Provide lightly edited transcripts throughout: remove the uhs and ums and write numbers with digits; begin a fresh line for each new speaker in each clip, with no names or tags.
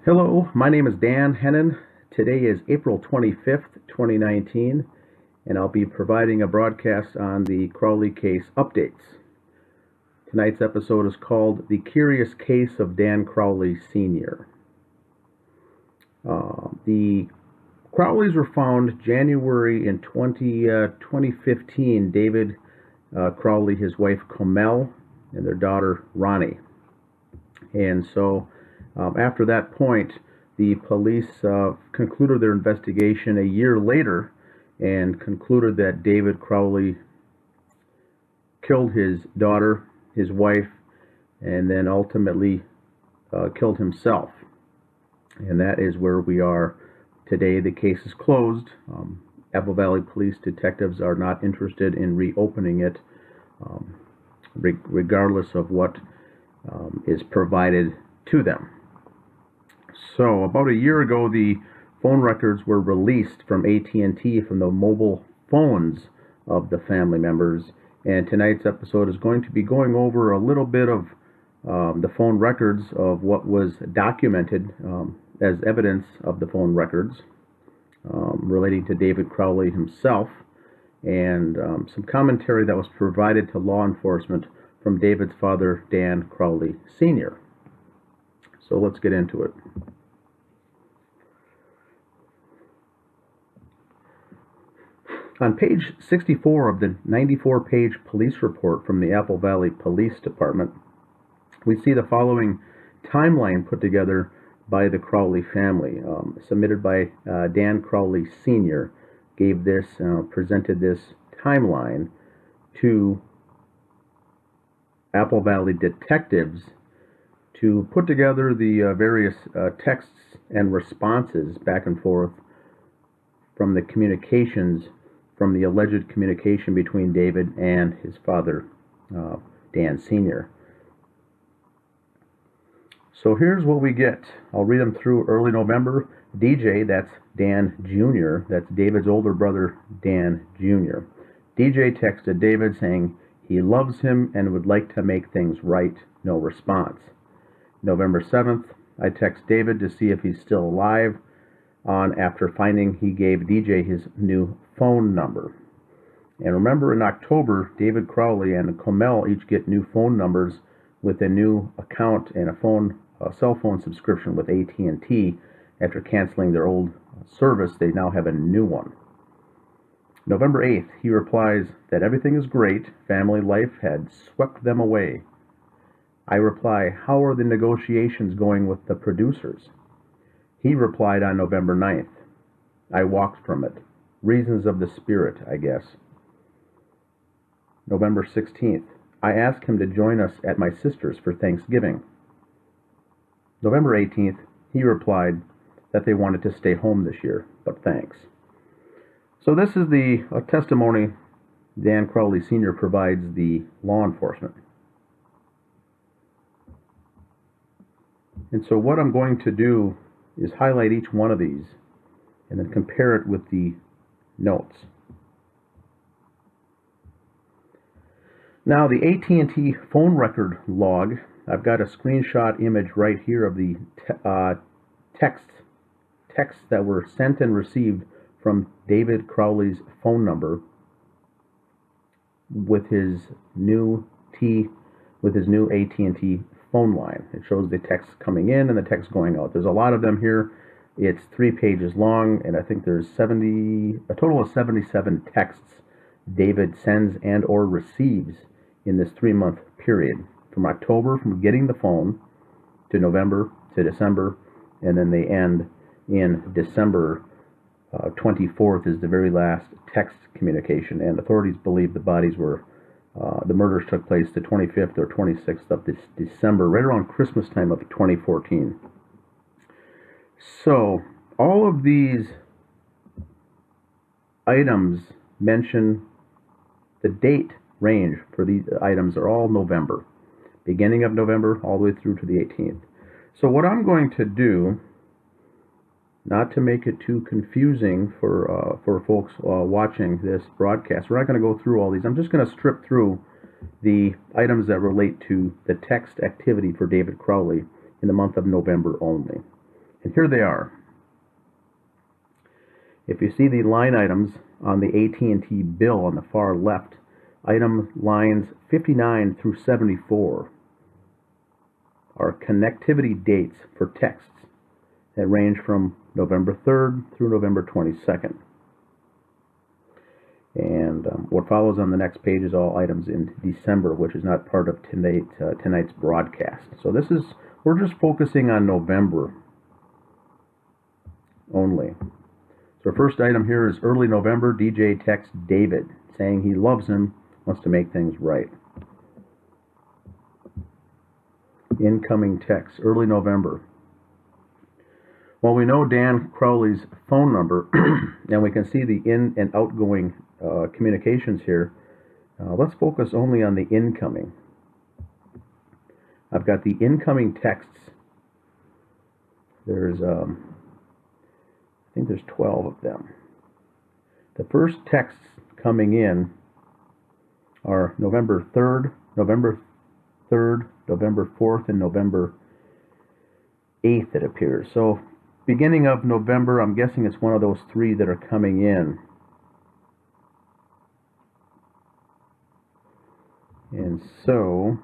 Hello, my name is Dan Hennon. Today is April 25th, 2019, and I'll be providing a broadcast on the Crowley case updates. Tonight's episode is called The Curious Case of Dan Crowley Sr. The Crowleys were found January in 2015. David Crowley, his wife Comel, and their daughter Ronnie. And so after that point, the police concluded their investigation a year later and concluded that David Crowley killed his daughter, his wife, and then ultimately killed himself. And that is where we are today. The case is closed. Apple Valley Police detectives are not interested in reopening it, regardless of what is provided to them. So about a year ago, the phone records were released from AT&T from the mobile phones of the family members, and tonight's episode is going to be going over a little bit of the phone records of what was documented as evidence of the phone records relating to David Crowley himself, and some commentary that was provided to law enforcement from David's father, Dan Crowley Sr. So let's get into it. On page 64 of the 94-page police report from the Apple Valley Police Department, we see the following timeline put together by the Crowley family, submitted by Dan Crowley Sr. Presented this timeline to Apple Valley detectives to put together the various texts and responses back and forth from the communications, from the alleged communication between David and his father, Dan Sr. So here's what we get. I'll read them through. Early November, DJ, that's Dan Jr., that's David's older brother, Dan Jr. DJ texted David saying he loves him and would like to make things right. No response. November 7th, I text David to see if he's still alive. After finding he gave DJ his new phone number. And remember, in October, David Crowley and Comel each get new phone numbers with a new account and a cell phone subscription with AT&T. After canceling their old service, they now have a new one. November 8th, he replies that everything is great. Family life had swept them away. I reply, how are the negotiations going with the producers? He replied on November 9th, I walked from it. Reasons of the spirit, I guess. November 16th, I asked him to join us at my sister's for Thanksgiving. November 18th, he replied that they wanted to stay home this year, but thanks. So this is the testimony Dan Crowley Sr. provides the law enforcement. And so what I'm going to do is highlight each one of these and then compare it with the notes. Now the AT&T phone record log, I've got a screenshot image right here of the texts that were sent and received from David Crowley's phone number with his new AT&T phone line. It shows the text coming in and the text going out. There's a lot of them here. It's 3 pages long, and I think there's a total of 77 texts David sends and or receives in this 3-month period, from October, from getting the phone, to November, to December, and then they end in December 24th is the very last text communication, and authorities believe the murders took place the 25th or 26th of this December, right around Christmas time of 2014. So, all of these items mention the date range for these items are all November, beginning of November all the way through to the 18th. So what I'm going to do, not to make it too confusing for folks watching this broadcast, we're not going to go through all these. I'm just going to strip through the items that relate to the text activity for David Crowley in the month of November only. And here they are. If you see the line items on the AT&T bill on the far left, item lines 59 through 74 are connectivity dates for texts that range from November 3rd through November 22nd. And what follows on the next page is all items in December, which is not part of tonight's broadcast. So we're just focusing on November only. So our first item here is early November. DJ texts David saying he loves him, wants to make things right. Incoming text, early November. Well, we know Dan Crowley's phone number, and we can see the in and outgoing communications here. Let's focus only on the incoming. I've got the incoming texts. There's, I think there's 12 of them. The first texts coming in are November 3rd, November 4th, and November 8th, it appears. So, beginning of November, I'm guessing it's one of those three that are coming in. And so,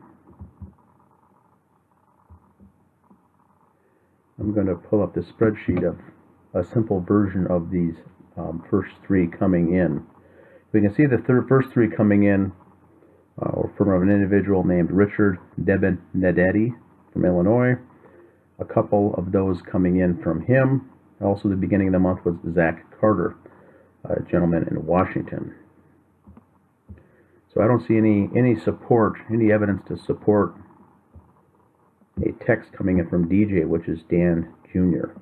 I'm going to pull up the spreadsheet of a simple version of these first three coming in. We can see the first three coming in from an individual named Richard Debenedetti from Illinois. A couple of those coming in from him. Also, the beginning of the month was Zach Carter, a gentleman in Washington. So I don't see any support, any evidence to support a text coming in from DJ, which is Dan Jr.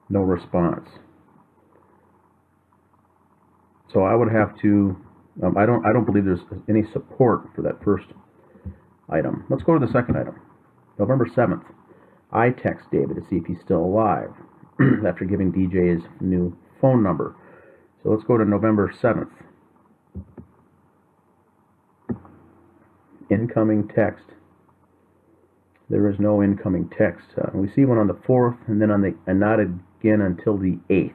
No response. So I would have to. I don't believe there's any support for that first item. Let's go to the second item. November 7th. I text David to see if he's still alive after giving DJ his new phone number. So let's go to November 7th. Incoming text. There is no incoming text. We see one on the 4th, and then and not again until the 8th.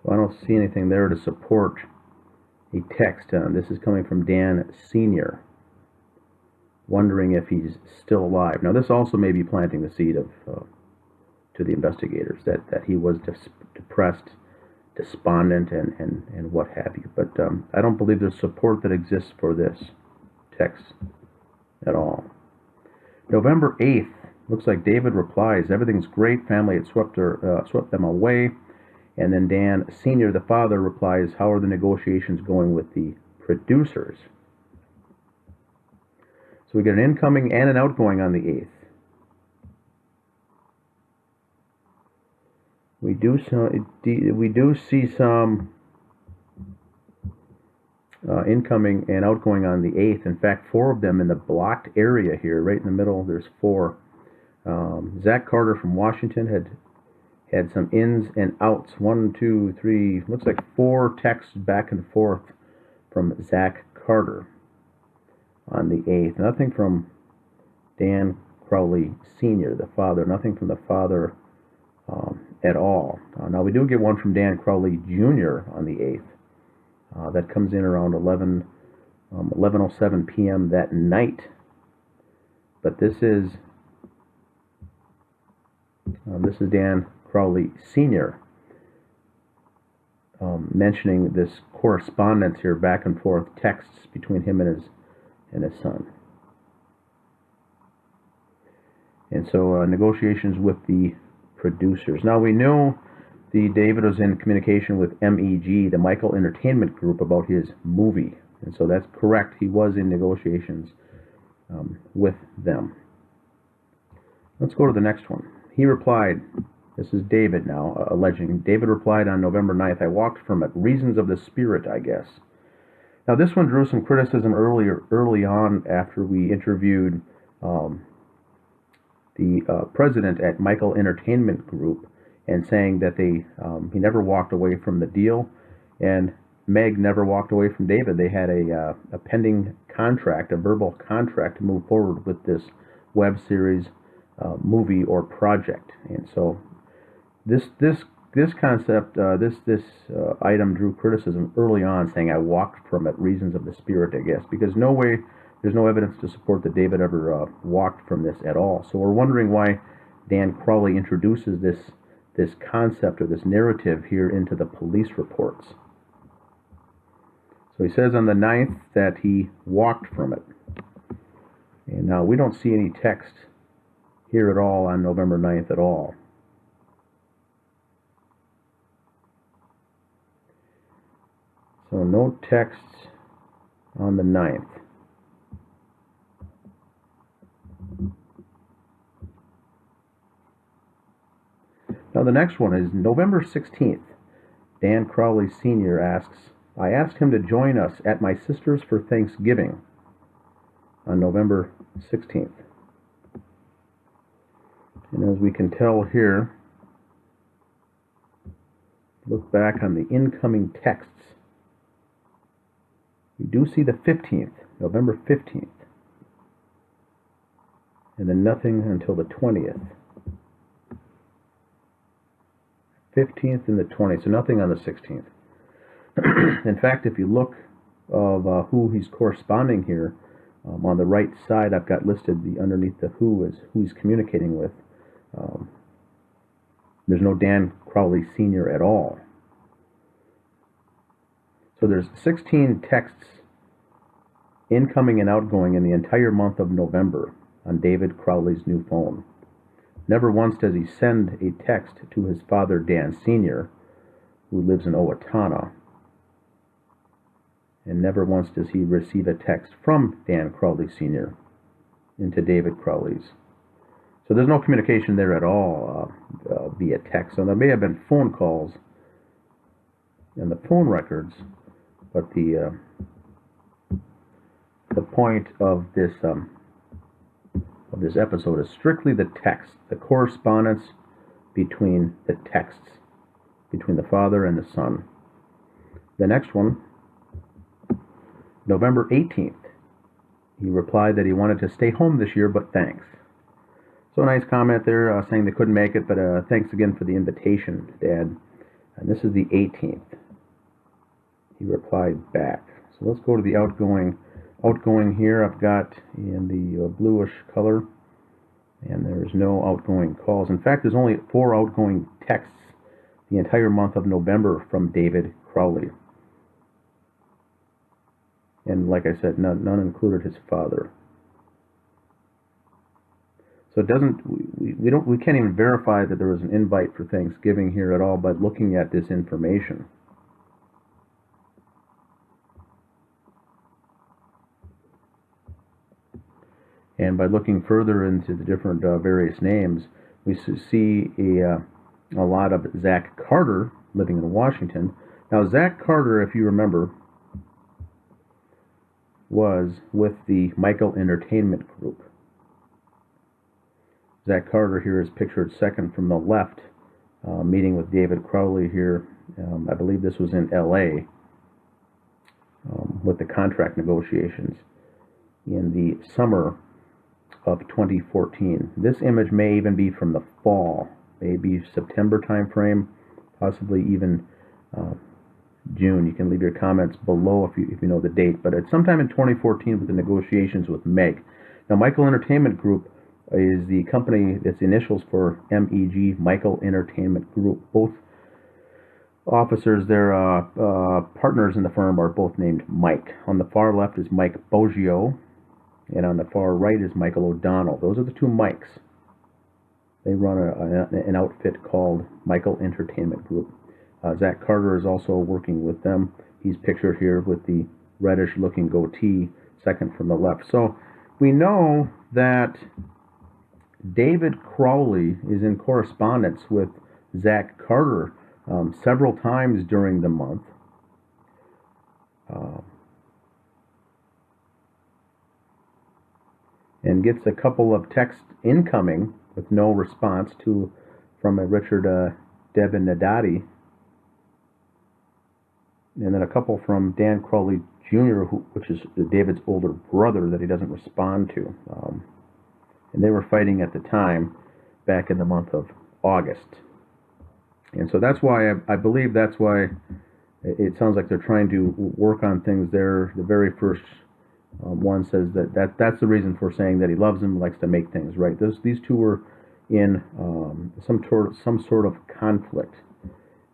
So I don't see anything there to support a text. This is coming from Dan Sr., wondering if he's still alive. Now, this also may be planting the seed of to the investigators that he was depressed, despondent, and what have you. But I don't believe there's support that exists for this text at all. November 8th, looks like David replies, everything's great, family had swept them away. And then Dan Sr., the father, replies, how are the negotiations going with the producers? So we get an incoming and an outgoing on the 8th. We do see some incoming and outgoing on the 8th. In fact, 4 of them in the blocked area here, right in the middle. There's 4. Zach Carter from Washington had some ins and outs. 1, 2, 3, looks like 4 texts back and forth from Zach Carter on the 8th. Nothing from Dan Crowley Sr., the father. Nothing from the father at all. Now, we do get one from Dan Crowley Jr. on the 8th. That comes in around 11:07 p.m. that night. But this is Dan Crowley Sr. Mentioning this correspondence here, back and forth texts between him and his son. And so negotiations with the producers. Now we know David was in communication with MEG, the Michael Entertainment Group, about his movie. And so that's correct. He was in negotiations with them. Let's go to the next one. He replied, this is David now, alleging. David replied on November 9th, I walked from it. Reasons of the spirit, I guess. Now this one drew some criticism early on after we interviewed the president at Michael Entertainment Group, and saying that he never walked away from the deal. And Meg never walked away from David. They had a pending contract, a verbal contract to move forward with this web series, movie, or project. And so this concept, this item drew criticism early on, saying I walked from it, reasons of the spirit, I guess, because there's no evidence to support that David ever walked from this at all. So we're wondering why Dan Crowley introduces this concept or this narrative here into the police reports. So he says on the 9th that he walked from it. And now we don't see any text here at all on November 9th at all. So no text on the 9th. Now the next one is November 16th. Dan Crowley Sr. asks, I asked him to join us at my sister's for Thanksgiving on November 16th. And as we can tell here, look back on the incoming texts. We do see the 15th, November 15th. And then nothing until the 20th. 15th and the 20th, so nothing on the 16th. In fact, if you look of who he's corresponding here, on the right side I've got listed underneath the who is who he's communicating with. There's no Dan Crowley Sr. at all. So there's 16 texts incoming and outgoing in the entire month of November on David Crowley's new phone. Never once does he send a text to his father, Dan Sr., who lives in Owatonna. And never once does he receive a text from Dan Crowley Sr. into David Crowley's. So there's no communication there at all via text. So there may have been phone calls and the phone records, but the point of this episode is strictly the text, the correspondence between the texts, between the father and the son. The next one, November 18th, he replied that he wanted to stay home this year, but thanks. So a nice comment there, saying they couldn't make it, but thanks again for the invitation, Dad. And this is the 18th. He replied back. So let's go to the outgoing. Outgoing here I've got in the bluish color, and there's no outgoing calls. In fact, there's only 4 outgoing texts the entire month of November from David Crowley. And like I said, none included his father. So it doesn't. We can't even verify that there was an invite for Thanksgiving here at all by looking at this information. And by looking further into the different various names, we see a lot of Zach Carter living in Washington. Now, Zach Carter, if you remember, was with the Michael Entertainment Group. Zach Carter here is pictured second from the left, meeting with David Crowley here. I believe this was in L.A. With the contract negotiations in the summer of 2014. This image may even be from the fall, maybe September timeframe, possibly even June. You can leave your comments below if you know the date, but it's sometime in 2014 with the negotiations with Meg. Now, Michael Entertainment Group is the company that's initials for MEG, Michael Entertainment Group. Both officers, their partners in the firm, are both named Mike. On the far left is Mike Boggio, and on the far right is Michael O'Donnell. Those are the two Mikes. They run an outfit called Michael Entertainment Group. Zach Carter is also working with them. He's pictured here with the reddish-looking goatee, second from the left. So we know that David Crowley is in correspondence with Zach Carter several times during the month. And gets a couple of texts incoming with no response from a Richard Devinadati. and then a couple from Dan Crowley Jr., which is David's older brother, that he doesn't respond to. And they were fighting at the time, back in the month of August. And so that's why I believe that's why it sounds like they're trying to work on things there. The very first one says that's the reason for saying that he loves him, likes to make things right. These two were in some sort of conflict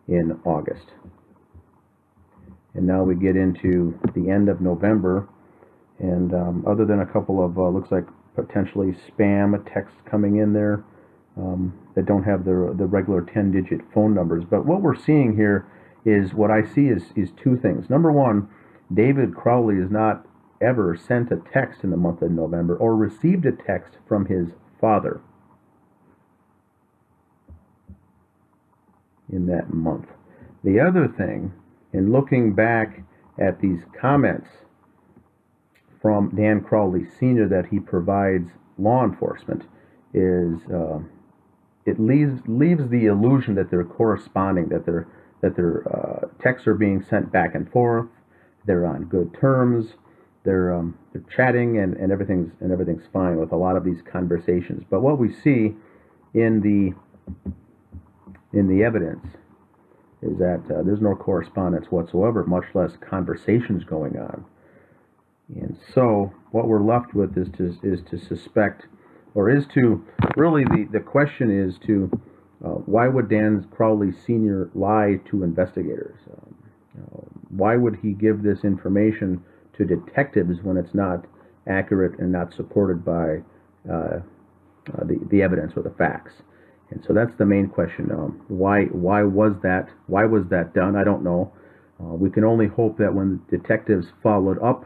in August. And now we get into the end of November, and other than a couple of looks like potentially spam texts coming in there that don't have the regular 10-digit phone numbers. But what we're seeing here is what I see is two things. Number one, David Crowley is not ever sent a text in the month of November or received a text from his father in that month. The other thing, in looking back at these comments from Dan Crowley Sr. that he provides law enforcement, is it leaves the illusion that they're corresponding, that their texts are being sent back and forth, they're on good terms, they're chatting, and everything's fine with a lot of these conversations. But what we see in the evidence is that there's no correspondence whatsoever, much less conversations going on. And so what we're left with is to suspect, or is to really the question is to why would Dan Crowley Sr. lie to investigators? Why would he give this information to detectives when it's not accurate and not supported by the evidence or the facts? And so that's the main question. Why was that done? I don't know. We can only hope that when detectives followed up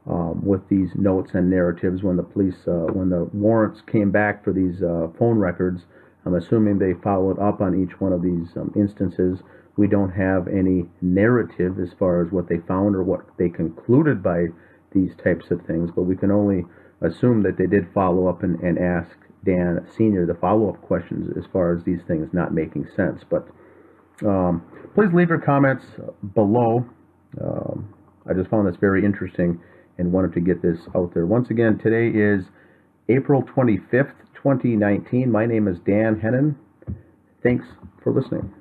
with these notes and narratives, when the police, when the warrants came back for these phone records, I'm assuming they followed up on each one of these instances. We don't have any narrative as far as what they found or what they concluded by these types of things, but we can only assume that they did follow up and ask Dan Sr. the follow-up questions as far as these things not making sense. But please leave your comments below. I just found this very interesting and wanted to get this out there. Once again, today is April 25th, 2019. My name is Dan Hennon. Thanks for listening.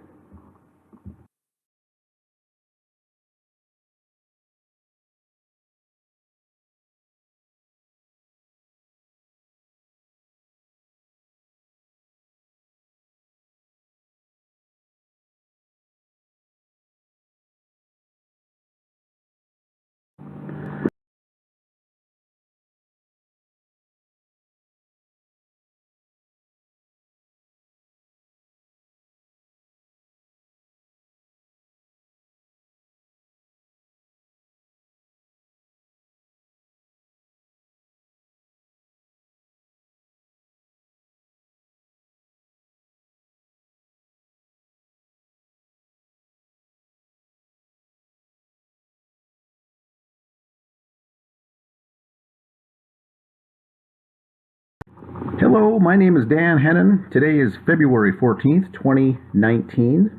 Hello, my name is Dan Hennon. Today is February 14th, 2019.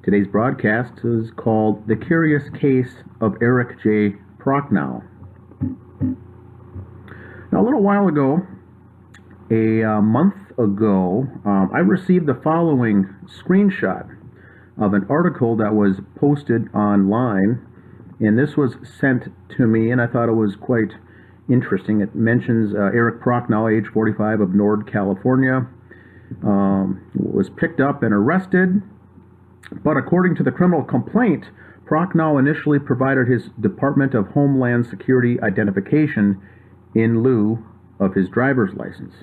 Today's broadcast is called The Curious Case of Eric J. Prochnow. Now, a little while ago, a month ago, I received the following screenshot of an article that was posted online, and this was sent to me, and I thought it was quite interesting. It mentions Eric Prochnow, age 45, of Nord, California, was picked up and arrested, but according to the criminal complaint, Prochnow initially provided his Department of Homeland Security identification in lieu of his driver's license.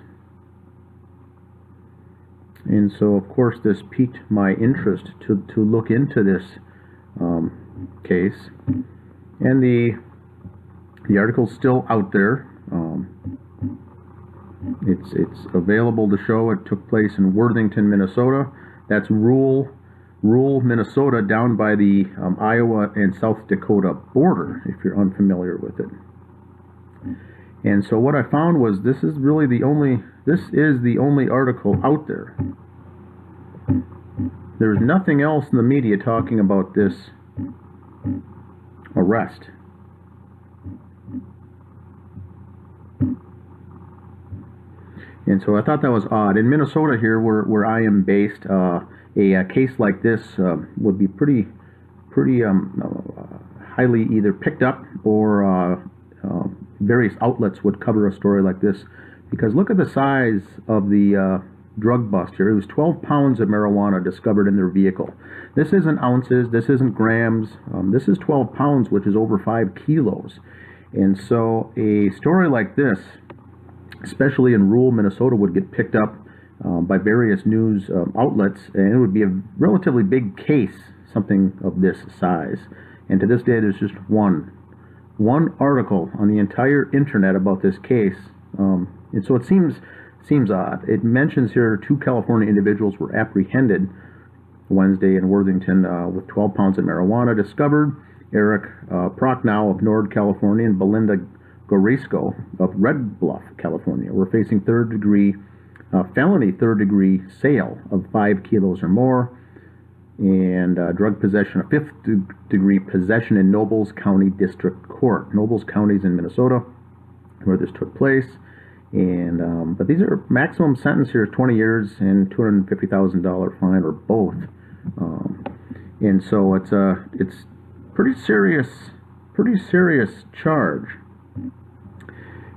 And so, of course, this piqued my interest to look into this case. And the article's still out there. It's available to show. It took place in Worthington, Minnesota. That's rural Minnesota, down by the Iowa and South Dakota border, if you're unfamiliar with it. And so what I found was this is the only article out there. There's nothing else in the media talking about this arrest. And so I thought that was odd. In Minnesota here, where I am based, a case like this would be pretty highly either picked up or various outlets would cover a story like this. Because look at the size of the drug bust here. It was 12 pounds of marijuana discovered in their vehicle. This isn't ounces, this isn't grams, this is 12 pounds, which is over 5 kilos. And so a story like this, especially in rural Minnesota, would get picked up by various news outlets, and it would be a relatively big case, something of this size. And to this day, there's just one article on the entire internet about this case, and so it seems odd. It mentions here 2 California individuals were apprehended Wednesday in Worthington with 12 pounds of marijuana discovered. Eric Prochnow of Nord, California, and Belinda Gorisco of Red Bluff, California, were facing felony third-degree sale of 5 kilos or more, and drug possession, a fifth-degree possession in Nobles County District Court. Nobles County is in Minnesota, where this took place. And but these are maximum sentence here is 20 years and $250,000 fine, or both. And so it's pretty serious charge.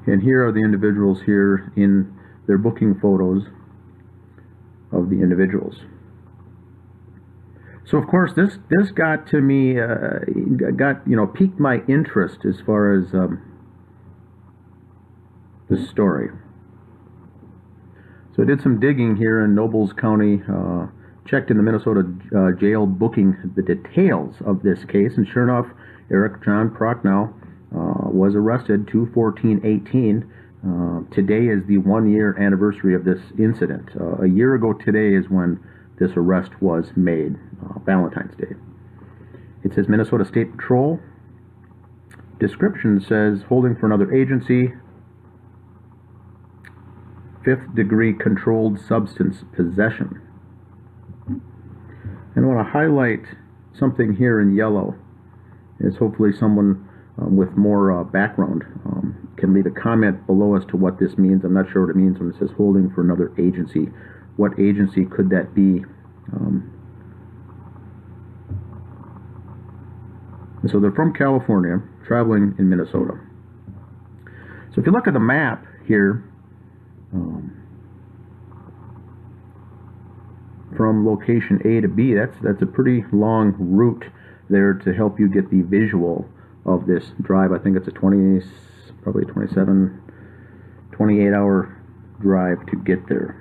And here are the individuals here in their booking photos of the individuals. So of course this got to me, piqued my interest as far as the story. So I did some digging here in Nobles County, checked in the Minnesota jail booking the details of this case, and sure enough, Eric John Prochnow was arrested 2/14/18. Today is the 1-year anniversary of this incident. A year ago today is when this arrest was made, Valentine's Day. It says Minnesota State Patrol. Description says holding for another agency, 5th-degree controlled substance possession. And I want to highlight something here in yellow. Is hopefully someone with more background can leave a comment below as to what this means. I'm not sure what it means when it says holding for another agency. What agency could that be? So they're from California, traveling in Minnesota. So if you look at the map here, from location A to B, that's a pretty long route there to help you get the visual of this drive. I think it's a 28-hour drive to get there.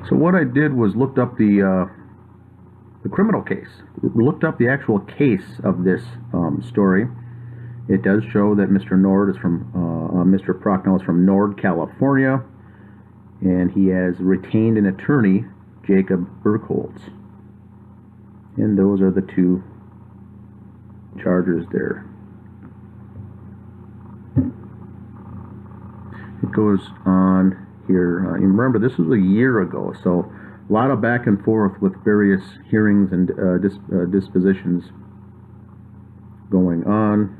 So what I did was looked up the criminal case, looked up the actual case of this story. It does show that Mr. Prochnow is from Nord, California, and he has retained an attorney, Jacob Burkholz. And those are the 2 charges there. It goes on here. You remember, this was a year ago, so a lot of back and forth with various hearings and dispositions going on.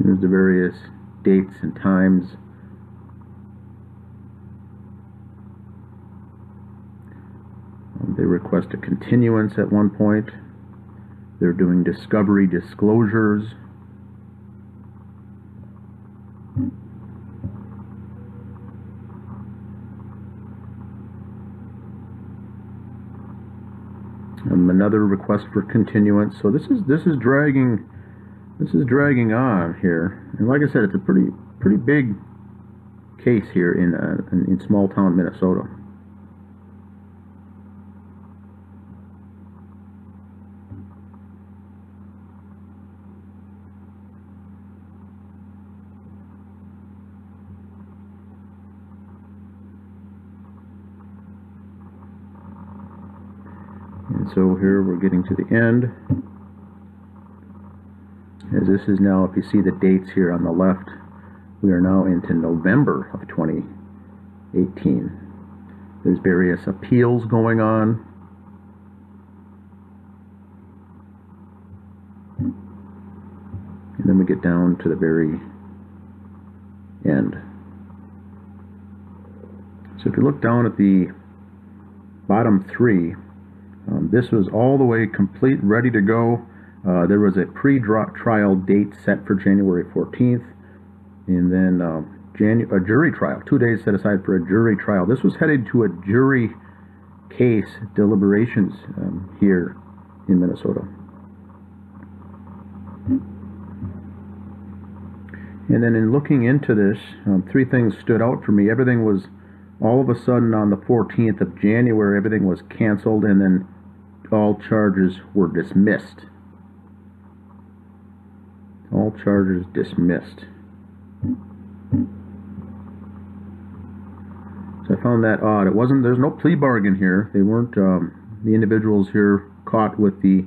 Here's the various dates and times. They request a continuance at one point. They're doing discovery disclosures. Another request for continuance. So this is dragging on here. And like I said, it's a pretty big case here in small town Minnesota. And so here we're getting to the end. As this is now, if you see the dates here on the left, we are now into November of 2020. 18. There's various appeals going on. And then we get down to the very end. So if you look down at the bottom three, this was all the way complete, ready to go. There was a pre-trial date set for January 14th, and then a jury trial, 2 days set aside for a jury trial. This was headed to a jury case deliberations here in Minnesota. And then in looking into this, three things stood out for me. Everything was, all of a sudden on the 14th of January, everything was canceled, and then all charges were dismissed. All charges dismissed. So I found that odd. There's no plea bargain here. They weren't, the individuals here caught with the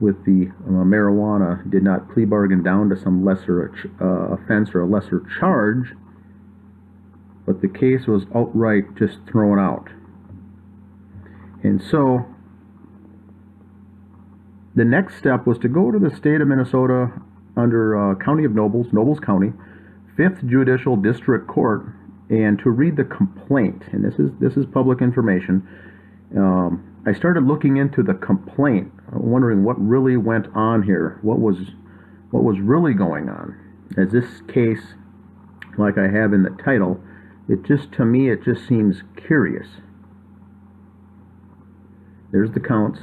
marijuana did not plea bargain down to some lesser offense or a lesser charge, but the case was outright just thrown out. And so the next step was to go to the state of Minnesota under County of Nobles County, 5th Judicial District Court, and to read the complaint. And this is public information. I started looking into the complaint, wondering what really went on here, what was really going on. As this case, like I have in the title, to me it just seems curious. There's the counts.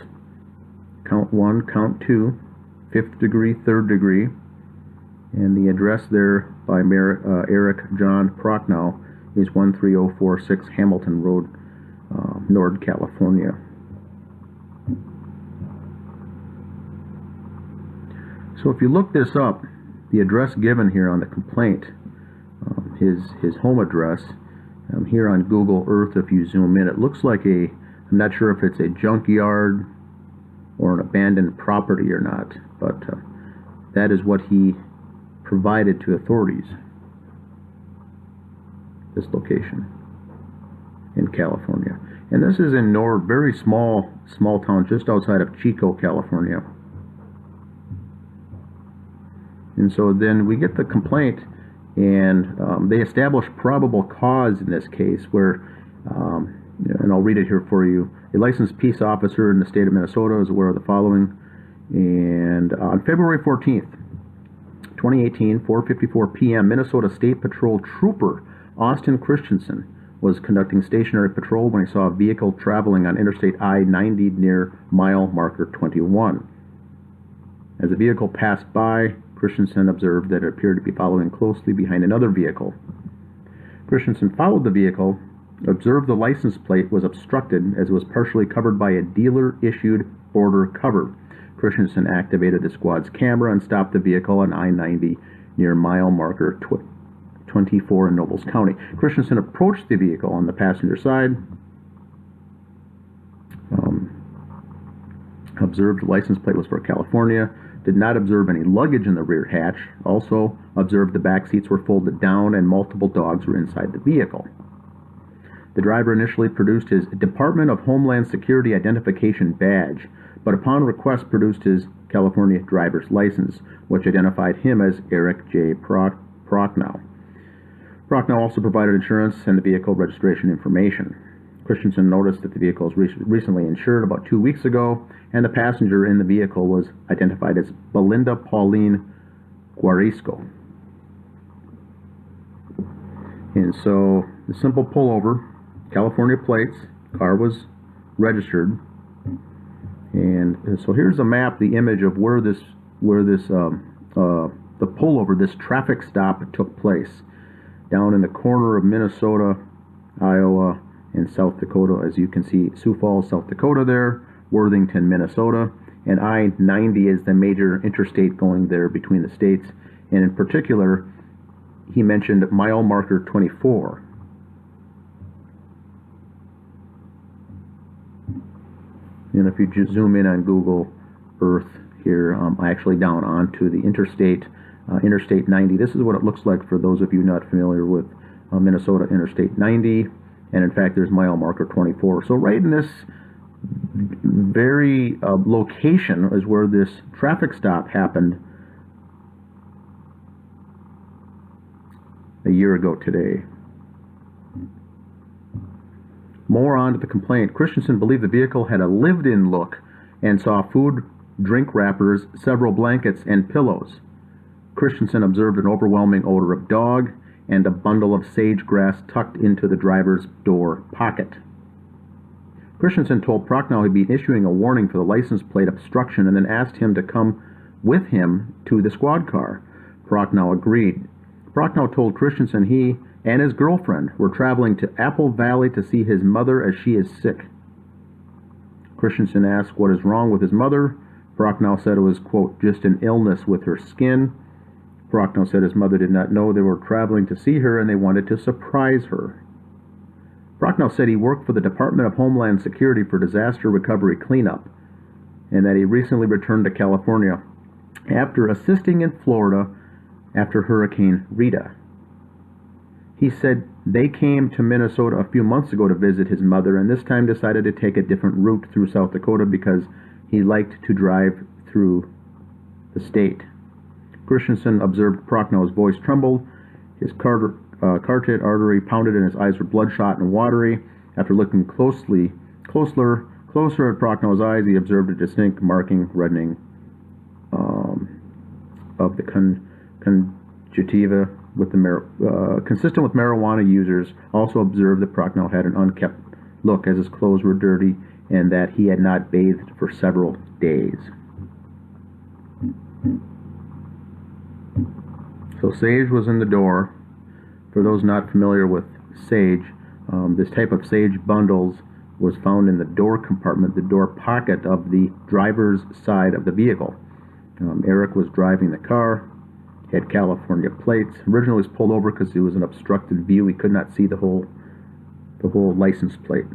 Count 1, count 2, 5th degree, 3rd degree, and the address there by Eric John Prochnow is 13046 Hamilton Road, Nord, California. So if you look this up, the address given here on the complaint, his home address, here on Google Earth, if you zoom in, it looks like I'm not sure if it's a junkyard or an abandoned property or not, but that is what he provided to authorities, this location in California. And this is in Nord, very small town just outside of Chico, California. And so then we get the complaint, and they establish probable cause in this case where, and I'll read it here for you. A licensed peace officer in the state of Minnesota is aware of the following. And on February 14th, 2018, 4:54 p.m., Minnesota State Patrol Trooper Austin Christensen was conducting stationary patrol when he saw a vehicle traveling on Interstate I-90 near mile marker 21. As the vehicle passed by, Christensen observed that it appeared to be following closely behind another vehicle. Christensen followed the vehicle, observed the license plate was obstructed as it was partially covered by a dealer-issued border cover. Christensen activated the squad's camera and stopped the vehicle on I-90 near mile marker 24 in Nobles County. Christensen approached the vehicle on the passenger side, observed the license plate was for California, did not observe any luggage in the rear hatch, also observed the back seats were folded down and multiple dogs were inside the vehicle. The driver initially produced his Department of Homeland Security identification badge, but upon request produced his California driver's license, which identified him as Eric J. Prochnow. Prochnow also provided insurance and the vehicle registration information. Christensen noticed that the vehicle was recently insured about 2 weeks ago, and the passenger in the vehicle was identified as Belinda Pauline Guarisco. And so, the simple pullover, California plates, car was registered, and so here's a map, the image of where the pullover, this traffic stop took place, down in the corner of Minnesota, Iowa, and South Dakota. As you can see, Sioux Falls, South Dakota there, Worthington, Minnesota, and I-90 is the major interstate going there between the states, and in particular, he mentioned mile marker 24. And if you just zoom in on Google Earth here, actually down onto the interstate, Interstate 90, this is what it looks like for those of you not familiar with Minnesota Interstate 90, and in fact there's mile marker 24. So right in this very location is where this traffic stop happened a year ago today. More on to the complaint. Christensen believed the vehicle had a lived-in look and saw food, drink wrappers, several blankets, and pillows. Christensen observed an overwhelming odor of dog and a bundle of sage grass tucked into the driver's door pocket. Christensen told Prochnow he'd be issuing a warning for the license plate obstruction and then asked him to come with him to the squad car. Prochnow agreed. Prochnow told Christensen he and his girlfriend were traveling to Apple Valley to see his mother as she is sick. Christensen asked what is wrong with his mother. Prochnow said it was, quote, just an illness with her skin. Prochnow said his mother did not know they were traveling to see her and they wanted to surprise her. Prochnow said he worked for the Department of Homeland Security for disaster recovery cleanup and that he recently returned to California after assisting in Florida after Hurricane Rita. He said they came to Minnesota a few months ago to visit his mother and this time decided to take a different route through South Dakota because he liked to drive through the state. Christensen observed Prochnow's voice trembled, his carotid artery pounded and his eyes were bloodshot and watery. After looking closer at Prochnow's eyes, he observed a distinct marking reddening of the conjunctiva with the consistent with marijuana users. Also observed that Prochnow had an unkempt look as his clothes were dirty and that he had not bathed for several days. So sage was in the door. For those not familiar with sage, this type of sage bundles was found in the door compartment, the door pocket of the driver's side of the vehicle. Eric was driving the car, had California plates. Originally was pulled over because it was an obstructed view. He could not see the whole license plate.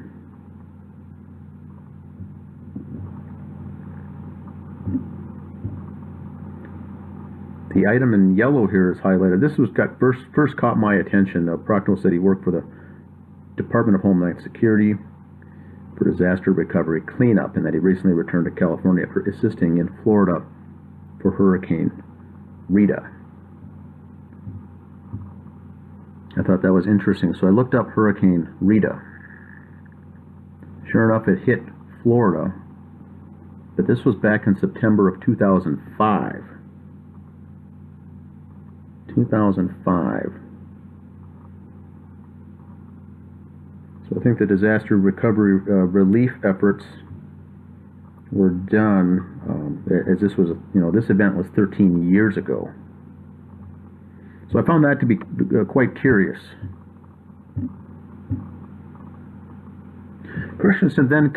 The item in yellow here is highlighted. This was first caught my attention. Prochnow said he worked for the Department of Homeland Security for disaster recovery cleanup and that he recently returned to California after assisting in Florida for Hurricane Rita. I thought that was interesting, so I looked up Hurricane Rita. Sure enough, it hit Florida, but this was back in September of 2005. 2005. So I think the disaster recovery relief efforts were done as this was, this event was 13 years ago. So I found that to be quite curious. Christensen then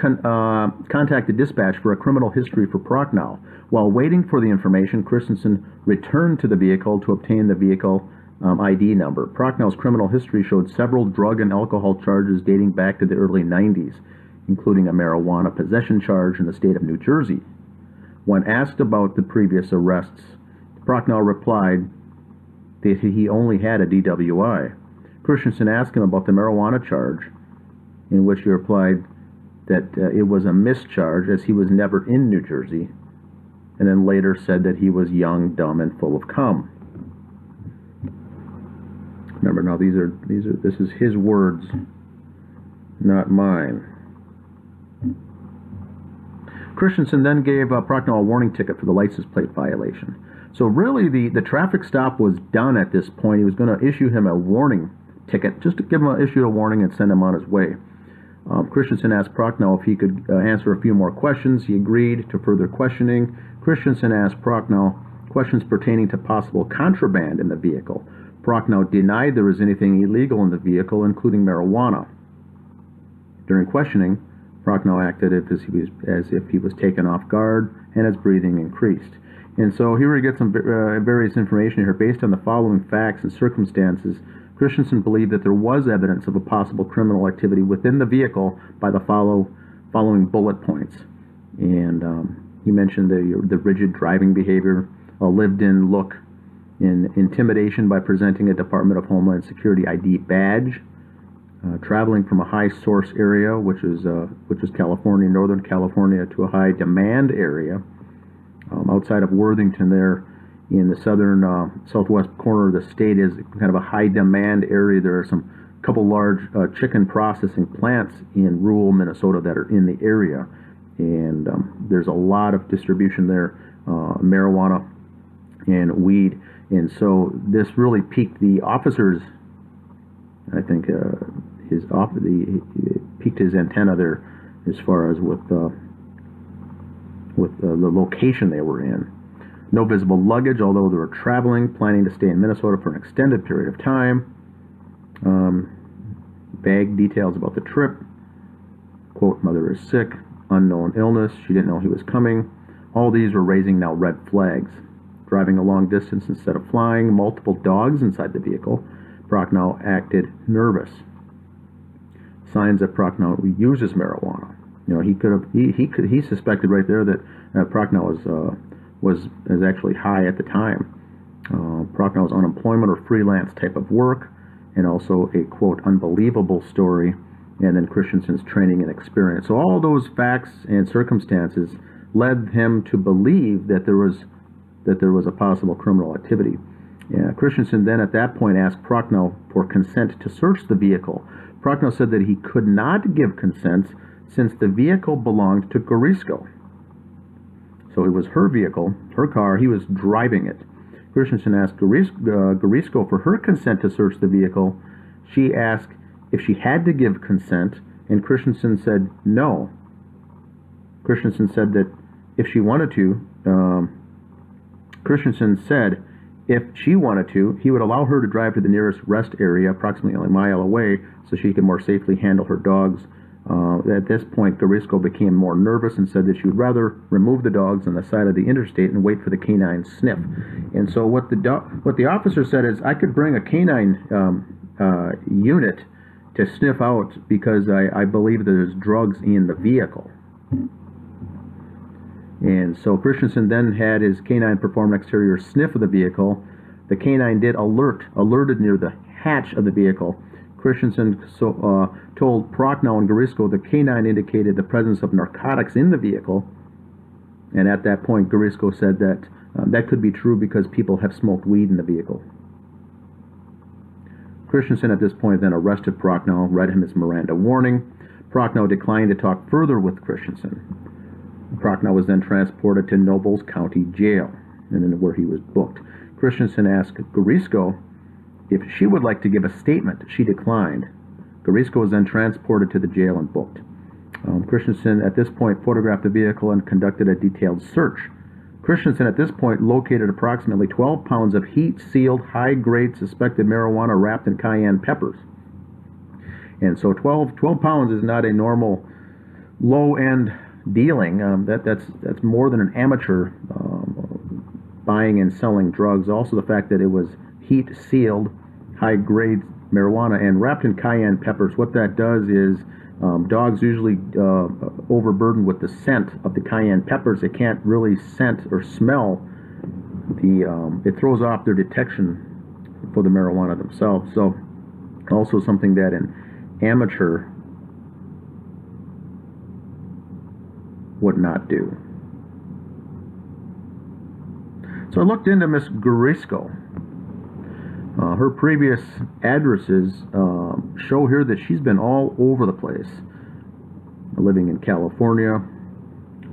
contacted dispatch for a criminal history for Prochnow. While waiting for the information, Christensen returned to the vehicle to obtain the vehicle ID number. Prochnow's criminal history showed several drug and alcohol charges dating back to the early 90s, including a marijuana possession charge in the state of New Jersey. When asked about the previous arrests, Prochnow replied that he only had a DWI. Christensen asked him about the marijuana charge, in which he replied that it was a mischarge as he was never in New Jersey, and then later said that he was young, dumb, and full of cum. Remember, now this is his words, not mine. Christensen then gave Prochnow a warning ticket for the license plate violation. So really, the traffic stop was done at this point. He was going to issue him a warning ticket, just to give him issue a warning and send him on his way. Christensen asked Prochnow if he could answer a few more questions. He agreed to further questioning. Christensen asked Prochnow questions pertaining to possible contraband in the vehicle. Prochnow denied there was anything illegal in the vehicle, including marijuana. During questioning, Prochnow acted as if he was taken off guard, and his breathing increased. And so here we get some various information here. Based on the following facts and circumstances, Christensen believed that there was evidence of a possible criminal activity within the vehicle by the following bullet points. And he mentioned the rigid driving behavior, a lived-in look, intimidation by presenting a Department of Homeland Security ID badge, traveling from a high source area, which is California, Northern California, to a high demand area outside of Worthington. There, in the southern southwest corner of the state, is kind of a high demand area. There are some couple large chicken processing plants in rural Minnesota that are in the area, and there's a lot of distribution there, marijuana and weed. And so this really piqued the officers. I think piqued his antenna there as far as with the location they were in. No visible luggage, although they were traveling, planning to stay in Minnesota for an extended period of time. Vague details about the trip. Quote, mother is sick, unknown illness, she didn't know he was coming. All these were raising now red flags. Driving a long distance instead of flying, multiple dogs inside the vehicle. Prochnow acted nervous. Signs that Prochnow uses marijuana. You know, he suspected right there that Prochnow was actually high at the time. Prochnow's unemployment or freelance type of work, and also a quote unbelievable story, and then Christensen's training and experience. So all those facts and circumstances led him to believe that there was a possible criminal activity. Christensen then at that point asked Prochnow for consent to search the vehicle. Prochnow said that he could not give consent since the vehicle belonged to Gorisko. So it was her vehicle, her car, he was driving it. Christensen asked Gorisko for her consent to search the vehicle. She asked if she had to give consent, and Christensen said no. Christensen said that if she wanted to, Christensen said if she wanted to, he would allow her to drive to the nearest rest area, approximately a mile away, so she could more safely handle her dogs. At this point, Gorisko became more nervous and said that she would rather remove the dogs on the side of the interstate and wait for the canine sniff. And so what the officer said is, I could bring a canine unit to sniff out because I believe there's drugs in the vehicle. And so Christensen then had his canine perform an exterior sniff of the vehicle. The canine did alerted near the hatch of the vehicle. Christensen told Prochnow and Gorisko the canine indicated the presence of narcotics in the vehicle. And at that point, Gorisko said that that could be true because people have smoked weed in the vehicle. Christensen at this point then arrested Prochnow, read him his Miranda warning. Prochnow declined to talk further with Christensen. Prochnow was then transported to Nobles County Jail, and then where he was booked. Christensen asked Gorisko if she would like to give a statement. She declined. Gorisko was then transported to the jail and booked. Christensen at this point photographed the vehicle and conducted a detailed search. Christensen at this point located approximately 12 pounds of heat-sealed, high-grade suspected marijuana wrapped in cayenne peppers. And so 12 pounds is not a normal low-end dealing. That's more than an amateur buying and selling drugs. Also the fact that it was heat-sealed, high-grade marijuana and wrapped in cayenne peppers. What that does is dogs usually overburdened with the scent of the cayenne peppers. They can't really scent or smell it throws off their detection for the marijuana themselves. So also something that an amateur would not do. So I looked into Miss Gorisko. Her previous addresses show here that she's been all over the place. Living in California,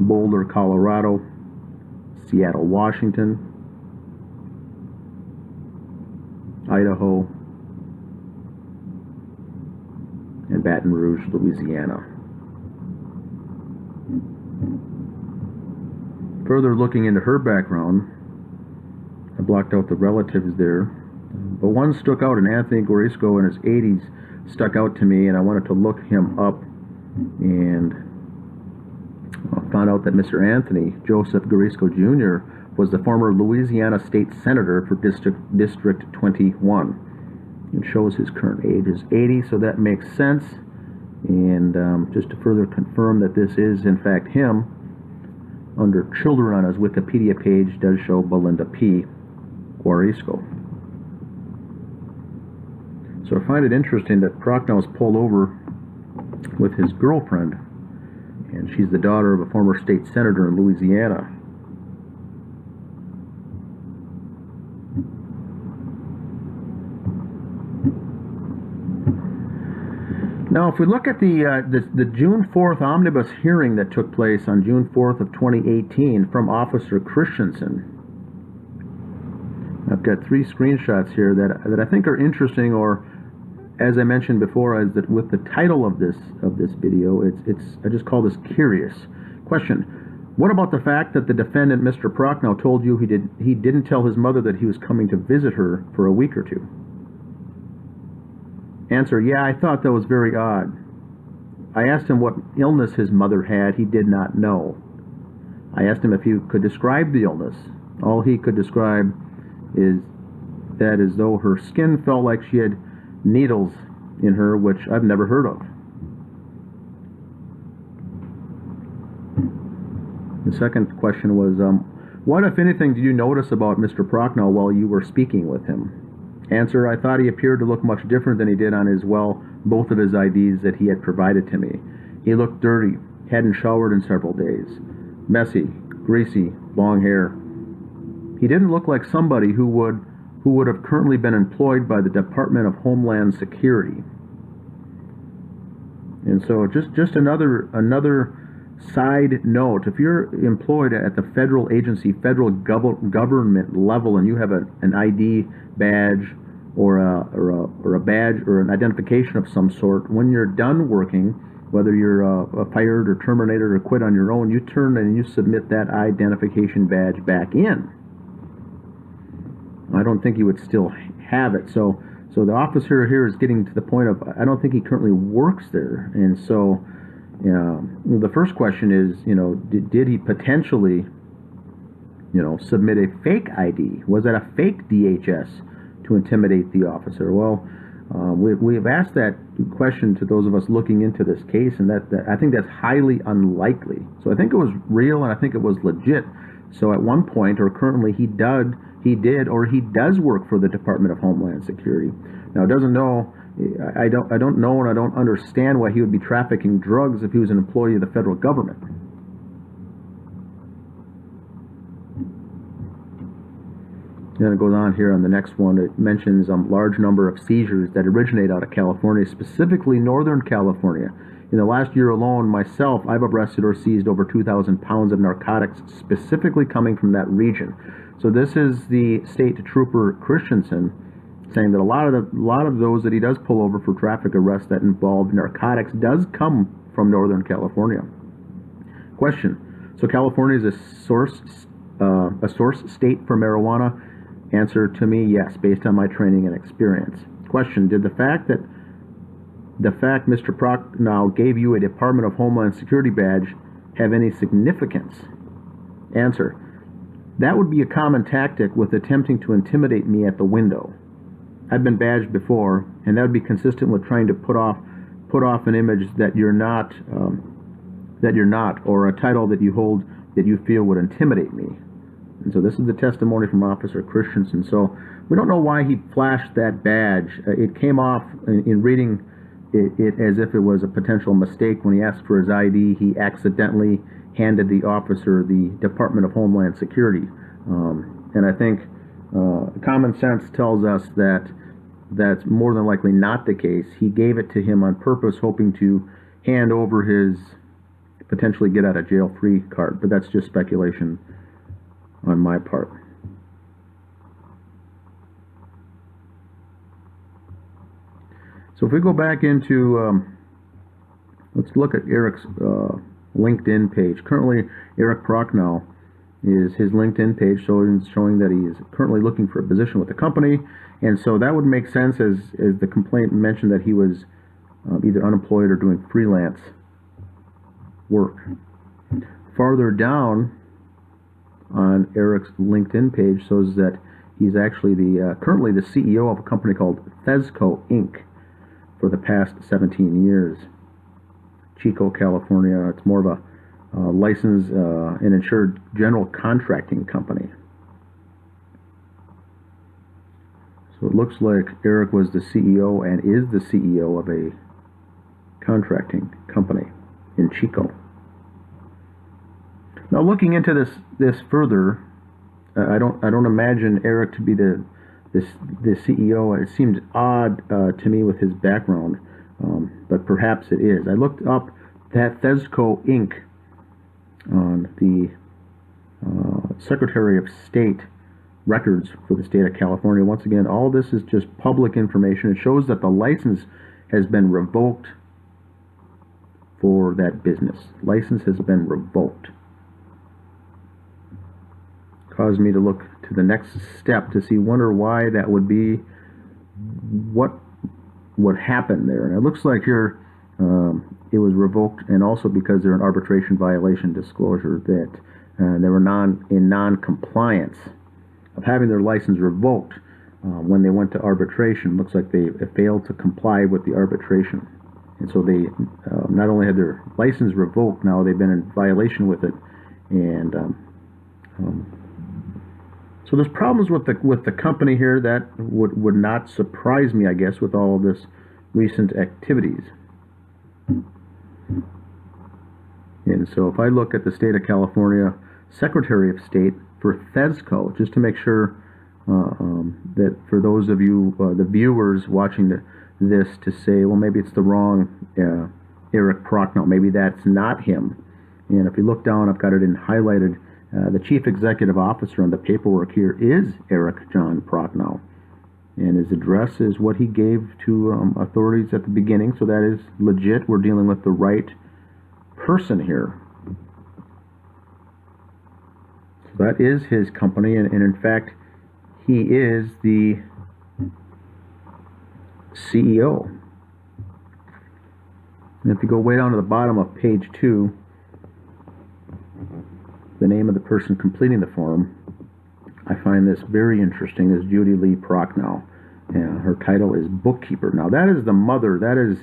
Boulder, Colorado, Seattle, Washington, Idaho, and Baton Rouge, Louisiana. Further looking into her background, I blocked out the relatives there, but one stuck out, and Anthony Gorisko in his 80s stuck out to me, and I wanted to look him up, and found out that Mr. Anthony Joseph Gorisko Jr. was the former Louisiana State Senator for District 21. It shows his current age is 80, so that makes sense. And just to further confirm that this is in fact him, under children on his Wikipedia page does show Belinda P. Juarezco. So I find it interesting that Prochnow was pulled over with his girlfriend, and she's the daughter of a former state senator in Louisiana. Now, if we look at the June 4th omnibus hearing that took place on June 4th of 2018 from Officer Christensen, I've got 3 screenshots here that I think are interesting, or as I mentioned before, as that with the title of this video, I just call this curious. Question: what about the fact that the defendant, Mr. Prochnow, told you he didn't tell his mother that he was coming to visit her for a week or 2? Answer: yeah, I thought that was very odd. I asked him what illness his mother had. He did not know. I asked him if he could describe the illness. All he could describe is that as though her skin felt like she had needles in her, which I've never heard of. The second question was, what, if anything, did you notice about Mr. Prochnow while you were speaking with him? Answer: I thought he appeared to look much different than he did on both of his IDs that he had provided to me. He looked dirty, hadn't showered in several days, messy, greasy, long hair. He didn't look like somebody who would have currently been employed by the Department of Homeland Security. And so just another side note: if you're employed at the federal agency, federal government level, and you have an ID badge or a badge or an identification of some sort, when you're done working, whether you're fired or terminated or quit on your own, you turn and you submit that identification badge back in. I don't think you would still have it. So the officer here is getting to the point of, I don't think he currently works there. And so the first question is, did he potentially, submit a fake ID? Was that a fake DHS to intimidate the officer? Well, we've asked that question to those of us looking into this case, and that I think that's highly unlikely. So I think it was real, and I think it was legit. So at one point, or currently, he did or he does work for the Department of Homeland Security. Now, I don't know and I don't understand why he would be trafficking drugs if he was an employee of the federal government. Then it goes on here on the next one. It mentions large number of seizures that originate out of California, specifically Northern California. In the last year alone, myself, I've arrested or seized over 2,000 pounds of narcotics specifically coming from that region. So this is the state trooper Christensen saying that a lot of those that he does pull over for traffic arrests that involve narcotics does come from Northern California. Question: so California is a source state for marijuana? Answer to me: yes, based on my training and experience. Question: did the fact Mr. Prochnow gave you a Department of Homeland Security badge have any significance? Answer: that would be a common tactic with attempting to intimidate me at the window. I've been badged before, and that would be consistent with trying to put off an image that you're not, or a title that you hold that you feel would intimidate me. And so this is the testimony from Officer Christensen. So we don't know why he flashed that badge. It came off in reading it as if it was a potential mistake. When he asked for his ID, he accidentally handed the officer the Department of Homeland Security. And I think common sense tells us that that's more than likely not the case. He gave it to him on purpose, hoping to hand over his potentially get out of jail free card. But that's just speculation on my part. So if we go back into, let's look at Eric's LinkedIn page. Currently, Eric Prochnow is his LinkedIn page showing that he is currently looking for a position with the company. And so that would make sense as the complaint mentioned that he was either unemployed or doing freelance work. Farther down on Eric's LinkedIn page shows that he's actually currently the CEO of a company called Thesco Inc. for the past 17 years. Chico, California. It's more of a licensed and insured general contracting company. So it looks like Eric was the CEO and is the CEO of a contracting company in Chico. Now, looking into this further, I don't imagine Eric to be the CEO. It seems odd to me with his background, but perhaps it is. I looked up that Thesco Inc. on the Secretary of State records for the state of California. Once again, all this is just public information. It shows that the license has been revoked for that business. License has been revoked. Caused me to look to the next step to wonder why that would be, what happened there. And it looks like here it was revoked, and also because they're an arbitration violation disclosure that they were in non-compliance of having their license revoked when they went to arbitration. Looks like they failed to comply with the arbitration. And so they not only had their license revoked, now they've been in violation with it. And so there's problems with the company here that would not surprise me, I guess, with all of this recent activities. And so if I look at the state of California Secretary of State for Thesco, just to make sure that for those of you, the viewers watching this, to say, well, maybe it's the wrong Eric Prochnow, maybe that's not him. And if you look down, I've got it in highlighted. The chief executive officer on the paperwork here is Eric John Prochnow, and his address is what he gave to authorities at the beginning, so that is legit. We're dealing with the right person here. So that is his company, and in fact, he is the CEO. And if you go way down to the bottom of page 2, the name of the person completing the form, I find this very interesting, is Judy Lee Prochnow. And her title is bookkeeper. Now that is the mother, that is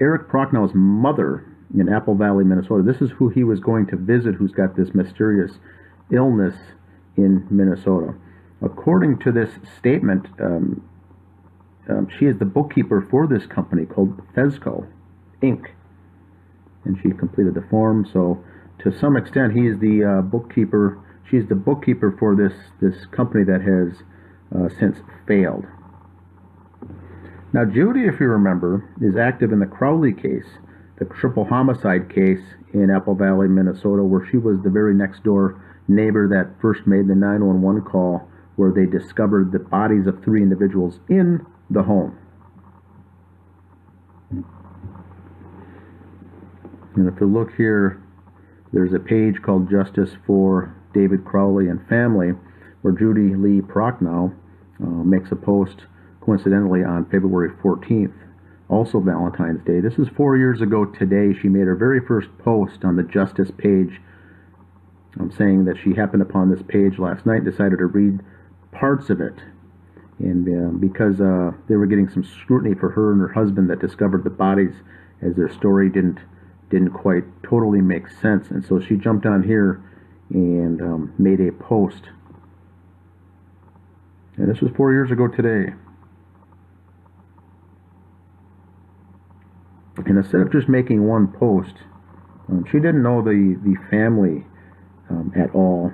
Eric Prochnow's mother in Apple Valley, Minnesota. This is who he was going to visit, who's got this mysterious illness in Minnesota. According to this statement, she is the bookkeeper for this company called Thesco Inc. And she completed the form, so to some extent, he is the bookkeeper. She's the bookkeeper for this company that has since failed. Now, Judy, if you remember, is active in the Crowley case, the triple homicide case in Apple Valley, Minnesota, where she was the very next door neighbor that first made the 911 call, where they discovered the bodies of 3 individuals in the home. And if you look here, there's a page called Justice for David Crowley and Family, where Judy Lee Prochnow makes a post, coincidentally, on February 14th, also Valentine's Day. This is 4 years ago today. She made her very first post on the Justice page, saying that she happened upon this page last night and decided to read parts of it. And because they were getting some scrutiny for her and her husband that discovered the bodies, as their story didn't quite totally make sense. And so she jumped on here and made a post. And this was 4 years ago today. And instead of just making one post, she didn't know the family at all,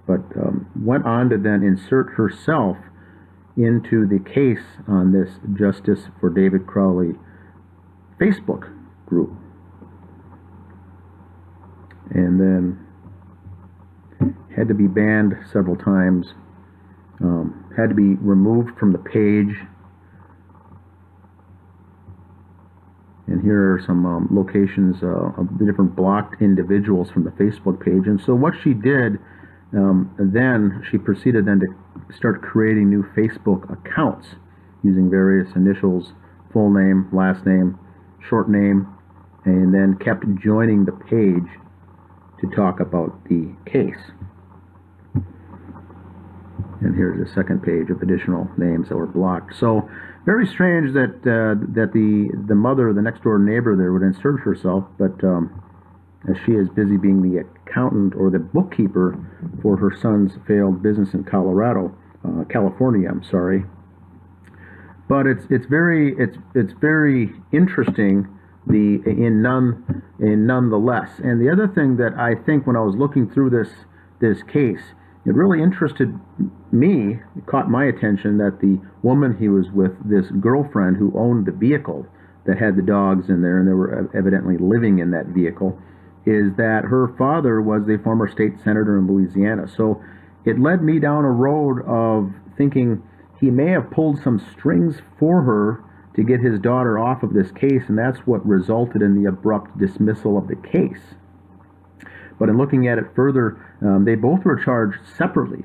but went on to then insert herself into the case on this Justice for David Crowley Facebook group. And then had to be banned several times, had to be removed from the page. And here are some locations of the different blocked individuals from the Facebook page. And so what she did, then she proceeded then to start creating new Facebook accounts using various initials, full name, last name, short name, and then kept joining the page to talk about the case. And here's a second page of additional names that were blocked. So very strange that the mother, the next door neighbor there, would insert herself, but as she is busy being the accountant or the bookkeeper for her son's failed business in California, I'm sorry. but it's very interesting in nonetheless. And the other thing that I think when I was looking through this case, it really interested me, it caught my attention that the woman he was with, this girlfriend who owned the vehicle that had the dogs in there, and they were evidently living in that vehicle, is that her father was the former state senator in Louisiana. So it led me down a road of thinking he may have pulled some strings for her to get his daughter off of this case, and that's what resulted in the abrupt dismissal of the case. But in looking at it further, they both were charged separately.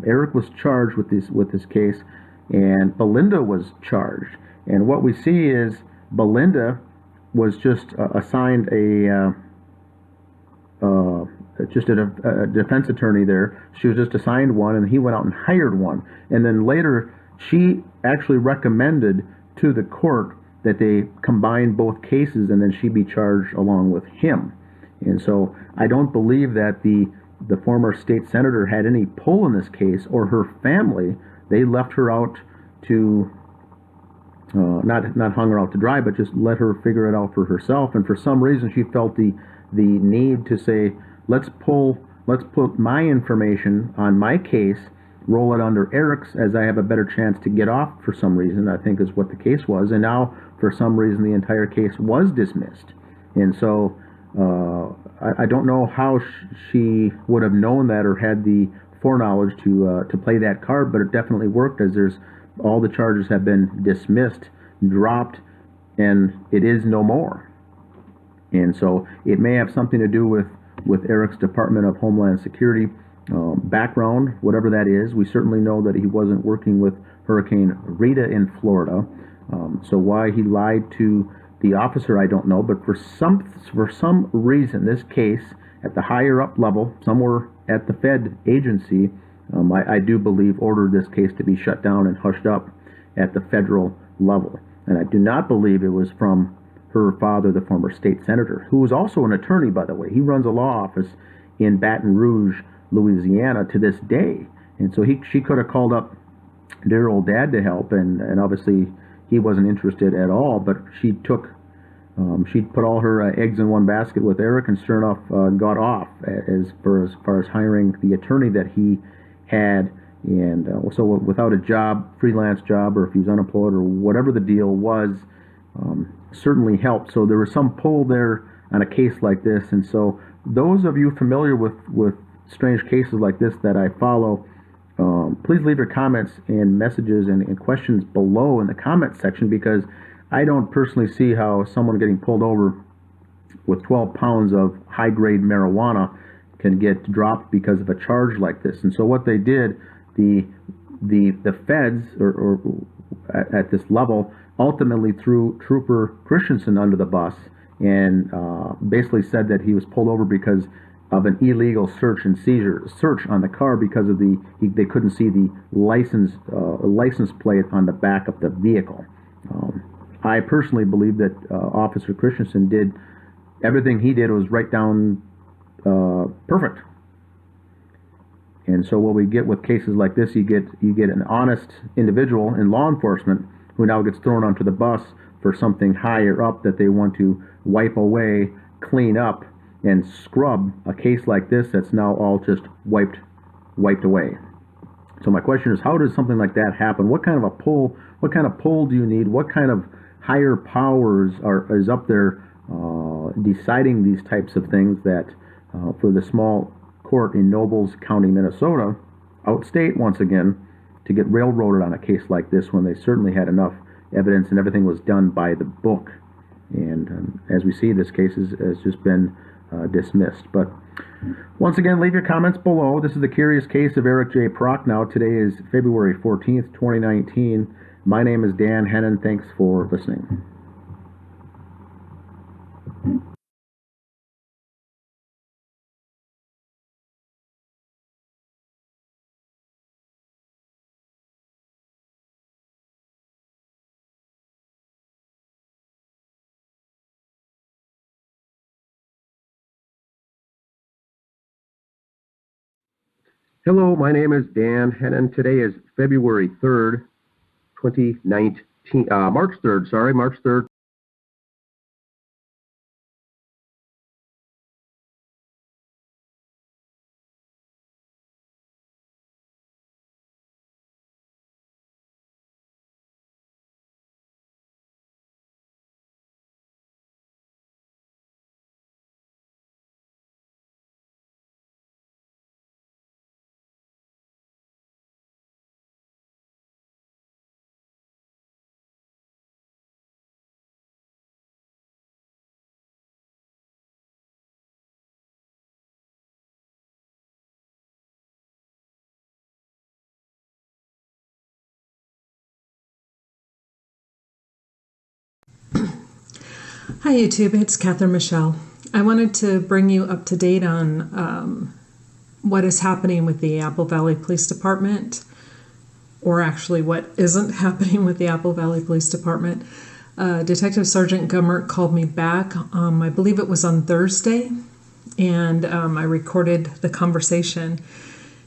Eric was charged with this case, and Belinda was charged. And what we see is Belinda was just assigned a defense attorney there. She was just assigned one, and he went out and hired one. And then later, she actually recommended to the court that they combine both cases, and then she be charged along with him. And so I don't believe that the former state senator had any pull in this case, or her family. They left her out to not hung her out to dry, but just let her figure it out for herself. And for some reason, she felt the need to say, let's put my information on my case, roll it under Eric's, as I have a better chance to get off for some reason, I think is what the case was. And now, for some reason, the entire case was dismissed. And so I don't know how she would have known that or had the foreknowledge to play that card, but it definitely worked, as all the charges have been dismissed, dropped, and it is no more. And so it may have something to do with Eric's Department of Homeland Security background, whatever that is. We certainly know that he wasn't working with Hurricane Rita in Florida. So why he lied to the officer, I don't know. But for some reason, this case at the higher up level, somewhere at the Fed agency, I do believe ordered this case to be shut down and hushed up at the federal level. And I do not believe it was from her father, the former state senator, who was also an attorney, by the way. He runs a law office in Baton Rouge, Louisiana, to this day. And so she could have called up their old dad to help, and obviously he wasn't interested at all. But she put all her eggs in one basket with Eric, and sure enough, got off as far as hiring the attorney that he had. And so without a job, freelance job, or if he was unemployed or whatever the deal was, certainly helped. So there was some pull there on a case like this. And so those of you familiar with strange cases like this that I follow, please leave your comments and messages and questions below in the comment section, because I don't personally see how someone getting pulled over with 12 pounds of high-grade marijuana can get dropped because of a charge like this. And so what they did, the feds or at this level ultimately threw Trooper Christensen under the bus, and basically said that he was pulled over because of an illegal search on the car, because of they couldn't see the license plate on the back of the vehicle. I personally believe that Officer Christensen did everything he did was right down perfect. And so what we get with cases like this, you get an honest individual in law enforcement who now gets thrown onto the bus for something higher up that they want to wipe away, clean up, and scrub a case like this that's now all just wiped away. So my question is, how does something like that happen? What kind of pull do you need? What kind of higher powers is up there deciding these types of things that for the small court in Nobles County, Minnesota, outstate once again, to get railroaded on a case like this when they certainly had enough evidence and everything was done by the book. And as we see, this case has just been dismissed. But once again, leave your comments below. This is the curious case of Eric J. Prochnow. Today is February 14th, 2019. My name is Dan Hennon. Thanks for listening. Hello, my name is Dan Hennon. Today is February 3rd, 2019. March 3rd, March 3rd.
Hi YouTube, it's Catherine Michelle. I wanted to bring you up to date on what is happening with the Apple Valley Police Department, or actually what isn't happening with the Apple Valley Police Department. Detective Sergeant Gummert called me back, I believe it was on Thursday, and I recorded the conversation.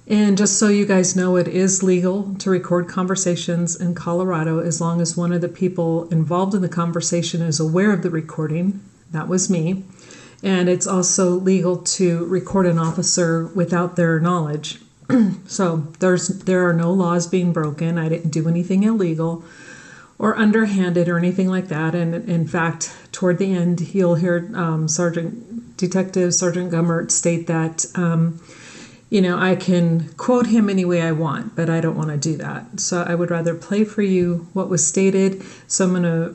And just so you guys know, it is legal to record conversations in Colorado as long as one of the people involved in the conversation is aware of the recording. That was me. And it's also legal to record an officer without their knowledge. So there are no laws being broken. I didn't do anything illegal or underhanded or anything like that. And in fact, toward the end, you'll hear Detective Sergeant Gummert state that I can quote him any way I want, but I don't want to do that. So I would rather play for you what was stated. So I'm going to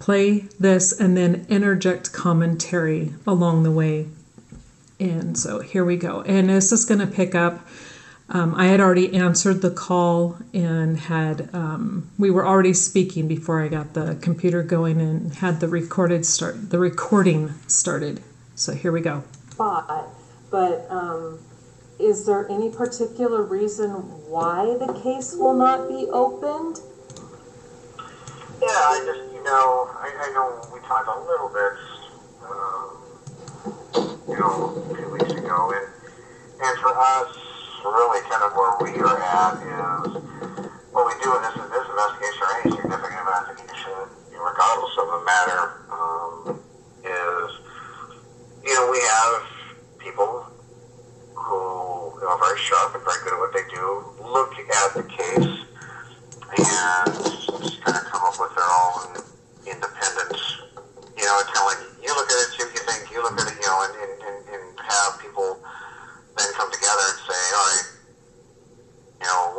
play this and then interject commentary along the way. And so here we go. And this is going to pick up. I had already answered the call and we were already speaking before I got the computer going and had the recording started. So here we go.
But is there any particular reason why the case will not be opened?
Yeah, I know we talked a little bit, a few weeks ago, and for us, really kind of where we are at is what we do in this investigation or any significant investigation, regardless of the matter, is, we have people who are very sharp and very good at what they do, look at the case and just kind of come up with their own independent, telling you look at it, see what you think, you look at it, and have people then come together and say, all right,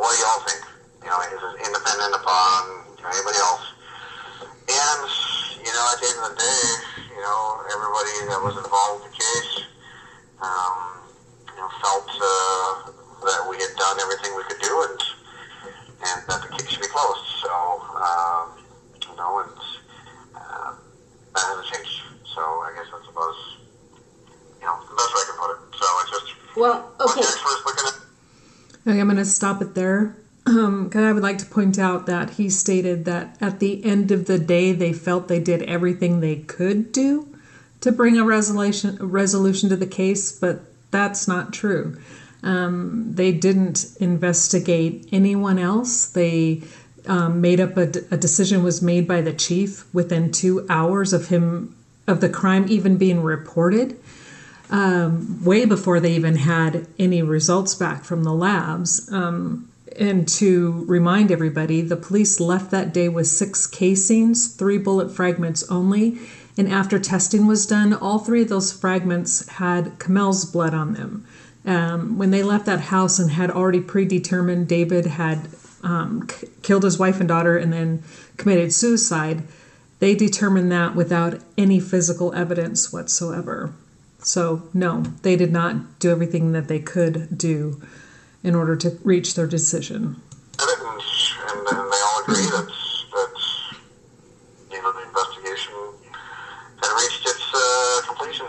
what do y'all think? Is it independent upon anybody else? And, at the end of the day, everybody that was involved in the case, felt that we had done everything we could do and that the case should be closed. So, that hasn't changed. So I guess that's about the best way I can put it. So it's just what the experts looking at.
Okay, I'm going to stop it there. Because I would like to point out that he stated that at the end of the day, they felt they did everything they could do to bring a resolution to the case, but that's not true. They didn't investigate anyone else. They made up a decision was made by the chief within 2 hours of the crime even being reported, way before they even had any results back from the labs. And to remind everybody, the police left that day with 6 casings, 3 bullet fragments only. And after testing was done, all 3 of those fragments had Kamel's blood on them. When they left that house and had already predetermined David had killed his wife and daughter and then committed suicide, they determined that without any physical evidence whatsoever. So, no, they did not do everything that they could do in order to reach their decision.
And they all agree that the investigation had reached its completion.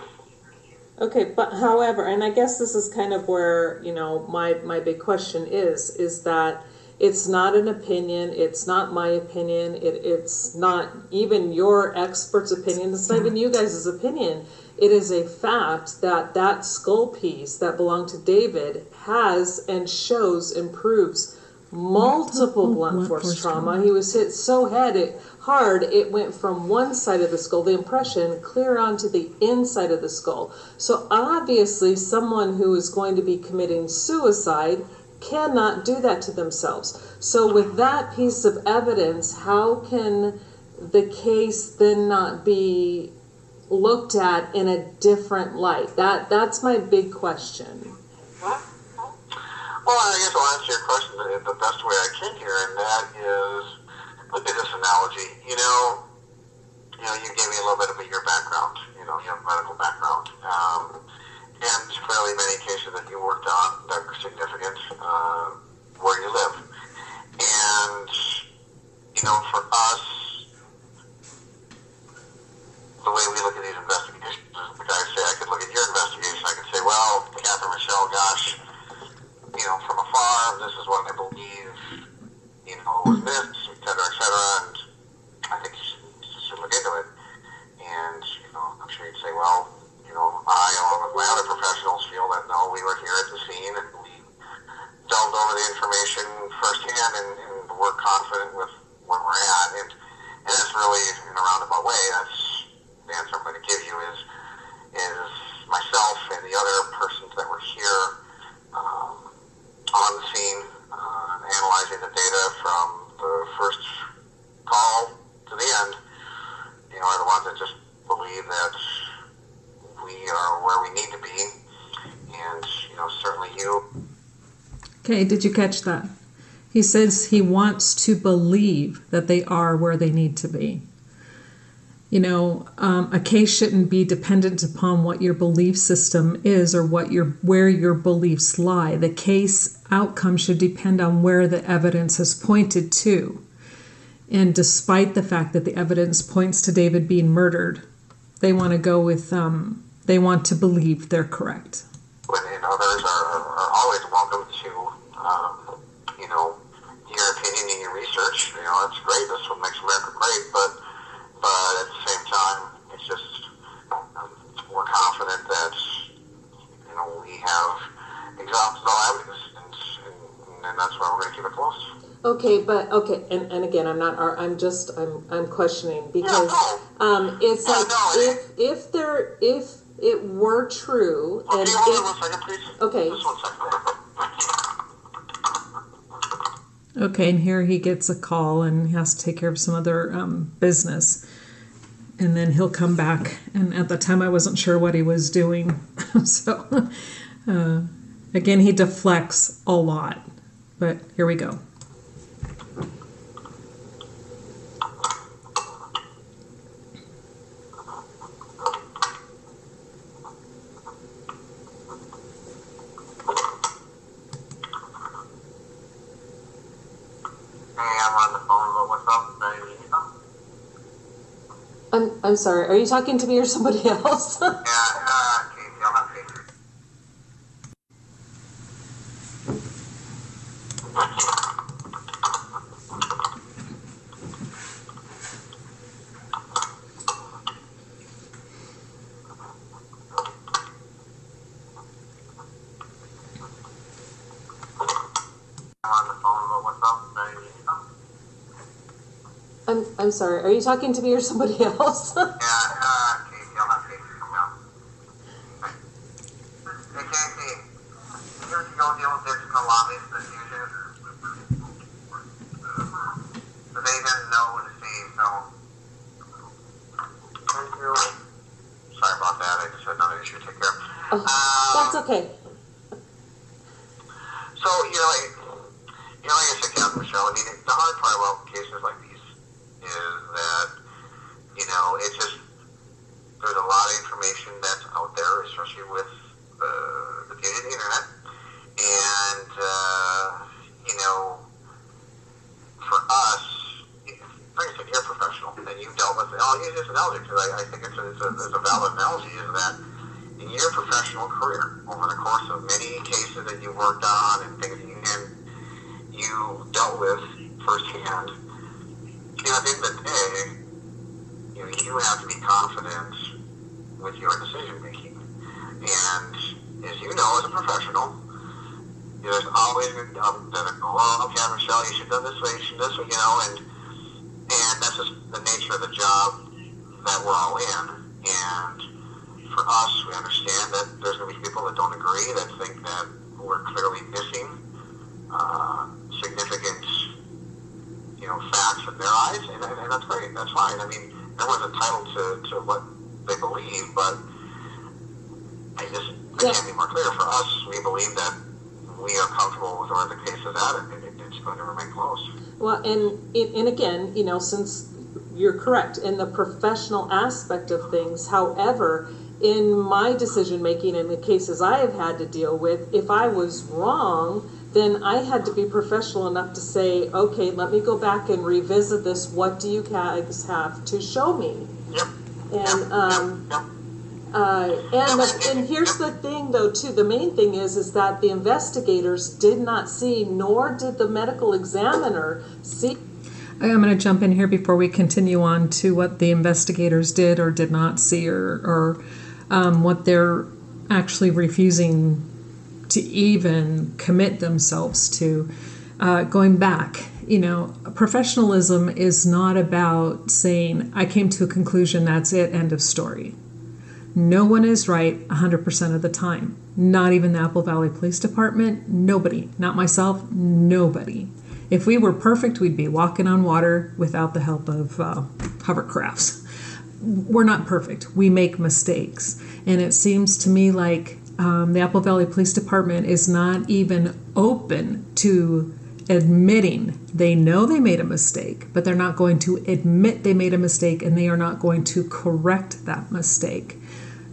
Okay, but however, and I guess this is kind of where, my big question is that it's not an opinion, it's not my opinion, it's not even your expert's opinion, it's not even you guys' opinion. It is a fact that skull piece that belonged to David has and shows and proves multiple blunt force trauma. He was hit so hard it went from one side of the skull, the impression, clear onto the inside of the skull. So obviously someone who is going to be committing suicide cannot do that to themselves. So with that piece of evidence, how can the case then not be looked at in a different light? That's my big question.
Well, I guess I'll answer your question the best way I can here, and that is, look at this analogy. You gave me a little bit of your background. You have medical background, and clearly many cases that you worked on that were significant where you live. And for us, the way we look at these investigations is, like I say, I could look at your investigation. I could say, well, Catherine Michelle, gosh, from afar, this is what I believe, was this, et cetera, and I think you should look into it. And, I'm sure you'd say, well, I, along with my other professionals, feel that, no, we were here at the scene, and we delved over the information firsthand, and we're confident with where we're at, and it's really, in a roundabout way, that's the answer I'm going to give you is myself and the other persons that were here, on the scene, analyzing the data from the first call to the end, are the ones that just believe that we are where we need to be, and, certainly you.
Okay, did you catch that? He says he wants to believe that they are where they need to be. A case shouldn't be dependent upon what your belief system is or where your beliefs lie. The case outcome should depend on where the evidence has pointed to. And despite the fact that the evidence points to David being murdered, they want to go with, they want to believe they're correct.
And others are always welcome to, your opinion and your research. That's great. That's what makes America great. But at the same time, it's just, we're confident that, we have exhausted all evidence, and that's why we're going to keep it close.
And again, I'm questioning because it's like if it were true,
and
if
hold on 1 second, please.
Okay.
Just 1 second.
Okay, and here he gets a call and he has to take care of some other business. And then he'll come back. And at the time, I wasn't sure what he was doing. So, again, he deflects a lot. But here we go.
I'm sorry, are you talking to me or somebody else?
Casey, I'm not Casey. I'm on the phone, but what's up?
I'm sorry, are you talking to me or somebody else?
Casey, I'm not Casey. Come down. Hey, Casey, you have to go deal with this in the lobby for the fusion. So they didn't know what to see, so. Thank you. Sorry about that, I just had another issue to take care of.
That's okay.
So, like I said, Catherine Michelle, I mean, the hard part about cases like these is that, it's just, there's a lot of information that's out there, especially with the beauty of the internet. And, for us, like I said, you're a professional, and you've dealt with, I'll use this analogy because I think it's a valid analogy, is that in your professional career, over the course of many cases that you've worked on and things that you dealt with firsthand, at the end of the day, you have to be confident with your decision making. And as you know, as a professional, there's always going to be that go, well, okay, Michelle, you should have done this way, you should have done this way, you know, and that's just the nature of the job that we're all in. And for us, we understand that there's going to be people that don't agree, that think that we're clearly missing significant, you know, facts in their eyes, and that's great. That's fine. I mean, everyone's entitled to what they believe, but I can't be more clear. For us, we believe that we are comfortable with where the case is at, and it's going to remain close.
Well, and again, you know, since you're correct in the professional aspect of things, however, in my decision making in the cases I have had to deal with, if I was wrong, then I had to be professional enough to say, okay, let me go back and revisit this. What do you guys have to show me?
Yep.
And
Yep.
And here's the thing, though, too. The main thing is that the investigators did not see, nor did the medical examiner see.
I'm going to jump in here before we continue on to what the investigators did or did not see, or what they're actually refusing to even commit themselves to. Going back, you know, professionalism is not about saying, I came to a conclusion, that's it, end of story. No one is right 100% of the time. Not even the Apple Valley Police Department. Nobody. Not myself. Nobody. If we were perfect, we'd be walking on water without the help of hovercrafts. We're not perfect. We make mistakes. And it seems to me like the Apple Valley Police Department is not even open to admitting they know they made a mistake, but they're not going to admit they made a mistake, and they are not going to correct that mistake.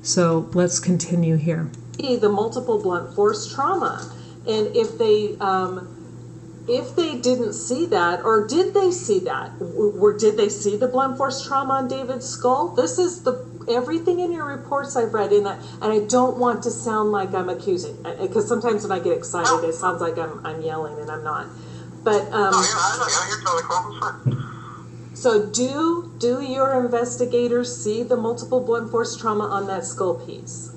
So let's continue here.
The multiple blunt force trauma, and if they didn't see that, or did they see that, or did they see the blunt force trauma on David's skull? This is everything in your reports I've read in that, and I don't want to sound like I'm accusing, because sometimes when I get excited, it sounds like I'm yelling, and I'm not. But
no, you're totally cool.
So do your investigators see the multiple blunt force trauma on that skull piece?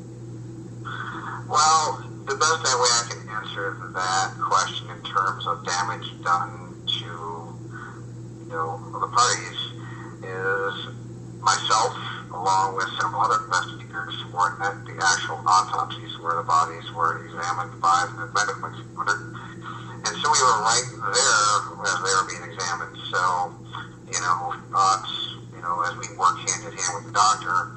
Well, the best way I can answer that question in terms of damage done to, you know, the parties is myself, along with several other investigators, were at the actual autopsies where the bodies were examined by the medical examiner. And so we were right there as they were being examined. So, you know, us, you know, as we work hand in hand with the doctor,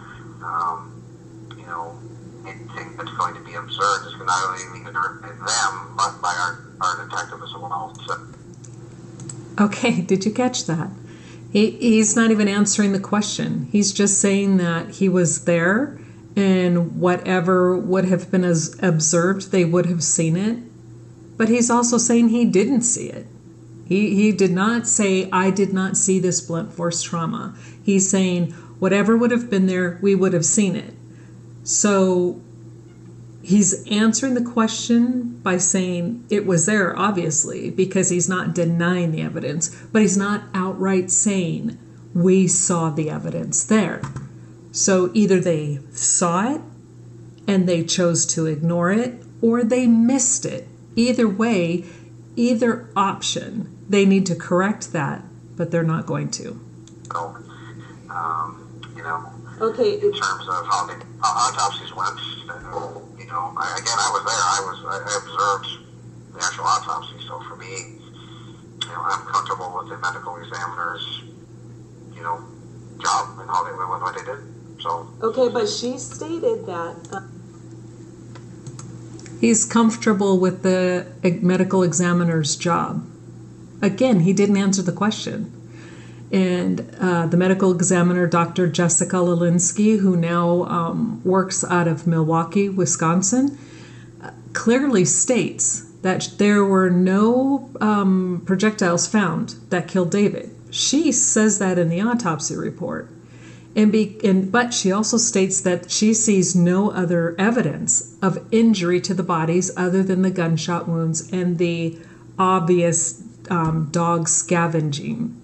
you know, anything that's going to be observed is not only be them, but by our detective as well. So.
Okay, did you catch that? He's not even answering the question. He's just saying that he was there, and whatever would have been observed, they would have seen it. But he's also saying he didn't see it. He did not say, I did not see this blunt force trauma. He's saying, whatever would have been there, we would have seen it. So he's answering the question by saying it was there, obviously, because he's not denying the evidence, but he's not outright saying we saw the evidence there. So either they saw it and they chose to ignore it, or they missed it. Either way, either option, they need to correct that, but they're not going to.
So, you know,
okay,
in terms of how the autopsies went, you know, I was there. I observed the actual autopsy. So for me, you know, I'm comfortable with the medical examiner's, you know, job and how they went with what they did. So.
Okay, but she stated that.
He's comfortable with the medical examiner's job. Again, he didn't answer the question. And the medical examiner, Dr. Jessica Lelinski, who now works out of Milwaukee, Wisconsin, clearly states that there were no projectiles found that killed David. She says that in the autopsy report. But she also states that she sees no other evidence of injury to the bodies other than the gunshot wounds and the obvious dog scavenging.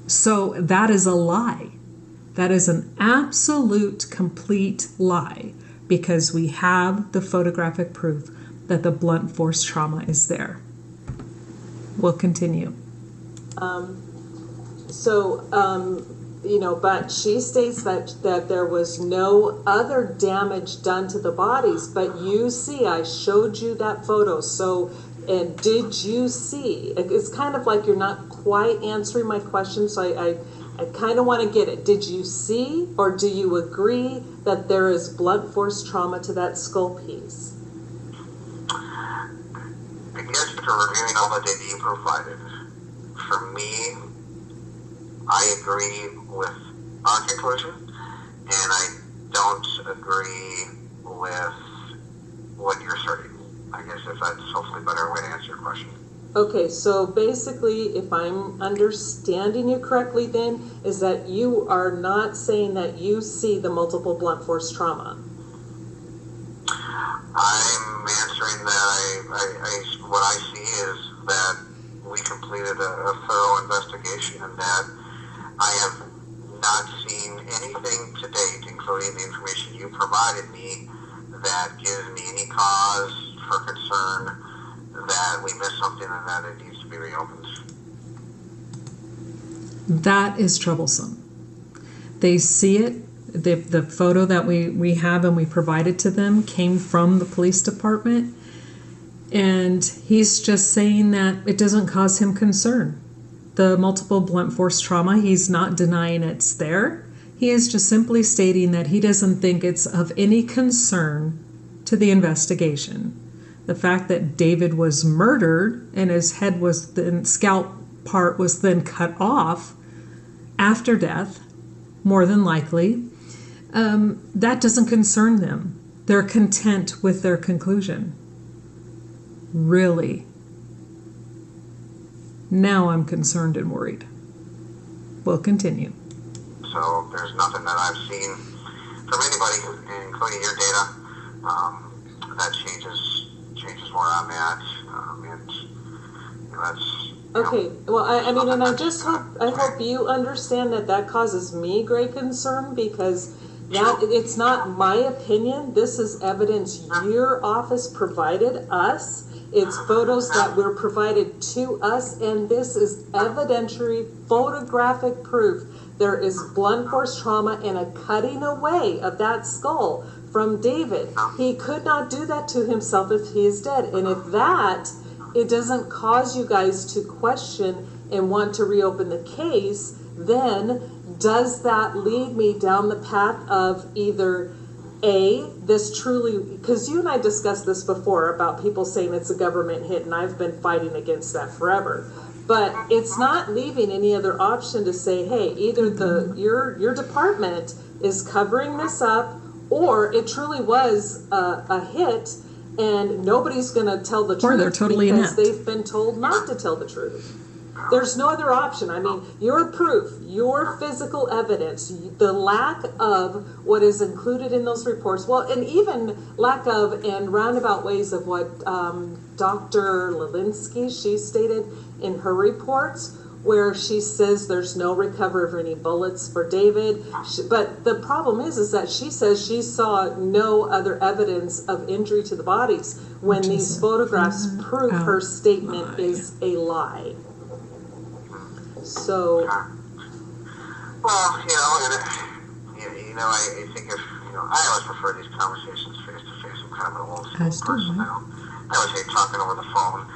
So that is a lie. That is an absolute, complete lie, because we have the photographic proof. that the blunt force trauma is there. We'll continue.
But she states that there was no other damage done to the bodies, but you see, I showed you that photo. So, and did you see? It's kind of like you're not quite answering my question, so I kind of want to get it. Did you see, or do you agree that there is blunt force trauma to that skull piece?
I guess after reviewing all the data you provided, for me, I agree with our conclusion, and I don't agree with what you're asserting. I guess if that's hopefully a better way to answer your question.
Okay, so basically, if I'm understanding you correctly then, is that you are not saying that you see the multiple blunt force trauma?
I'm answering that what I see is that we completed a thorough investigation and that I have not seen anything to date, including the information you provided me, that gives me any cause for concern that we missed something and that it needs to be reopened.
That is troublesome. They see it. The photo that we have and we provided to them came from the police department, and he's just saying that it doesn't cause him concern. The multiple blunt force trauma, he's not denying it's there. He is just simply stating that he doesn't think it's of any concern to the investigation. The fact that David was murdered and his head was then, scalp part was then cut off after death, more than likely, that doesn't concern them. They're content with their conclusion. Really? Now I'm concerned and worried. We'll continue.
So there's nothing that I've seen from anybody, including your data, that changes where I'm at, and that's.
Okay, well, I mean, and I hope you understand that causes me great concern, because it's not my opinion. This is evidence your office provided us. It's photos that were provided to us, and this is evidentiary photographic proof. There is blunt force trauma and a cutting away of that skull from David. He could not do that to himself if he is dead. And if it doesn't cause you guys to question and want to reopen the case, then does that lead me down the path of either this truly, because you and I discussed this before about people saying it's a government hit, and I've been fighting against that forever. But it's not leaving any other option to say, hey, either your department is covering this up, or it truly was a hit, and nobody's going to tell the truth,
or they're totally
because
inept.
They've been told not to tell the truth. There's no other option. I mean, your proof, your physical evidence, the lack of what is included in those reports, well, and even lack of and roundabout ways of what Dr. Lelinski, she stated in her reports, where she says there's no recovery of any bullets for David. But the problem is that she says she saw no other evidence of injury to the bodies when these photographs prove her statement is a lie. So,
well, I think if I always prefer these conversations face to face. I'm kind of an old school person now. I always hate talking over the phone.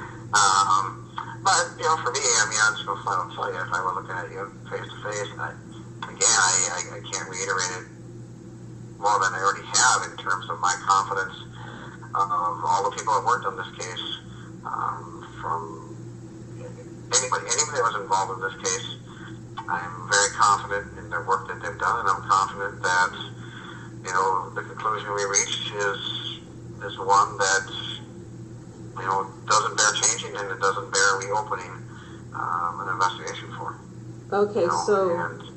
But for me, I mean, I'm just gonna flat out tell you, if I were looking at you face to face, I can't reiterate it more than I already have in terms of my confidence of all the people that worked on this case, from anybody that was involved in this case. I'm very confident in the work that they've done, and I'm confident that the conclusion we reached is one that doesn't bear changing, and it doesn't bear reopening an investigation for.
Okay,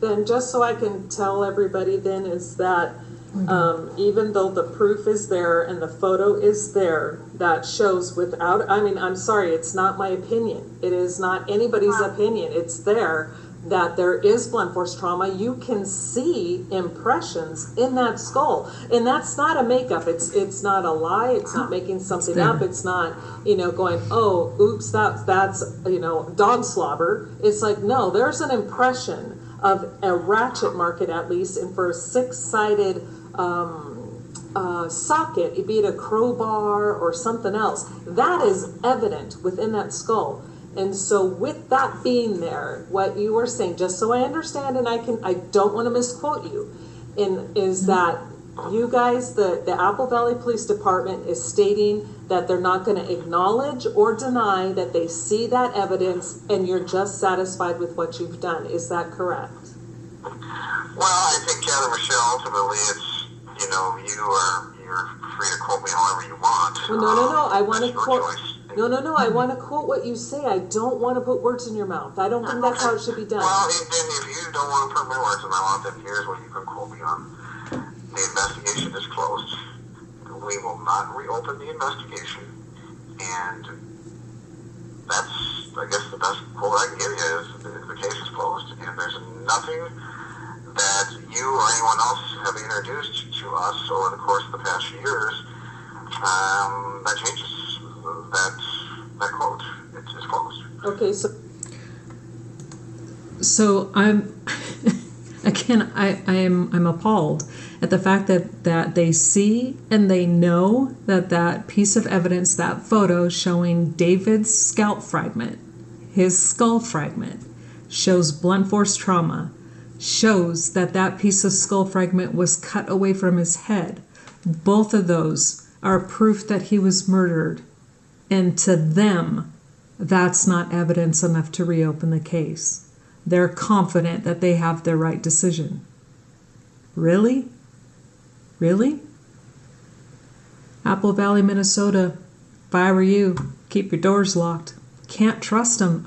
then just so I can tell everybody then is that even though the proof is there and the photo is there, that shows I'm sorry, it's not my opinion. It is not anybody's opinion. It's there that there is blunt force trauma, you can see impressions in that skull. And that's not a makeup. It's not a lie. It's not making something up. It's not, going, oh, oops, that's dog slobber. It's like, no, there's an impression of a ratchet market, at least, and for a six-sided socket, be it a crowbar or something else, that is evident within that skull. And so with that being there, what you were saying, just so I understand, and I don't want to misquote you, is that you guys, the Apple Valley Police Department is stating that they're not going to acknowledge or deny that they see that evidence, and you're just satisfied with what you've done. Is that correct?
Well, I think, Michelle, ultimately it's, you're free to quote me however you want.
Well, no, I want to quote.
Choice.
No, I want to quote what you say. I don't want to put words in your mouth. I don't think that's how it should be done.
Well, then if you don't want to put my words in my mouth, then here's what you can quote me on. The investigation is closed. We will not reopen the investigation. And that's, I guess, the best quote I can give you is the case is closed. And there's nothing that you or anyone else have introduced to us over the course of the past years that changes that quote. It's closed.
Okay,
so I'm again I'm appalled at the fact that they see and they know that piece of evidence, that photo showing David's scalp fragment, his skull fragment, shows blunt force trauma, shows that piece of skull fragment was cut away from his head. Both of those are proof that he was murdered. And to them, that's not evidence enough to reopen the case. They're confident that they have their right decision. Really? Really? Apple Valley, Minnesota, if I were you, keep your doors locked. Can't trust them.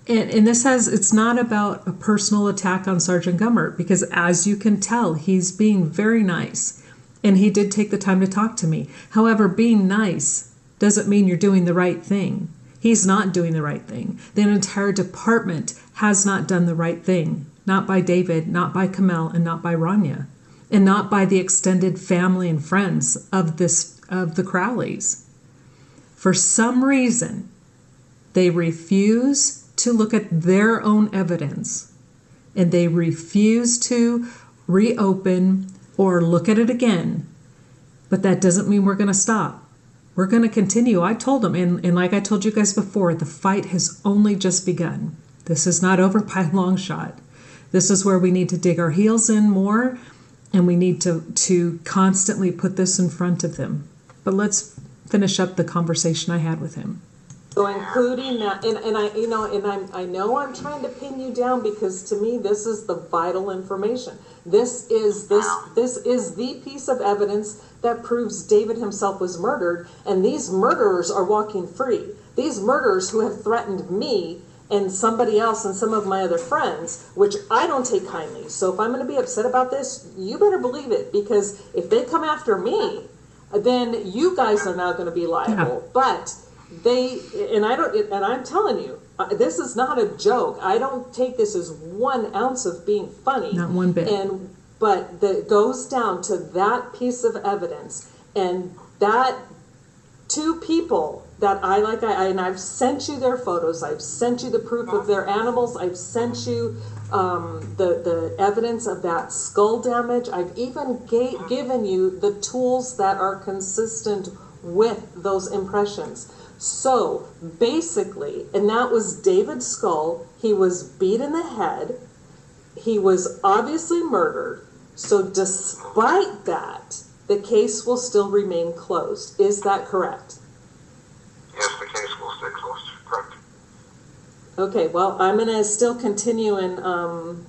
And this it's not about a personal attack on Sergeant Gummert, because as you can tell, he's being very nice. And he did take the time to talk to me. However, being nice doesn't mean you're doing the right thing. He's not doing the right thing. The entire department has not done the right thing. Not by David, not by Kamel, and not by Rania. And not by the extended family and friends of the Crowleys. For some reason, they refuse to look at their own evidence. And they refuse to reopen or look at it again. But that doesn't mean we're going to stop. We're going to continue. I told them, and like I told you guys before, the fight has only just begun. This is not over by a long shot. This is where we need to dig our heels in more, and we need to constantly put this in front of them. But let's finish up the conversation I had with him.
So including that, I know I'm trying to pin you down, because to me this is the vital information. This is the piece of evidence that proves David himself was murdered, and these murderers are walking free. These murderers who have threatened me and somebody else and some of my other friends, which I don't take kindly. So if I'm going to be upset about this, you better believe it, because if they come after me, then you guys are now going to be liable. Yeah. But I'm telling you, this is not a joke. I don't take this as 1 ounce of being funny.
Not one bit.
But that goes down to that piece of evidence, and that 2 people that and I've sent you their photos, I've sent you the proof of their animals, I've sent you the evidence of that skull damage, I've even given you the tools that are consistent with those impressions. So basically, and that was David's skull, he was beat in the head, he was obviously murdered. So despite that, the case will still remain closed. Is that correct?
Yes, the case will stay closed. Correct.
Okay, well, I'm going to still continue, and I'm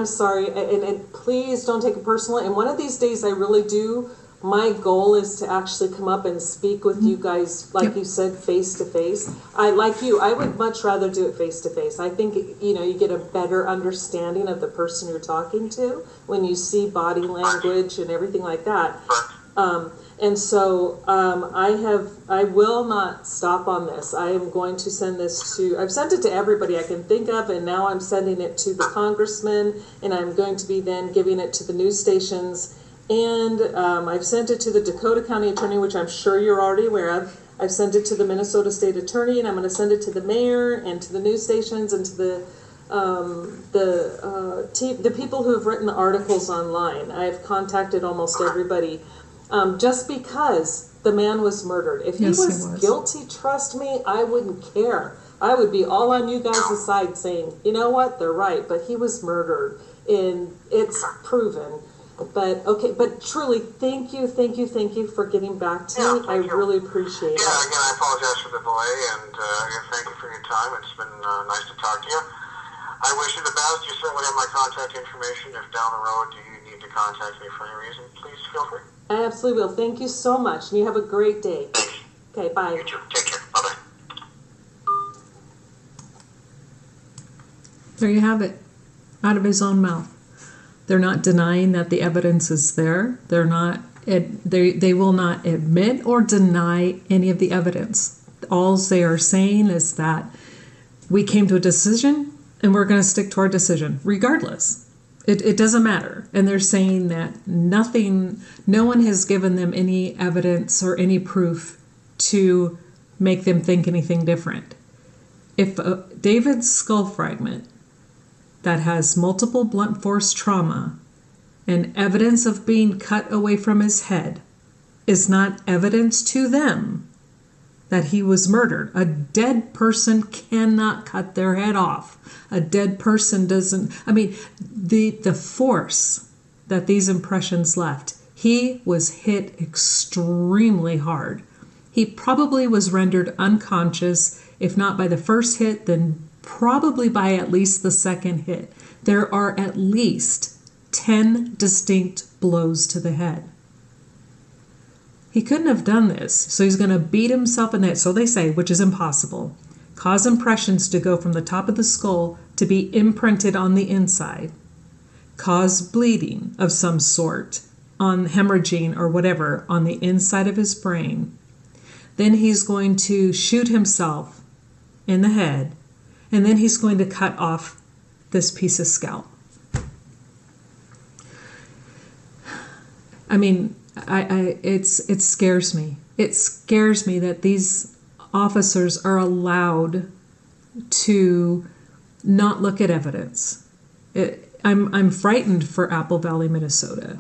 sorry, and please don't take it personally. And one of these days, I really do. My goal is to actually come up and speak with you guys, like you said, face to face. I would much rather do it face to face. I think, you get a better understanding of the person you're talking to when you see body language and everything like that. And so I will not stop on this. I am going to send this to, I've sent it to everybody I can think of, and now I'm sending it to the congressman, and I'm going to be then giving it to the news stations. And I've sent it to the Dakota County Attorney, which I'm sure you're already aware of. I've sent it to the Minnesota State Attorney, and I'm going to send it to the mayor and to the news stations and to the people who have written articles online. I've contacted almost everybody, just because the man was murdered. If he was guilty, trust me, I wouldn't care. I would be all on you guys' side saying, you know what, they're right, but he was murdered, and it's proven. But okay, but truly, thank you for getting back to me. I really appreciate it.
Yeah, again, I apologize for the delay, and again, thank you for your time. It's been nice to talk to you. I wish you the best. You certainly have my contact information. If down the road you need to contact me for any reason, please feel free.
I absolutely will. Thank you so much, and you have a great day.
Thanks.
Okay, bye.
You too. Take care. Bye-bye.
There you have it, out of his own mouth. They're not denying that the evidence is there. They will not admit or deny any of the evidence. All they are saying is that we came to a decision and we're going to stick to our decision regardless. It doesn't matter. And they're saying that no one has given them any evidence or any proof to make them think anything different. If David's skull fragment that has multiple blunt force trauma and evidence of being cut away from his head is not evidence to them that he was murdered. A dead person cannot cut their head off. A dead person doesn't, the force that these impressions left, he was hit extremely hard. He probably was rendered unconscious, if not by the first hit, then probably by at least the second hit. There are at least 10 distinct blows to the head. He couldn't have done this, so he's going to beat himself in the head, so they say, which is impossible. Cause impressions to go from the top of the skull to be imprinted on the inside. Cause bleeding of some sort, on hemorrhaging or whatever, on the inside of his brain. Then he's going to shoot himself in the head, and then he's going to cut off this piece of scalp. It scares me. It scares me that these officers are allowed to not look at evidence. I'm frightened for Apple Valley, Minnesota.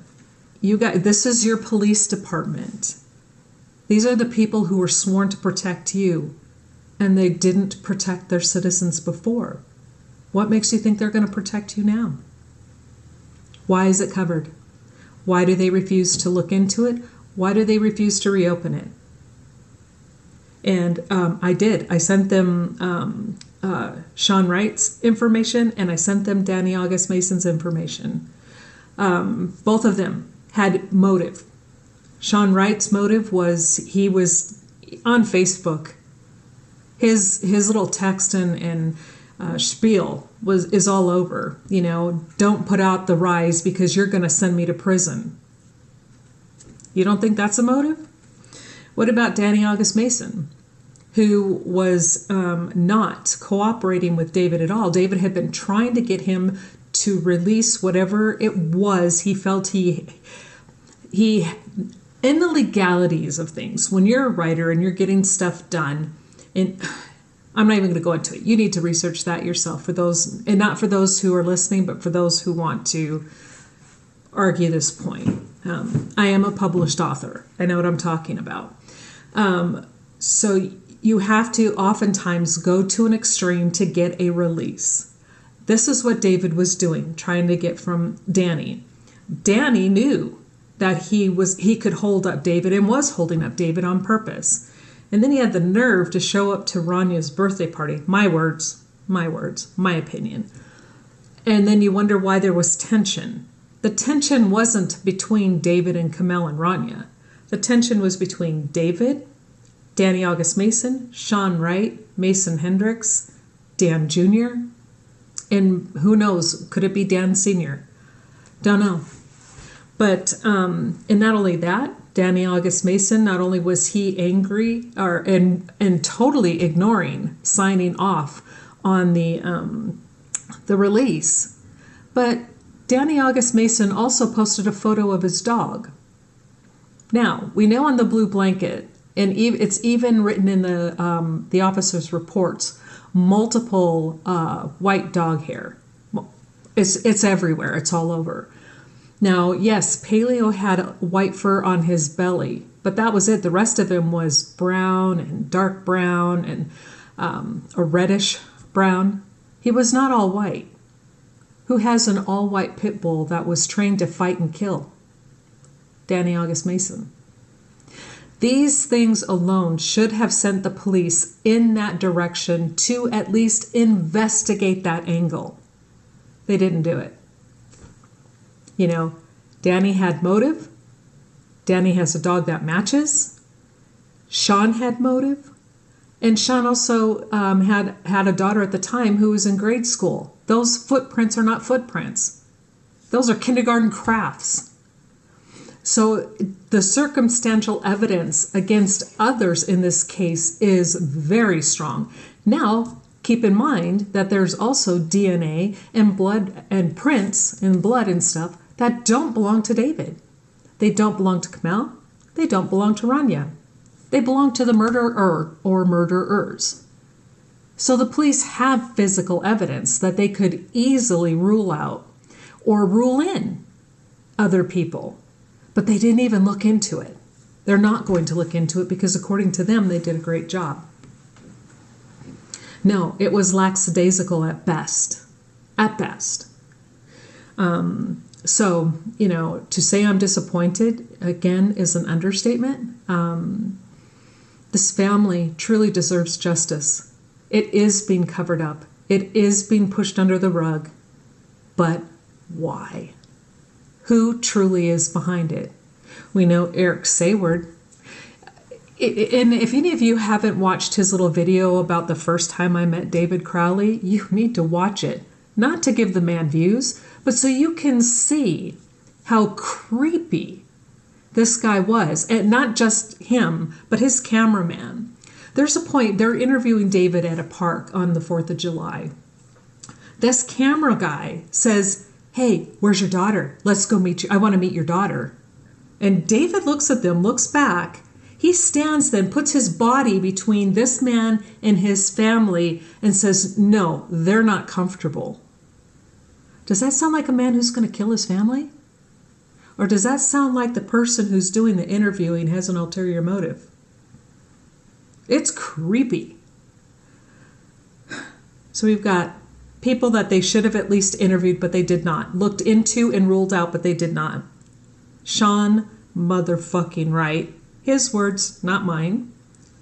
You guys, this is your police department. These are the people who were sworn to protect you, and they didn't protect their citizens before. What makes you think they're going to protect you now? Why is it covered? Why do they refuse to look into it? Why do they refuse to reopen it? And I did. I sent them Sean Wright's information, and I sent them Danny August Mason's information. Both of them had motive. Sean Wright's motive was he was on Facebook. His little text and spiel is all over. Don't put out the rise because you're going to send me to prison. You don't think that's a motive? What about Danny August Mason, who was not cooperating with David at all? David had been trying to get him to release whatever it was he felt he in the legalities of things. When you're a writer and you're getting stuff done, and I'm not even going to go into it. You need to research that yourself, for those, and not for those who are listening, but for those who want to argue this point. I am a published author. I know what I'm talking about. So you have to oftentimes go to an extreme to get a release. This is what David was doing, trying to get from Danny. Danny knew that he could hold up David and was holding up David on purpose. And then he had the nerve to show up to Ranya's birthday party. My words, my opinion. And then you wonder why there was tension. The tension wasn't between David and Kamel and Ranya. The tension was between David, Danny August Mason, Sean Wright, Mason Hendricks, Dan Jr., and who knows, could it be Dan Sr.? Don't know. But, and not only that, Danny August Mason, not only was he angry and totally ignoring signing off on the release, but Danny August Mason also posted a photo of his dog. Now, we know on the blue blanket, and it's even written in the officer's reports, multiple white dog hair. It's everywhere. It's all over. Now, yes, Paleo had white fur on his belly, but that was it. The rest of him was brown and dark brown and a reddish brown. He was not all white. Who has an all-white pit bull that was trained to fight and kill? Danny August Mason. These things alone should have sent the police in that direction to at least investigate that angle. They didn't do it. You know, Danny had motive. Danny has a dog that matches. Sean had motive. And Sean also had a daughter at the time who was in grade school. Those footprints are not footprints. Those are kindergarten crafts. So the circumstantial evidence against others in this case is very strong. Now, keep in mind that there's also DNA and blood and prints and blood and stuff that don't belong to David. They don't belong to Kamel. They don't belong to Rania. They belong to the murderer or murderers. So the police have physical evidence that they could easily rule out or rule in other people. But they didn't even look into it. They're not going to look into it because according to them, they did a great job. No, it was lackadaisical at best. At best. So, you know, to say I'm disappointed, again, is an understatement. This family truly deserves justice. It is being covered up. It is being pushed under the rug. But why? Who truly is behind it? We know Eric Sayward. And if any of you haven't watched his little video about the first time I met David Crowley, you need to watch it. Not to give the man views, but so you can see how creepy this guy was. And not just him, but his cameraman. There's a point, they're interviewing David at a park on the 4th of July. This camera guy says, "Hey, where's your daughter? Let's go meet you. I want to meet your daughter." And David looks at them, looks back. He stands then, puts his body between this man and his family and says, "No, they're not comfortable." Does that sound like a man who's going to kill his family? Or does that sound like the person who's doing the interviewing has an ulterior motive? It's creepy. So we've got people that they should have at least interviewed, but they did not. Looked into and ruled out, but they did not. Sean motherfucking Wright. His words, not mine.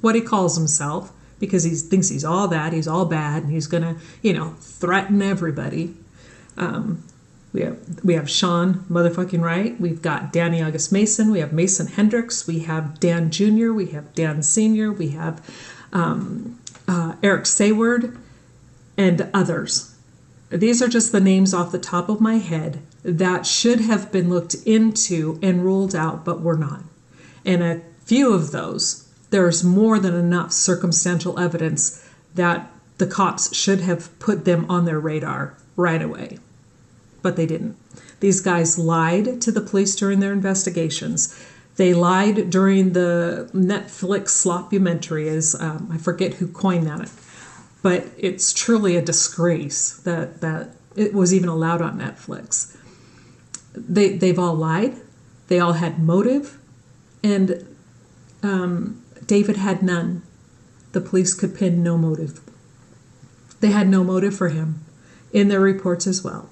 What he calls himself, because he thinks he's all that, he's all bad, and he's gonna, threaten everybody. We have Sean motherfucking Wright. We've got Danny August Mason. We have Mason Hendricks. We have Dan Jr. We have Dan Sr. We have Eric Sayward and others. These are just the names off the top of my head that should have been looked into and ruled out, but were not. And a few of those, there's more than enough circumstantial evidence that the cops should have put them on their radar right away. But they didn't. These guys lied to the police during their investigations. They lied during the Netflix sloppumentary, as I forget who coined that. But it's truly a disgrace that it was even allowed on Netflix. They've all lied. They all had motive. And David had none. The police could pin no motive. They had no motive for him in their reports as well.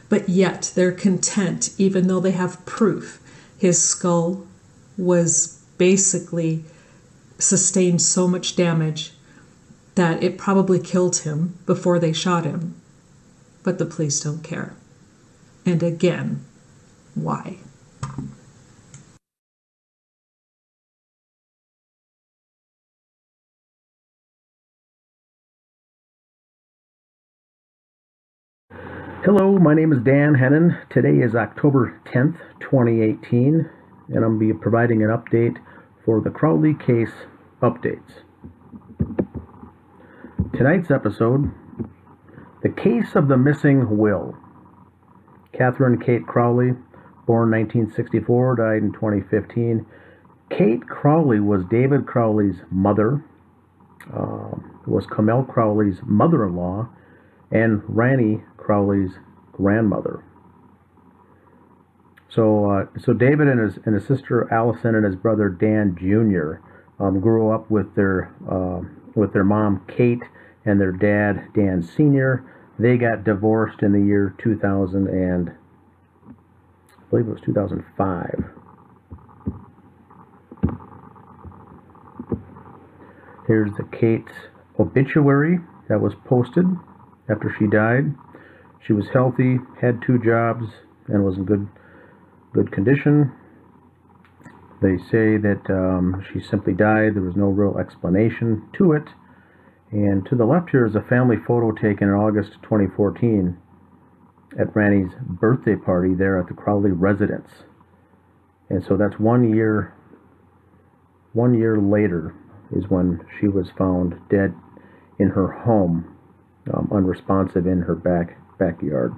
But yet they're content, even though they have proof. His skull was basically sustained so much damage that it probably killed him before they shot him. But the police don't care. And again, why?
Hello, my name is Dan Hennon. Today is October 10th, 2018. and I'm going to be providing an update for the Crowley case updates. Tonight's episode, the case of the missing will. Catherine Kate Crowley, born 1964, died in 2015. Kate Crowley was David Crowley's mother, was Camille Crowley's mother-in-law, and Rannie Crowley's grandmother. So David and his sister Allison and his brother Dan Jr. Grew up with their mom Kate and their dad Dan Sr. They got divorced in the year 2000 and I believe it was 2005. Here's the Kate's obituary that was posted after she died. She was healthy, had 2 jobs, and was in good condition. They say that she simply died. There was no real explanation to it. And to the left here is a family photo taken in August 2014 at Rannie's birthday party there at the Crowley residence. And so that's 1 year later is when she was found dead in her home, unresponsive in her backyard.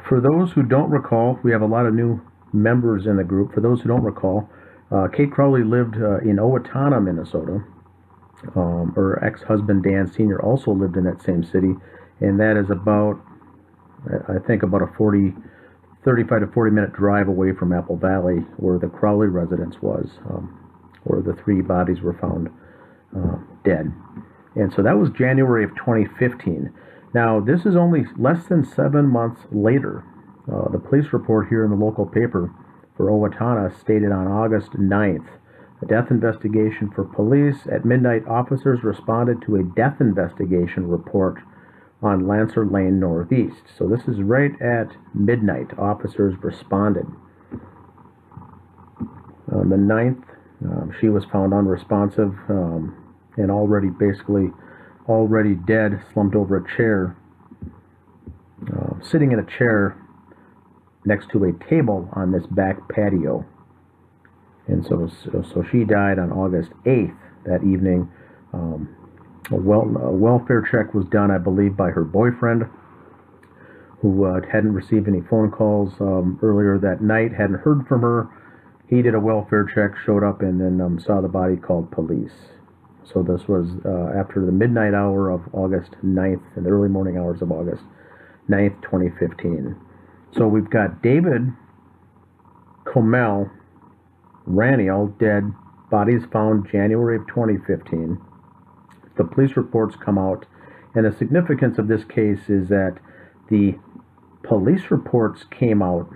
For those who don't recall, we have a lot of new members in the group. For those who don't recall, Kate Crowley lived in Owatonna, Minnesota. Her ex-husband Dan Sr. also lived in that same city, and that is about a 35 to 40 minute drive away from Apple Valley, where the Crowley residence was, where the 3 bodies were found dead. And so that was January of 2015. Now, this is only less than 7 months later. The police report here in the local paper for Owatonna stated on August 9th, a death investigation for police. At midnight, officers responded to a death investigation report on Lancer Lane Northeast. So this is right at midnight. Officers responded. On the 9th, she was found unresponsive and already dead, slumped over a chair, sitting in a chair next to a table on this back patio. And so she died on August 8th that evening. A welfare check was done, I believe, by her boyfriend, who hadn't received any phone calls earlier that night, hadn't heard from her. He did a welfare check, showed up, and then saw the body, called police. So this was after the midnight hour of August 9th and the early morning hours of August 9th, 2015. So we've got David, Comel, Rannie, all dead, bodies found January of 2015. The police reports come out, and the significance of this case is that the police reports came out,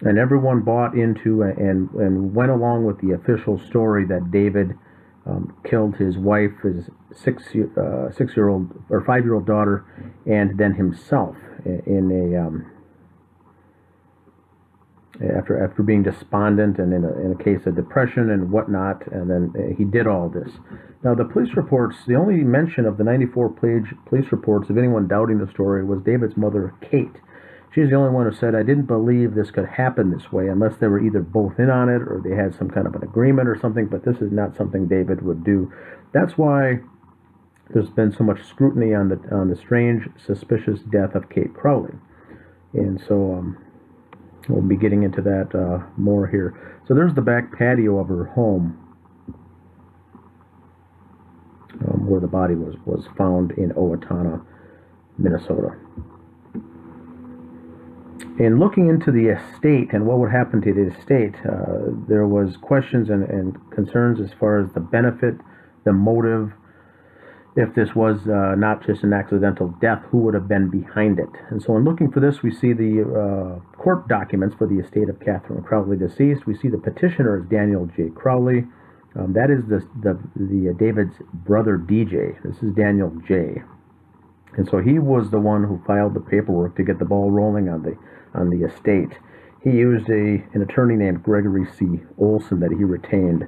and everyone bought into and went along with the official story that David killed his wife, his 6-year-old or 5-year-old daughter, and then himself after being despondent and in a case of depression and whatnot, and then he did all this. Now the police reports, the only mention of the 94-page police reports of anyone doubting the story was David's mother, Kate. She's the only one who said, "I didn't believe this could happen this way unless they were either both in on it or they had some kind of an agreement or something, but this is not something David would do." That's why there's been so much scrutiny on the strange, suspicious death of Kate Crowley. And so we'll be getting into that more here. So there's the back patio of her home, where the body was found in Owatonna, Minnesota. In looking into the estate and what would happen to the estate, there was questions and concerns as far as the benefit, the motive. If this was not just an accidental death, who would have been behind it? And so in looking for this, we see the court documents for the estate of Catherine Crowley, deceased. We see the petitioner as Daniel J. Crowley. That is the David's brother, DJ. This is Daniel J. And so he was the one who filed the paperwork to get the ball rolling on the estate. He used an attorney named Gregory C. Olson that he retained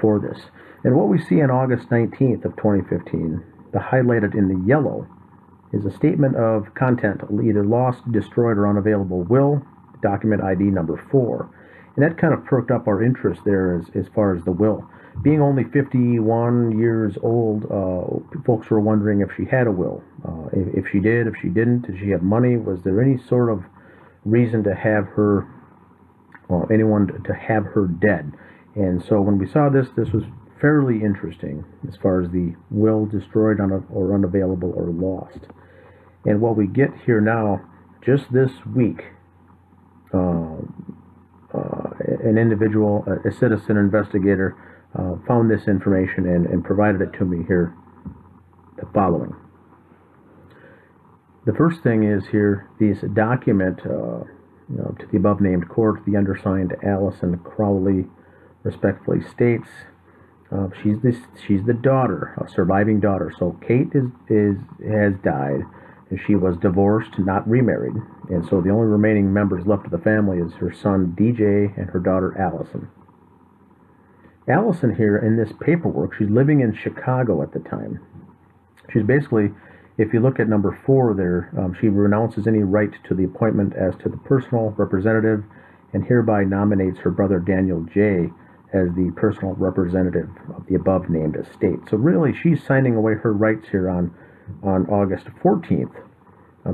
for this. And what we see on August 19th of 2015, the highlighted in the yellow, is a statement of content, either lost, destroyed, or unavailable will, document ID number 4. And that kind of perked up our interest there as far as the will. Being only 51 years old, folks were wondering if she had a will. If she did, if she didn't, did she have money? Was there any sort of reason to have her, anyone to have her dead? And so when we saw this was fairly interesting as far as the will destroyed or unavailable or lost. And what we get here now, just this week, an individual, a citizen investigator, found this information and provided it to me here, the following. The first thing is here, this document to the above named court, the undersigned Allison Crowley respectfully states she's the daughter, a surviving daughter. So Kate has died, and she was divorced, not remarried, and so the only remaining members left of the family is her son DJ and her daughter Allison. Allison here in this paperwork, she's living in Chicago at the time. She's basically, if you look at number 4 there, she renounces any right to the appointment as to the personal representative and hereby nominates her brother Daniel J. as the personal representative of the above named estate. So really, she's signing away her rights here on August 14th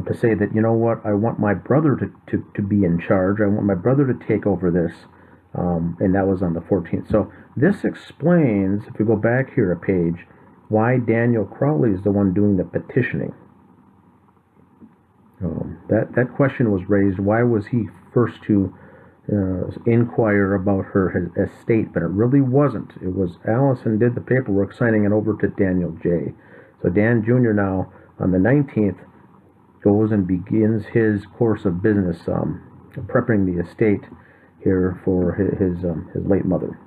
to say that, you know what, I want my brother to be in charge. I want my brother to take over this. And that was on the 14th. So this explains, if we go back here a page, why Daniel Crowley is the one doing the petitioning. That question was raised. Why was he first to inquire about her estate? But it really wasn't. It was Allison did the paperwork, signing it over to Daniel J. So Dan Jr. now, on the 19th, goes and begins his course of business, prepping the estate here for his late mother.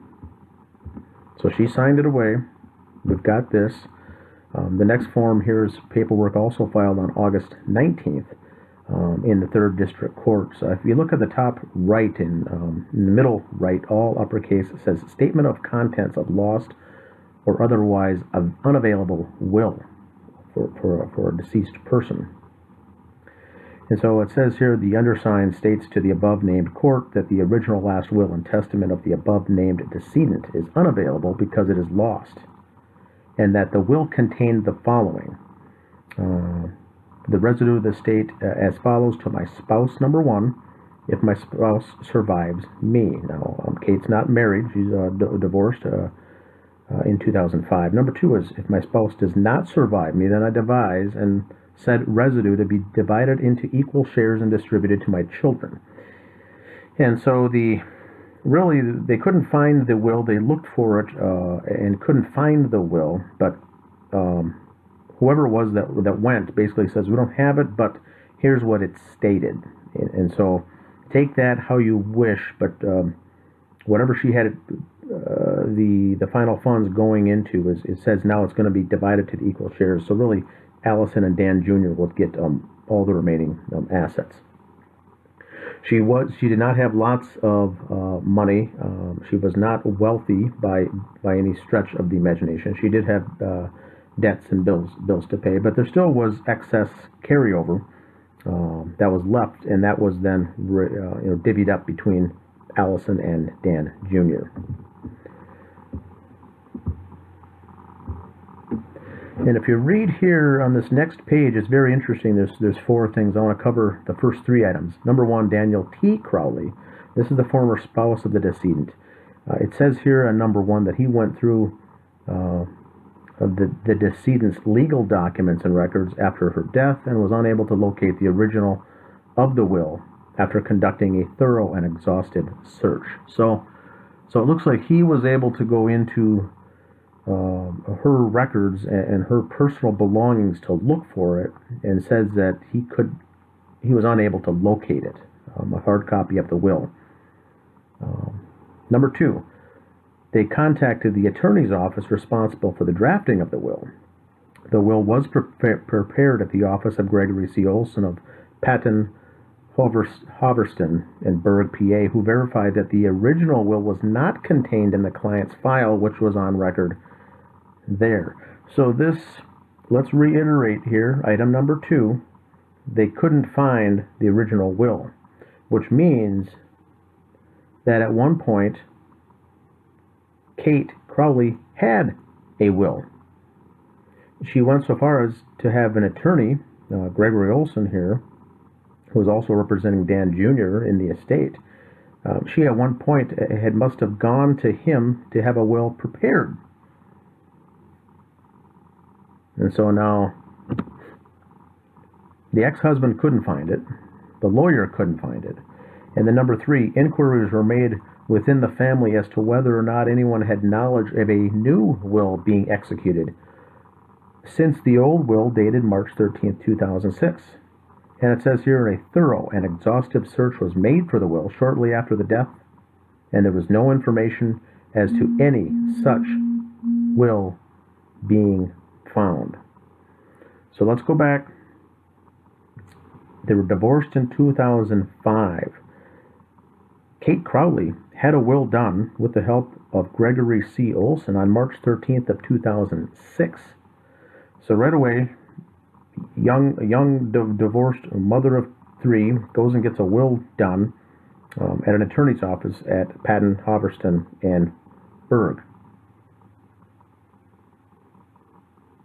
So she signed it away. We've got this. The next form here is paperwork also filed on August 19th in the 3rd District Court. So if you look at the top right, in the middle right, all uppercase, it says Statement of Contents of Lost or Otherwise Unavailable Will for a deceased person. And so it says here, the undersigned states to the above-named court that the original last will and testament of the above-named decedent is unavailable because it is lost, and that the will contained the following. The residue of the estate as follows: to my spouse, number 1, if my spouse survives me. Now, Kate's not married. She's divorced in 2005. Number 2 is, if my spouse does not survive me, then I devise and said residue to be divided into equal shares and distributed to my children. And so they couldn't find the will. They looked for it and couldn't find the will, but whoever it was that went basically says, we don't have it, but here's what it stated. And so take that how you wish, but whatever she had the final funds going into, it says now it's going to be divided to the equal shares. So really, Allison and Dan Jr. will get all the remaining assets. She did not have lots of money. She was not wealthy by any stretch of the imagination. She did have debts and bills to pay, but there still was excess carryover that was left, and that was then divvied up between Allison and Dan Jr. And if you read here on this next page, it's very interesting. There's 4 things. I want to cover the first 3 items. Number 1, Daniel T. Crowley. This is the former spouse of the decedent. It says here on number 1 that he went through the decedent's legal documents and records after her death and was unable to locate the original of the will after conducting a thorough and exhaustive search. So it looks like he was able to go into her records and her personal belongings to look for it, and says that he was unable to locate it, a hard copy of the will. Number 2, they contacted the attorney's office responsible for the drafting of the will. The will was prepared at the office of Gregory C. Olson of Patton, Hoverston, and Berg, PA, who verified that the original will was not contained in the client's file, which was on record there. So this let's reiterate here, item number 2, they couldn't find the original will, which means that at one point, Kate Crowley had a will. She went so far as to have an attorney, Gregory Olson here, who was also representing Dan Jr. in the estate. She at one point must have gone to him to have a will prepared. And so now the ex-husband couldn't find it, the lawyer couldn't find it, and then number 3, inquiries were made within the family as to whether or not anyone had knowledge of a new will being executed, since the old will dated March 13th, 2006. And it says here, a thorough and exhaustive search was made for the will shortly after the death, and there was no information as to any such will being found. So let's go back. They were divorced in 2005. Kate Crowley had a will done with the help of Gregory C. Olson on March 13th of 2006. So right away, young divorced mother of 3 goes and gets a will done at an attorney's office at Patton, Halberstam, and Berg.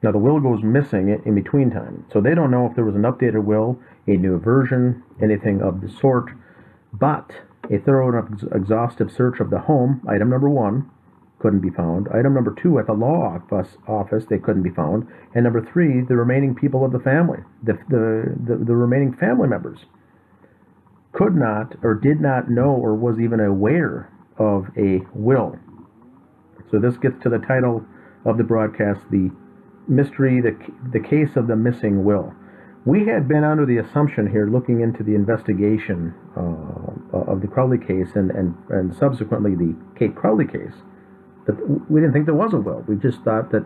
Now the will goes missing in between time, so they don't know if there was an updated will, a new version, anything of the sort, but a thorough and exhaustive search of the home, item number 1, couldn't be found. Item number 2, at the law office, they couldn't be found. And number 3, the remaining people of the family, the remaining family members, could not or did not know or was even aware of a will. So this gets to the title of the broadcast, the mystery, the case of the missing will. We had been under the assumption here, looking into the investigation of the Crowley case and subsequently the Kate Crowley case, that we didn't think there was a will. We just thought that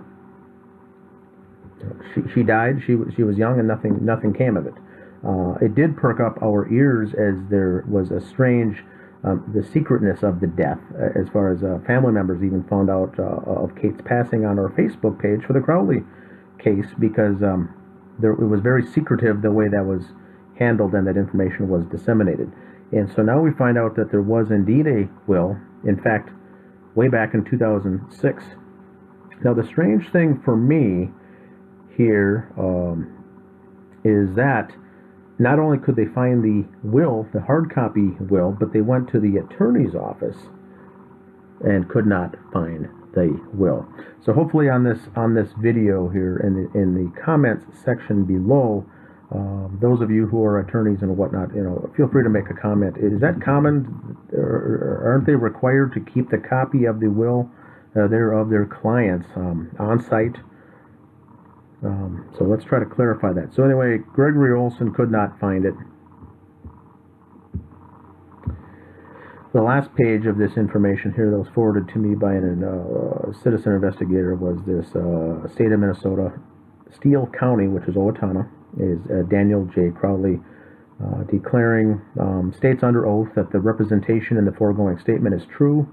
she died, she was young, and nothing came of it. It did perk up our ears as there was a strange, the secretness of the death, as far as family members even found out of Kate's passing on our Facebook page for the Crowley case, because it was very secretive the way that was handled and that information was disseminated. And so now we find out that there was indeed a will, in fact, way back in 2006. Now the strange thing for me here is that not only could they find the will, the hard copy will, but they went to the attorney's office and could not find the will. So hopefully on this video here, in the comments section below, those of you who are attorneys and whatnot, feel free to make a comment. Is that common? Or aren't they required to keep the copy of the will of their clients on site? So let's try to clarify that. So anyway, Gregory Olson could not find it. The last page of this information here that was forwarded to me by a citizen investigator was this state of Minnesota, Steele County, which is Owatonna, is Daniel J. Crowley declaring, states under oath that the representation in the foregoing statement is true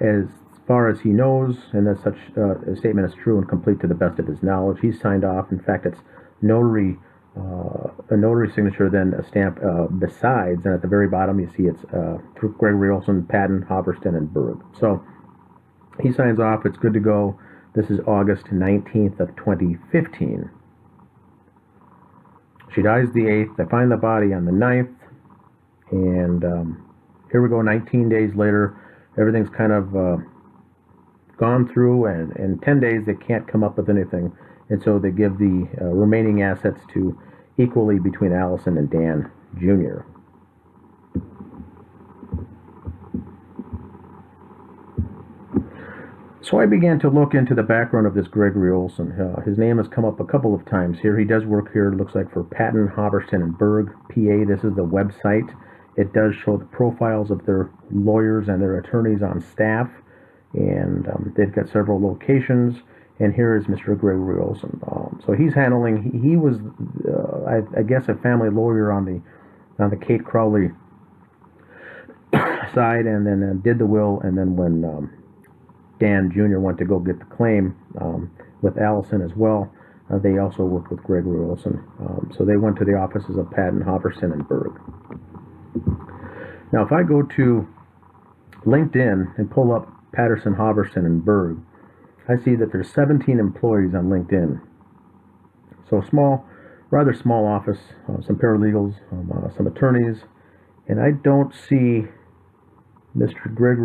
as far as he knows, and that such a statement is true and complete to the best of his knowledge. He's signed off. In fact, it's a notary signature, then a stamp besides, and at the very bottom you see it's Gregory Olson, Patton, Halberstam, and Berg. So he signs off. It's good to go. This is August 19th of 2015. She dies the 8th. They find the body on the 9th, and here we go, 19 days later. Everything's kind of gone through, and in 10 days they can't come up with anything, and so they give the remaining assets to equally between Allison and Dan Jr. So I began to look into the background of this Gregory Olson. His name has come up a couple of times here. He does work here, it looks like, for Patton, Halberstam, and Berg, PA. This is the website. It does show the profiles of their lawyers and their attorneys on staff, and they've got several locations. And here is Mr. Gregory Olson. So he's handling. He was, I guess, a family lawyer on the Kate Crowley side, and then did the will. And then when Dan Jr. went to go get the claim with Allison as well, they also worked with Gregory Olson. So they went to the offices of Patton, Hoverson, and Berg. Now, if I go to LinkedIn and pull up Patterson, Hoverson, and Berg, I see that there's 17 employees on LinkedIn. So small, rather small office, some paralegals, some attorneys, and I don't see Mr. Greg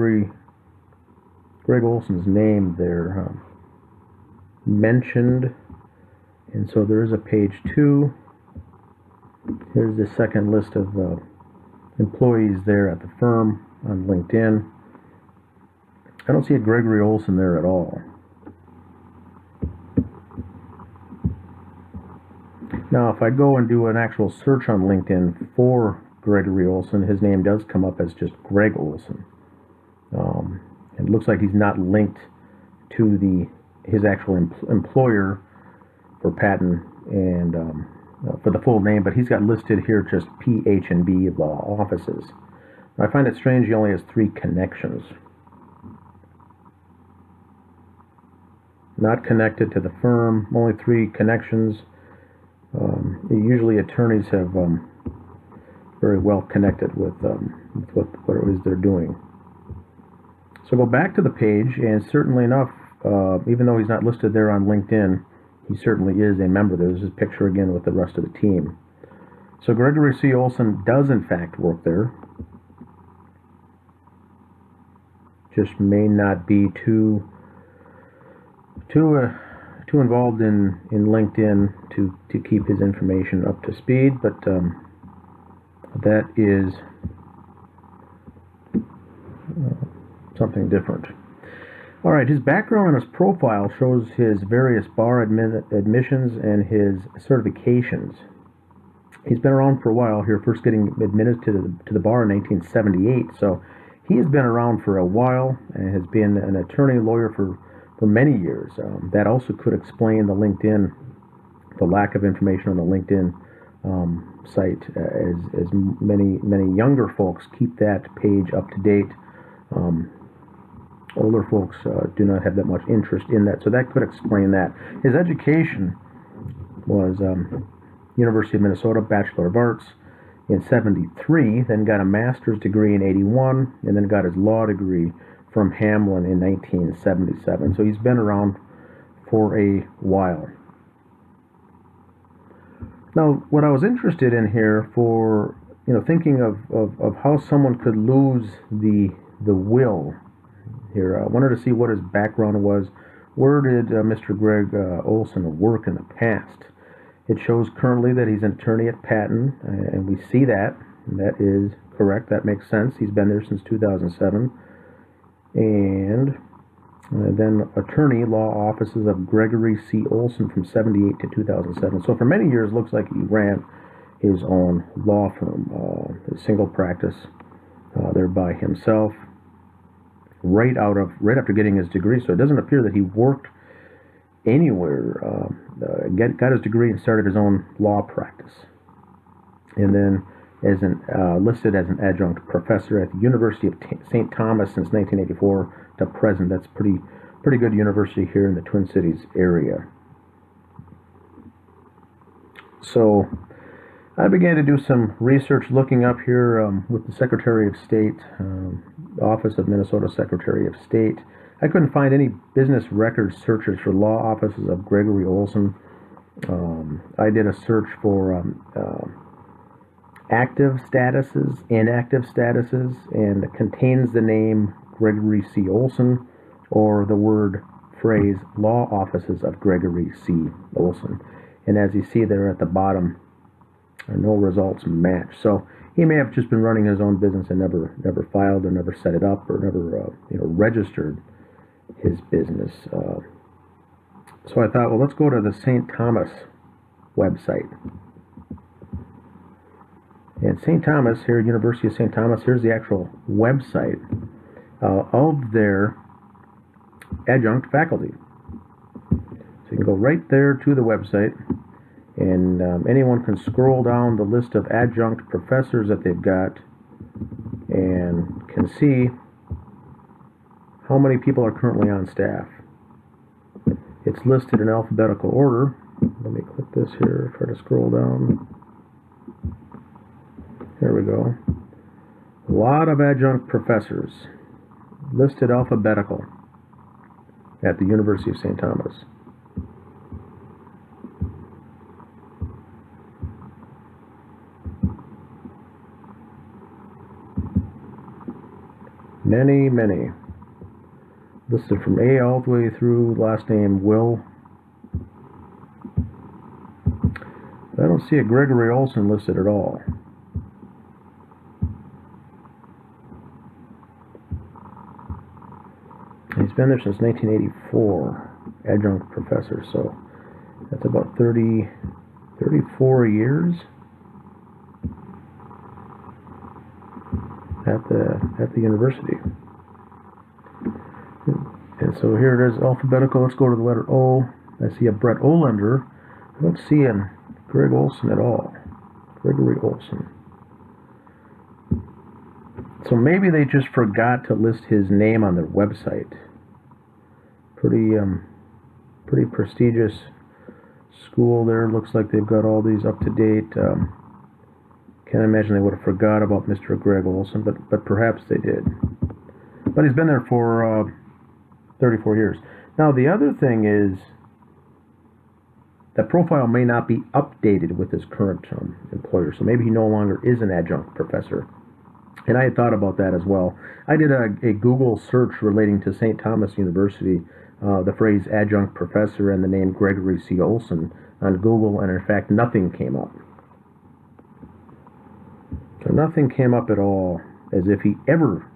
Olson's name there mentioned. And so there is a page 2. Here's the second list of employees there at the firm on LinkedIn. I don't see a Gregory Olson there at all. Now, if I go and do an actual search on LinkedIn for Gregory Olson, his name does come up as just Greg Olson. It looks like he's not linked to his actual employer for Patton and for the full name, but he's got listed here just PH&B Law Offices. Now, I find it strange he only has 3 connections. Not connected to the firm, only 3 connections. Usually attorneys have very well connected with what it is they're doing. So go back to the page, and certainly enough, even though he's not listed there on LinkedIn, he certainly is a member. There's his picture again with the rest of the team. So Gregory C. Olson does in fact work there. Just may not be too involved in LinkedIn to keep his information up to speed, but that is something different. All right, his background and his profile shows his various bar admissions and his certifications. He's been around for a while here, first getting admitted to the bar in 1978, so he has been around for a while and has been an attorney lawyer for many years. That also could explain the lack of information on the LinkedIn site, as many younger folks keep that page up to date. Older folks do not have that much interest in that, so that could explain that. His education was University of Minnesota, Bachelor of Arts in 73, then got a master's degree in 81, and then got his law degree from Hamlin in 1977. So he's been around for a while. Now, what I was interested in here for, thinking of how someone could lose the will here, I wanted to see what his background was. Where did Mr. Greg Olson work in the past? It shows currently that he's an attorney at Patton, and we see that. And that is correct. That makes sense. He's been there since 2007. And then attorney, law offices of Gregory C. Olson from 78 to 2007. So for many years, looks like he ran his own law firm, his single practice there by himself, right after getting his degree. So it doesn't appear that he worked anywhere. Got his degree and started his own law practice, and then listed as an adjunct professor at the University of St. Thomas since 1984 to present. That's pretty good university here in the Twin Cities area. So I began to do some research looking up here with the Secretary of State, Office of Minnesota Secretary of State. I couldn't find any business record searches for law offices of Gregory Olson. I did a search for active statuses, inactive statuses, and it contains the name Gregory C. Olson or the phrase law offices of Gregory C. Olson. And as you see there at the bottom, no results match. So he may have just been running his own business and never filed or never set it up or never registered his business. So I thought, well, let's go to the St. Thomas website. And St. Thomas here, University of St. Thomas, here's the actual website of their adjunct faculty. So you can go right there to the website, and anyone can scroll down the list of adjunct professors that they've got and can see how many people are currently on staff. It's listed in alphabetical order, let me click this here, try to scroll down. There we go. A lot of adjunct professors listed alphabetical at the University of St. Thomas. Many, many. Listed from A all the way through last name Will. I don't see a Gregory Olson listed at all. He's been there since 1984, adjunct professor, so that's about 34 years at the university. And so here it is, alphabetical. Let's go to the letter O. I see a Brett Olander. I don't see a Greg Olson at all. Gregory Olson. So maybe they just forgot to list his name on their website. Pretty prestigious school there. Looks like they've got all these up to date. Can't imagine they would have forgot about Mr. Greg Olson, but perhaps they did. But he's been there for 34 years. Now the other thing is that profile may not be updated with his current employer, so maybe he no longer is an adjunct professor. And I had thought about that as well. I did a Google search relating to St. Thomas University, the phrase adjunct professor and the name Gregory C. Olson on Google, and in fact nothing came up. So nothing came up at all as if he ever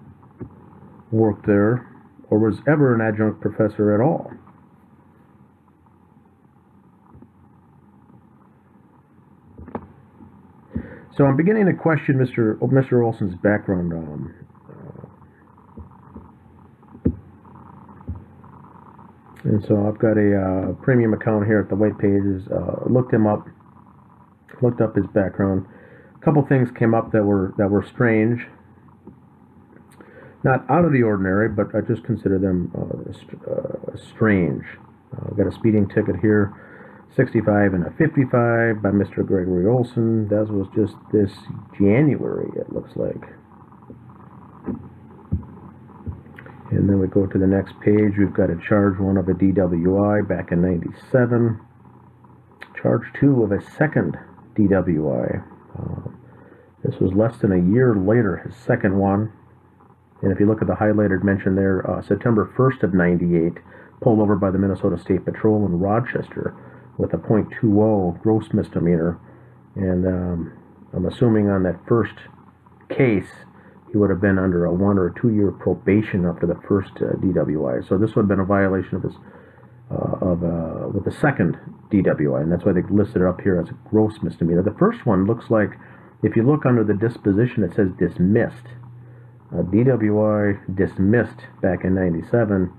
worked there or was ever an adjunct professor at all. So I'm beginning to question Mr. Olson's background. And so I've got a premium account here at the White Pages. Looked him up, looked up his background. A couple things came up that were strange, not out of the ordinary, but I just consider them strange. I've got a speeding ticket here. 65 and a 55 by Mr. Gregory Olson. That was just this January, it looks like. And then we go to the next page. We've got a charge 1 of a DWI back in 97. Charge 2 of a second DWI. This was less than a year later, his second one. And if you look at the highlighted mention there, September 1st of 98, pulled over by the Minnesota State Patrol in Rochester with a .20 gross misdemeanor, and I'm assuming on that first case he would have been under a 1 or 2 year probation after the first DWI. So this would have been a violation of his with the second DWI, and that's why they listed it up here as a gross misdemeanor. The first one looks like, if you look under the disposition, it says dismissed. DWI dismissed back in 97,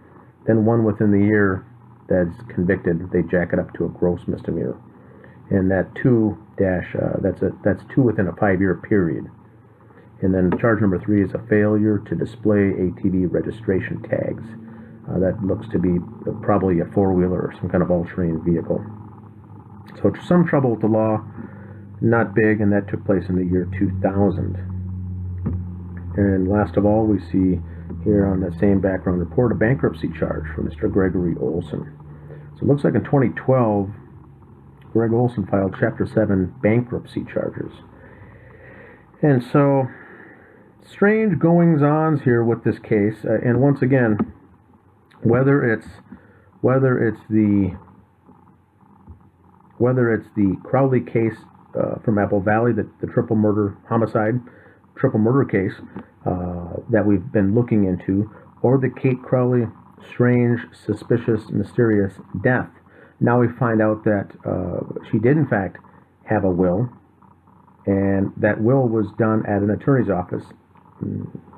then one within the year that's convicted, they jack it up to a gross misdemeanor. And that 2 dash, that's 2 within a 5-year period. And then charge number 3 is a failure to display ATV registration tags. That looks to be probably a 4-wheeler or some kind of all-terrain vehicle. So some trouble with the law, not big, and that took place in the year 2000. And last of all, we see here on that same background report a bankruptcy charge for Mr. Gregory Olson. So it looks like in 2012, Greg Olson filed Chapter 7 bankruptcy charges. And so, strange goings-ons here with this case. And once again, whether it's the Crowley case from Apple Valley, the triple murder case that we've been looking into, or the Kate Crowley strange, suspicious, mysterious death. Now we find out that she did in fact have a will, and that will was done at an attorney's office,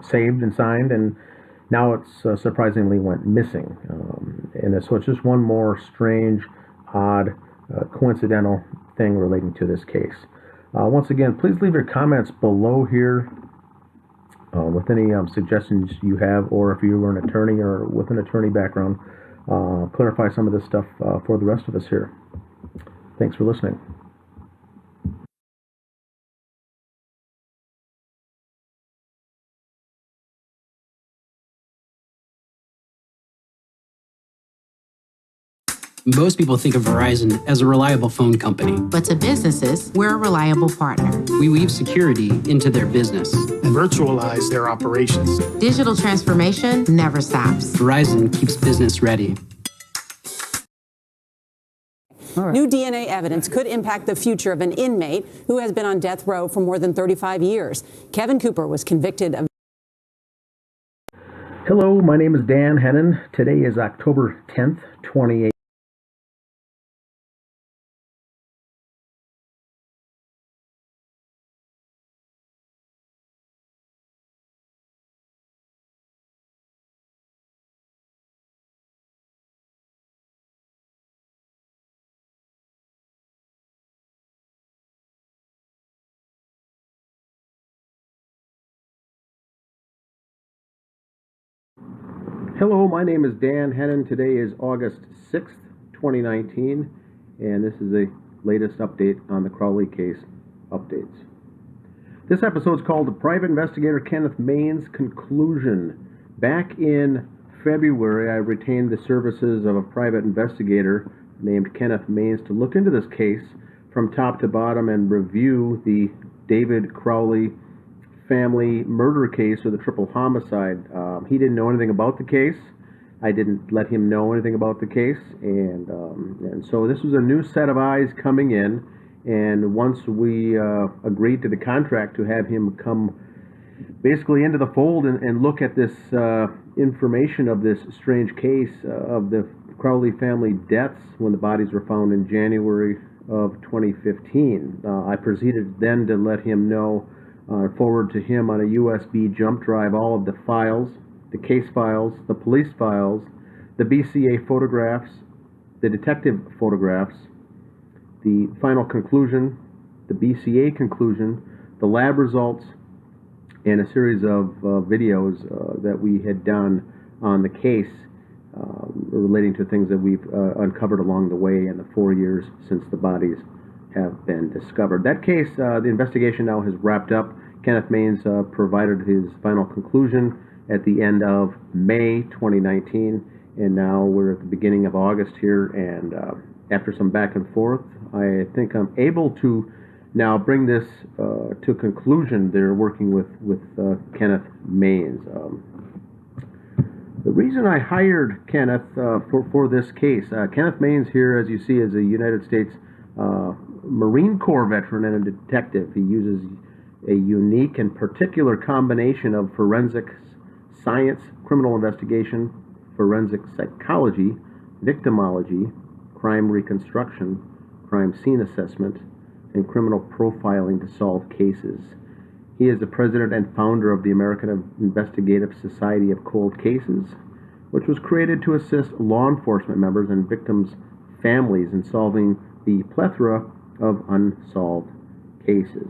saved and signed, and now it's surprisingly went missing. And so it's just one more strange, odd, coincidental thing relating to this case. Once again, please leave your comments below here with any suggestions you have, or if you were an attorney or with an attorney background, clarify some of this stuff for the rest of us here. Thanks for listening.
Most people think of Verizon as a reliable phone company.
But to businesses, we're a reliable partner.
We weave security into their business
and virtualize their operations.
Digital transformation never stops.
Verizon keeps business ready.
Right. New DNA evidence could impact the future of an inmate who has been on death row for more than 35 years. Kevin Cooper was convicted of...
Hello, my name is Dan Hennon. Today is October 10th, 2018. Hello, my name is Dan Hennon. Today is August 6th, 2019, and this is the latest update on the Crowley case updates. This episode is called Private Investigator Kenneth Main's Conclusion. Back in February, I retained the services of a private investigator named Kenneth Mains to look into this case from top to bottom and review the David Crowley family murder case or the triple homicide. He didn't know anything about the case. I didn't let him know anything about the case, and so this was a new set of eyes coming in. And once we agreed to the contract to have him come basically into the fold and look at this information of this strange case of the Crowley family deaths when the bodies were found in January of 2015, I proceeded then to let him know, forward to him on a USB jump drive, all of the files, the case files, the police files, the BCA photographs, the detective photographs, the final conclusion, the BCA conclusion, the lab results, and a series of videos that we had done on the case relating to things that we've uncovered along the way in the 4 years since the bodies have been discovered. That case, the investigation now has wrapped up. Kenneth Mains provided his final conclusion at the end of May 2019, and now we're at the beginning of August here, and after some back and forth, I think I'm able to now bring this to conclusion. They're working with Kenneth Mains. The reason I hired Kenneth for this case, Kenneth Mains here, as you see, is a United States Marine Corps veteran and a detective. He uses a unique and particular combination of forensic science, criminal investigation, forensic psychology, victimology, crime reconstruction, crime scene assessment, and criminal profiling to solve cases. He is the president and founder of the American Investigative Society of Cold Cases, which was created to assist law enforcement members and victims' families in solving the plethora of unsolved cases.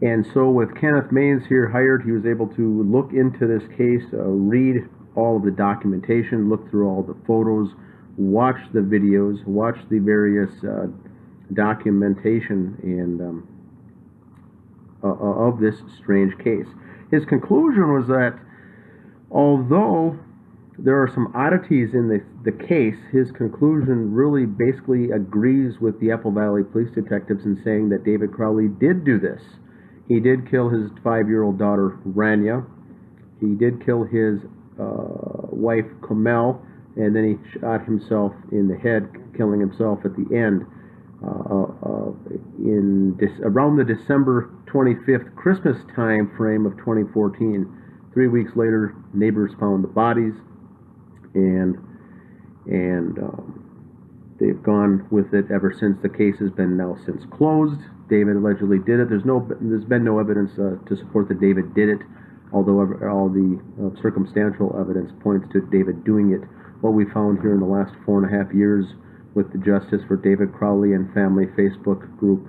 And so with Kenneth Mains here hired, he was able to look into this case, read all of the documentation, look through all the photos, watch the videos, watch the various documentation and of this strange case. His conclusion was that although there are some oddities in the case, his conclusion really basically agrees with the Apple Valley police detectives in saying that David Crowley did do this. He did kill his 5-year-old daughter, Rania. He did kill his wife, Kamel, and then he shot himself in the head, killing himself at the end. Around the December 25th Christmas time frame of 2014. 3 weeks later, neighbors found the bodies, and they've gone with it ever since. The case has been now since closed. David allegedly did it. There's been no evidence to support that David did it, although all the circumstantial evidence points to David doing it. What we found here in the last 4.5 years with the Justice for David Crowley and Family Facebook group,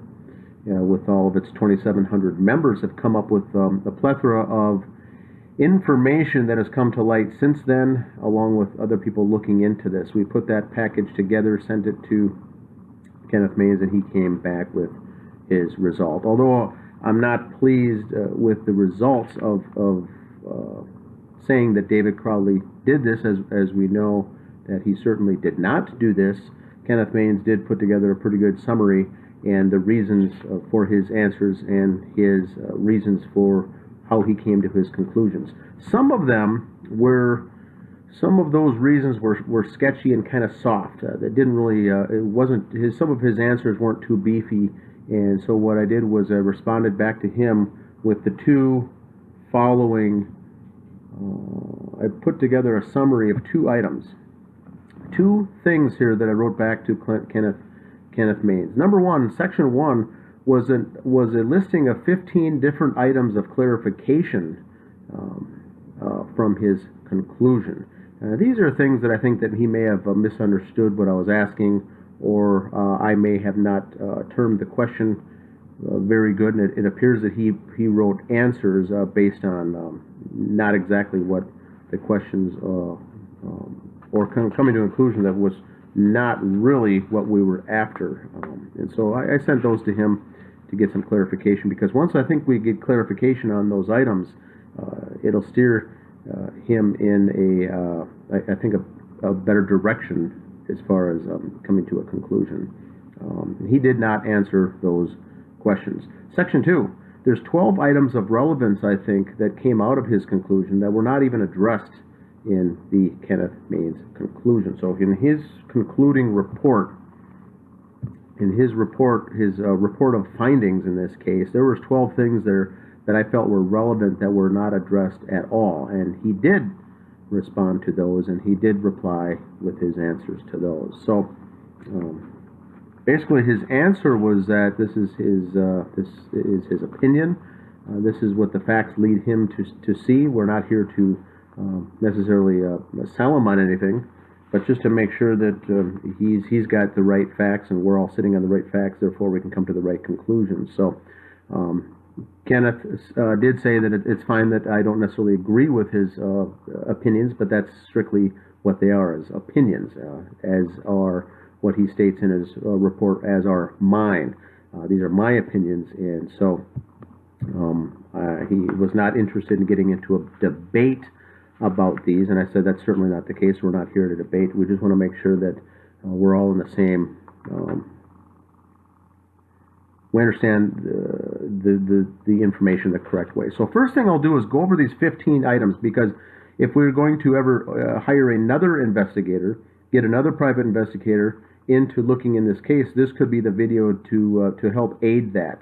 with all of its 2,700 members, have come up with a plethora of information that has come to light since then, along with other people looking into this. We put that package together, sent it to Kenneth Maines, and he came back with his result. Although I'm not pleased with the results of saying that David Crowley did this, as we know that he certainly did not do this. Kenneth Maines did put together a pretty good summary and the reasons for his answers and his reasons for how he came to his conclusions. Some of those reasons were sketchy and kind of soft. That didn't really, some of his answers weren't too beefy, and so what I did was I responded back to him with the two following. I put together a summary of 2 items. 2 things here that I wrote back to Kenneth Maines. Number 1, section 1 was a listing of 15 different items of clarification from his conclusion. These are things that I think that he may have misunderstood what I was asking, or I may have not termed the question very good, and it appears that he wrote answers based on not exactly what the questions, or coming to a conclusion that was not really what we were after. And so I sent those to him to get some clarification, because once I think we get clarification on those items, it'll steer him in I think a better direction as far as coming to a conclusion. He did not answer those questions. Section 2, there's 12 items of relevance, I think, that came out of his conclusion that were not even addressed in the Kenneth Maines conclusion. So in his concluding report, his report of findings in this case, there was 12 things there that I felt were relevant that were not addressed at all, and he did respond to those, and he did reply with his answers to those. So basically his answer was that this is his opinion. This is what the facts lead him to see. We're not here to necessarily sell him on anything, but just to make sure that he's got the right facts and we're all sitting on the right facts, therefore we can come to the right conclusions. So Kenneth did say that it's fine that I don't necessarily agree with his opinions, but that's strictly what they are, as opinions, as are what he states in his report as are mine. These are my opinions, and so he was not interested in getting into a debate about these, and I said that's certainly not the case. We're not here to debate. We just want to make sure that we're all in the same. We understand the information the correct way. So first thing I'll do is go over these 15 items, because if we're going to ever hire another investigator, get another private investigator into looking in this case, this could be the video to help aid that.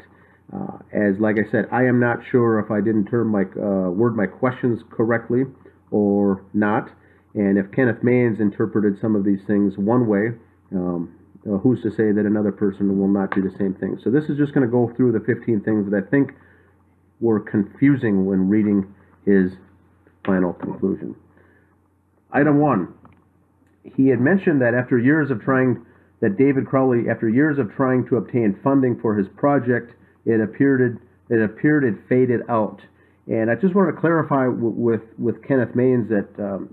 As like I said, I am not sure if I didn't word my questions correctly or not, and if Kenneth Maines interpreted some of these things one way, who's to say that another person will not do the same thing? So this is just going to go through the 15 things that I think were confusing when reading his final conclusion. Item 1, he had mentioned that after years of trying to obtain funding for his project, it appeared it faded out. And I just wanted to clarify with Kenneth Maines that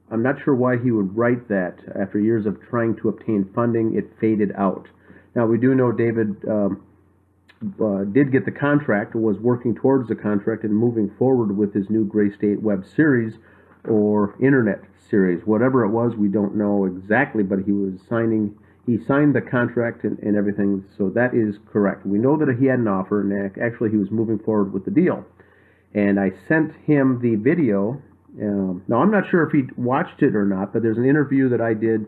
I'm not sure why he would write that. After years of trying to obtain funding, it faded out. Now, we do know David did get the contract, was working towards the contract and moving forward with his new Gray State web series or internet series. Whatever it was, we don't know exactly, but he signed the contract and everything, so that is correct. We know that he had an offer, and actually he was moving forward with the deal. And I sent him the video. Now, I'm not sure if he watched it or not, but there's an interview that I did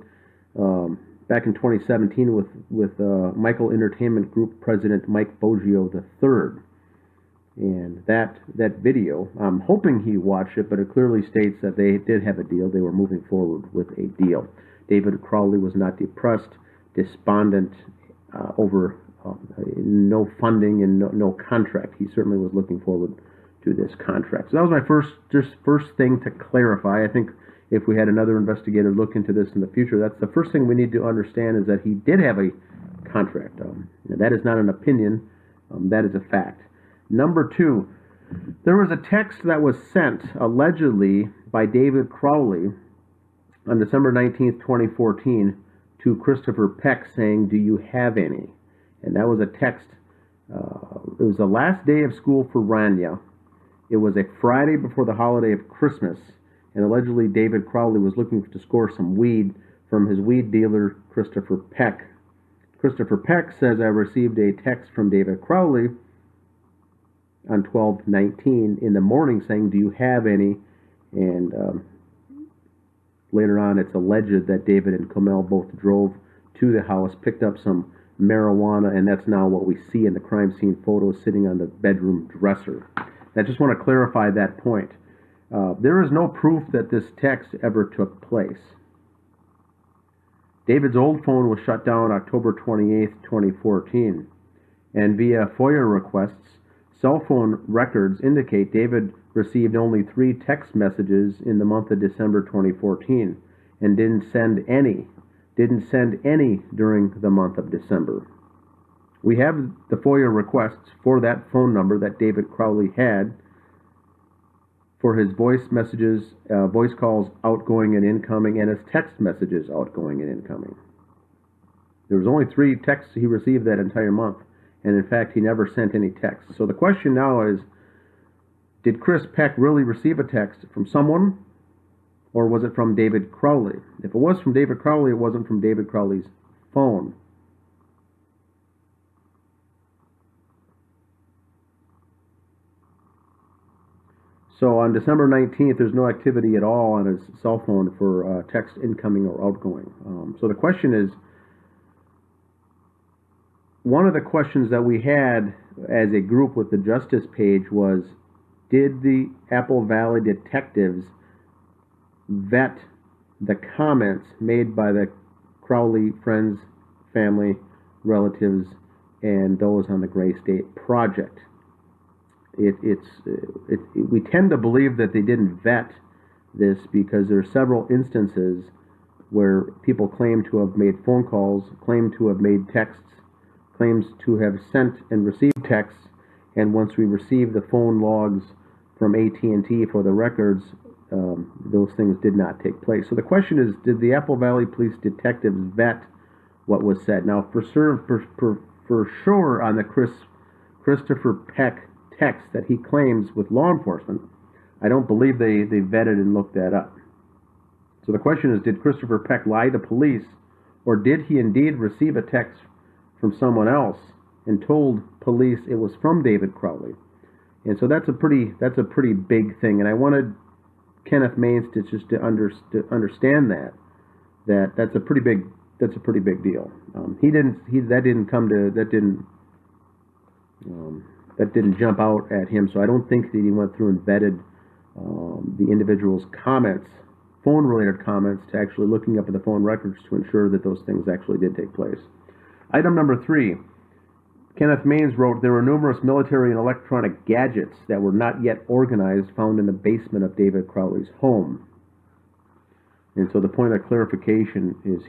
back in 2017 with Michael Entertainment Group President Mike Boggio III. And that video, I'm hoping he watched it, but it clearly states that they did have a deal. They were moving forward with a deal. David Crowley was not depressed, despondent over no funding and no contract. He certainly was looking forward to this contract. So that was my first thing to clarify. I think if we had another investigator look into this in the future, that's the first thing we need to understand, is that he did have a contract. That is not an opinion. That is a fact. Number 2, there was a text that was sent allegedly by David Crowley on December 19th, 2014 to Christopher Peck saying, "Do you have any?" And that was a text. It was the last day of school for Rania. It was a Friday before the holiday of Christmas, and allegedly David Crowley was looking to score some weed from his weed dealer, Christopher Peck. Christopher Peck says, "I received a text from David Crowley on 12/19 in the morning saying, 'Do you have any?'" And later on, it's alleged that David and Kamel both drove to the house, picked up some marijuana, and that's now what we see in the crime scene photos sitting on the bedroom dresser. I just want to clarify that point. There is no proof that this text ever took place. David's old phone was shut down October 28th, 2014, and via FOIA requests, cell phone records indicate David received only 3 text messages in the month of December 2014 and didn't send any during the month of December. We have the FOIA requests for that phone number that David Crowley had for his voice messages, voice calls outgoing and incoming, and his text messages outgoing and incoming. There was only 3 texts he received that entire month, and in fact, he never sent any texts. So the question now is, did Chris Peck really receive a text from someone, or was it from David Crowley? If it was from David Crowley, it wasn't from David Crowley's phone. So on December 19th, there's no activity at all on his cell phone for text incoming or outgoing. So the question is, one of the questions that we had as a group with the Justice page was, did the Apple Valley detectives vet the comments made by the Crowley friends, family, relatives, and those on the Gray State Project? We tend to believe that they didn't vet this because there are several instances where people claim to have made phone calls, claim to have made texts, claims to have sent and received texts, and once we receive the phone logs from AT&T for the records, those things did not take place. So the question is, did the Apple Valley Police detectives vet what was said? Now, for sure on the Christopher Peck text that he claims with law enforcement, I don't believe they vetted and looked that up. So the question is, did Christopher Peck lie to police, or did he indeed receive a text from someone else and told police it was from David Crowley? And so that's a pretty big thing, and I wanted Kenneth Maines to just to understand that's a pretty big deal. That didn't jump out at him, so I don't think that he went through and vetted the individual's comments, phone-related comments, to actually looking up at the phone records to ensure that those things actually did take place. Item number 3, Kenneth Maines wrote, there were numerous military and electronic gadgets that were not yet organized found in the basement of David Crowley's home. And so the point of clarification is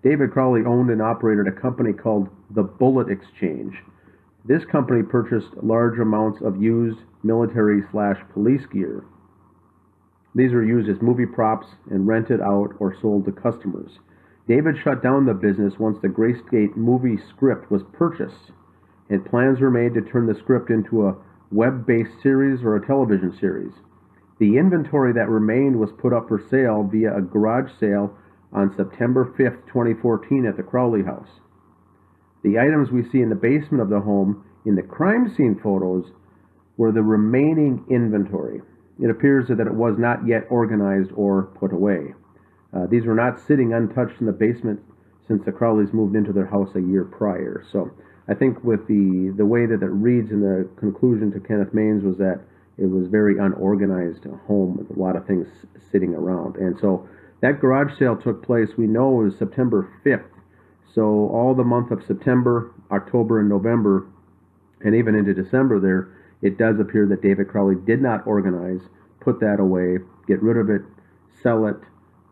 David Crowley owned and operated a company called the Bullet Exchange. This company purchased large amounts of used military/police gear. These were used as movie props and rented out or sold to customers. David shut down the business once the Grayscape movie script was purchased, and plans were made to turn the script into a web-based series or a television series. The inventory that remained was put up for sale via a garage sale on September 5th, 2014 at the Crowley house. The items we see in the basement of the home in the crime scene photos were the remaining inventory. It appears that it was not yet organized or put away. These were not sitting untouched in the basement since the Crowleys moved into their house a year prior. So I think with the way that it reads in the conclusion to Kenneth Maines was that it was very unorganized home with a lot of things sitting around. And so that garage sale took place, we know, it was September 5th. So all the month of September, October, and November, and even into December there, it does appear that David Crowley did not organize, put that away, get rid of it, sell it,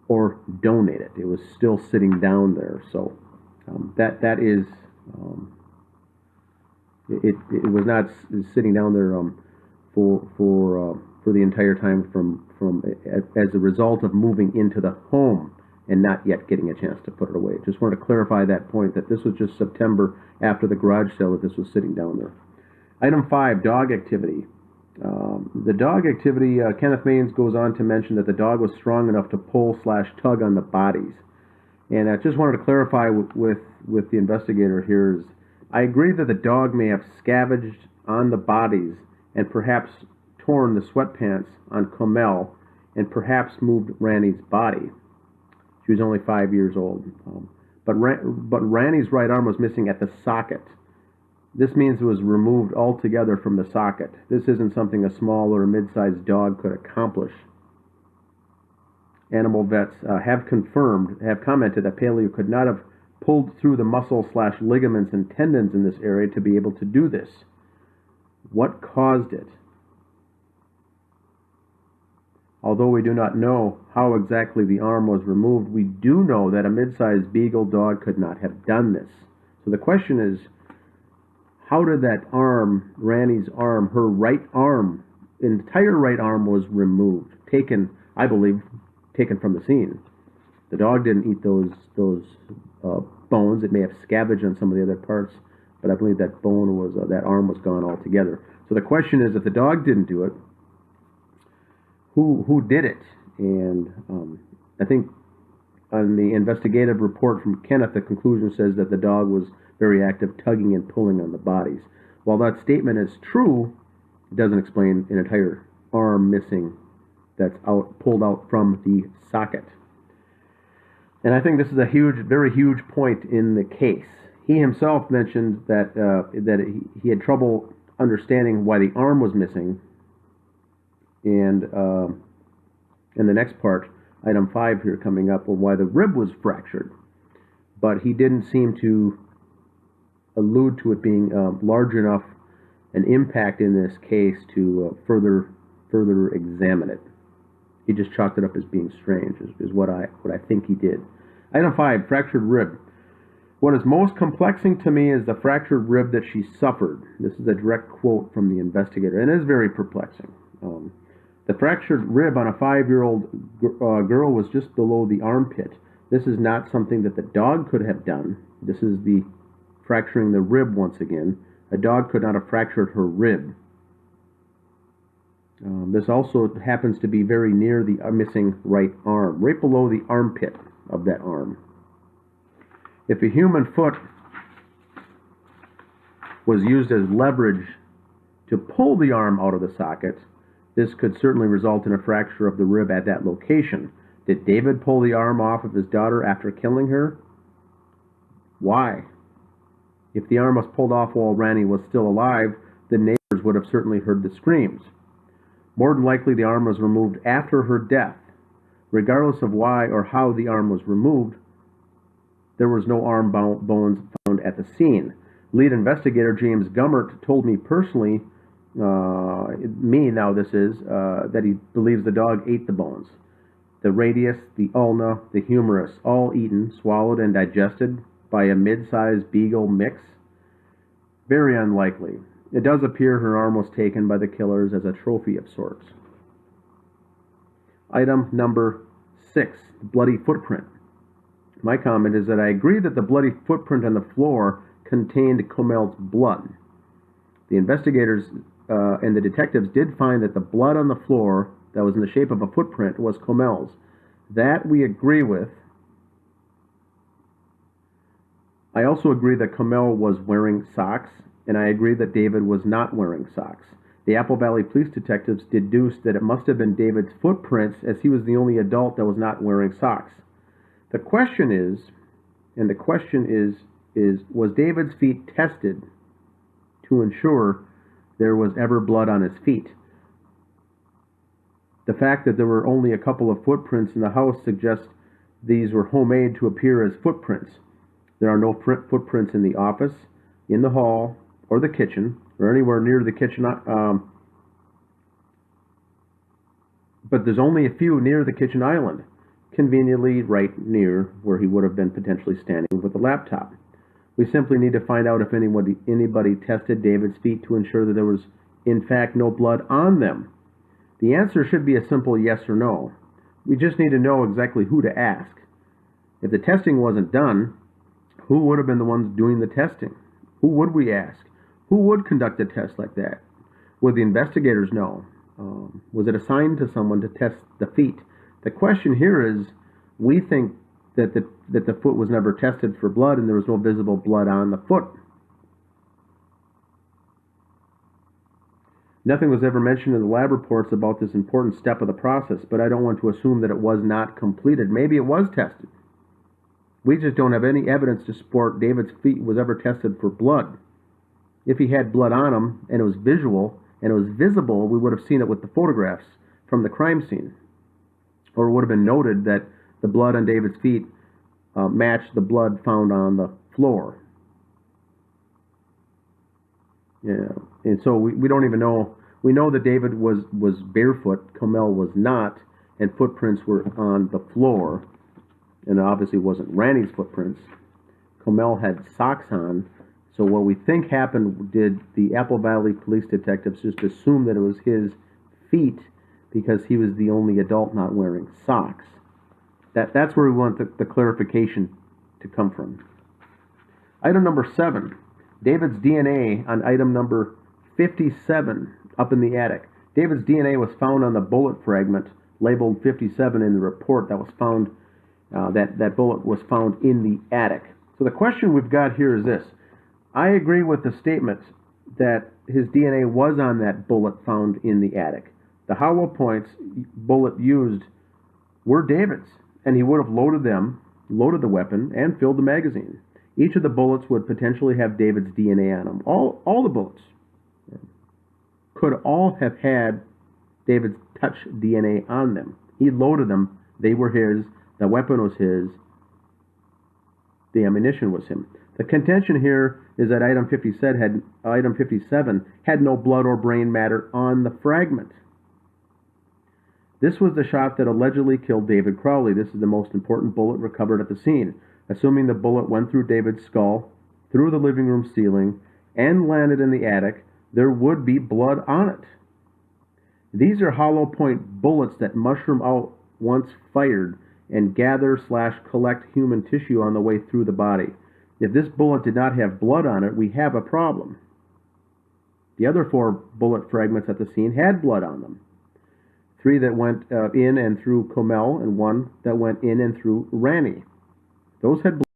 or donate it. It was still sitting down there. So that is, it was not sitting down there for the entire time from as a result of moving into the home and not yet getting a chance to put it away. Just wanted to clarify that point, that this was just September after the garage sale that this was sitting down there. Item 5, dog activity. The dog activity, Kenneth Maines goes on to mention that the dog was strong enough to pull/tug on the bodies. And I just wanted to clarify with the investigator here is, I agree that the dog may have scavenged on the bodies and perhaps torn the sweatpants on Comel and perhaps moved Ranny's body. She was only 5 years old. But Ranny's right arm was missing at the socket. This means it was removed altogether from the socket. This isn't something a small or mid-sized dog could accomplish. Animal vets have commented that Paleo could not have pulled through the muscle/ligaments and tendons in this area to be able to do this. What caused it? Although we do not know how exactly the arm was removed, we do know that a mid-sized beagle dog could not have done this. So the question is, how did that arm, Ranny's arm, her right arm, entire right arm was removed, taken, I believe, taken from the scene. The dog didn't eat those bones. It may have scavenged on some of the other parts, but I believe that bone was, that arm was gone altogether. So the question is, if the dog didn't do it, who did it? And I think on the investigative report from Kenneth, the conclusion says that the dog was very active, tugging and pulling on the bodies. While that statement is true, it doesn't explain an entire arm missing that's pulled out from the socket. And I think this is a very huge point in the case. He himself mentioned that he had trouble understanding why the arm was missing. And in the next part, item 5 here coming up, why the rib was fractured. But he didn't seem to allude to it being large enough an impact in this case to further examine it. He just chalked it up as being strange, is what I think he did. Item 5, fractured rib. What is most complexing to me is the fractured rib that she suffered. This is a direct quote from the investigator, and it is very perplexing. The fractured rib on a 5-year-old girl was just below the armpit. This is not something that the dog could have done. This is the fracturing the rib once again. A dog could not have fractured her rib. This also happens to be very near the missing right arm, right below the armpit of that arm. If a human foot was used as leverage to pull the arm out of the socket, this could certainly result in a fracture of the rib at that location. Did David pull the arm off of his daughter after killing her? Why? If the arm was pulled off while Ranny was still alive, the neighbors would have certainly heard the screams. More than likely, the arm was removed after her death. Regardless of why or how the arm was removed, there was no arm bones found at the scene. Lead investigator James Gummert told me personally, that he believes the dog ate the bones. The radius, the ulna, the humerus, all eaten, swallowed, and digested by a mid-sized beagle mix? Very unlikely. It does appear her arm was taken by the killers as a trophy of sorts. Item number 6, bloody footprint. My comment is that I agree that the bloody footprint on the floor contained Comel's blood. The investigators and the detectives did find that the blood on the floor that was in the shape of a footprint was Comel's. That we agree with. I also agree that Comel was wearing socks, and I agree that David was not wearing socks. The Apple Valley police detectives deduced that it must have been David's footprints, as he was the only adult that was not wearing socks. The question is, was David's feet tested to ensure there was ever blood on his feet? The fact that there were only a couple of footprints in the house suggests these were homemade to appear as footprints. There are no footprints in the office, in the hall, or the kitchen, or anywhere near the kitchen. But there's only a few near the kitchen island, conveniently right near where he would have been potentially standing with a laptop. We simply need to find out if anybody tested David's feet to ensure that there was, in fact, no blood on them. The answer should be a simple yes or no. We just need to know exactly who to ask. If the testing wasn't done, who would have been the ones doing the testing? Who would we ask? Who would conduct a test like that? Would the investigators know? Was it assigned to someone to test the feet? The question here is, we think that the foot was never tested for blood and there was no visible blood on the foot. Nothing was ever mentioned in the lab reports about this important step of the process, but I don't want to assume that it was not completed. Maybe it was tested. We just don't have any evidence to support David's feet was ever tested for blood. If he had blood on him and it was visual and it was visible, we would have seen it with the photographs from the crime scene. Or it would have been noted that the blood on David's feet matched the blood found on the floor. Yeah, and so we don't even know. We know that David was barefoot, Comel was not, and footprints were on the floor, and it obviously wasn't Randy's footprints. Comel had socks on, so what we think happened, did the Apple Valley police detectives just assume that it was his feet because he was the only adult not wearing socks? That's where we want the clarification to come from. Item number 7. David's DNA on item number 57 up in the attic. David's DNA was found on the bullet fragment labeled 57 in the report that was found, that bullet was found in the attic. So the question we've got here is this. I agree with the statement that his DNA was on that bullet found in the attic. The hollow points bullet used were David's, and he would have loaded the weapon, and filled the magazine. Each of the bullets would potentially have David's DNA on them. All the bullets could all have had David's touch DNA on them. He loaded them. They were his. The weapon was his. The ammunition was him. The contention here is that item 57 had no blood or brain matter on the fragment. This was the shot that allegedly killed David Crowley. This is the most important bullet recovered at the scene. Assuming the bullet went through David's skull, through the living room ceiling, and landed in the attic, there would be blood on it. These are hollow point bullets that mushroom out once fired and gather/collect human tissue on the way through the body. If this bullet did not have blood on it, we have a problem. The other 4 bullet fragments at the scene had blood on them. 3 that went in and through Comel, and 1 that went in and through Randy. Those had blood.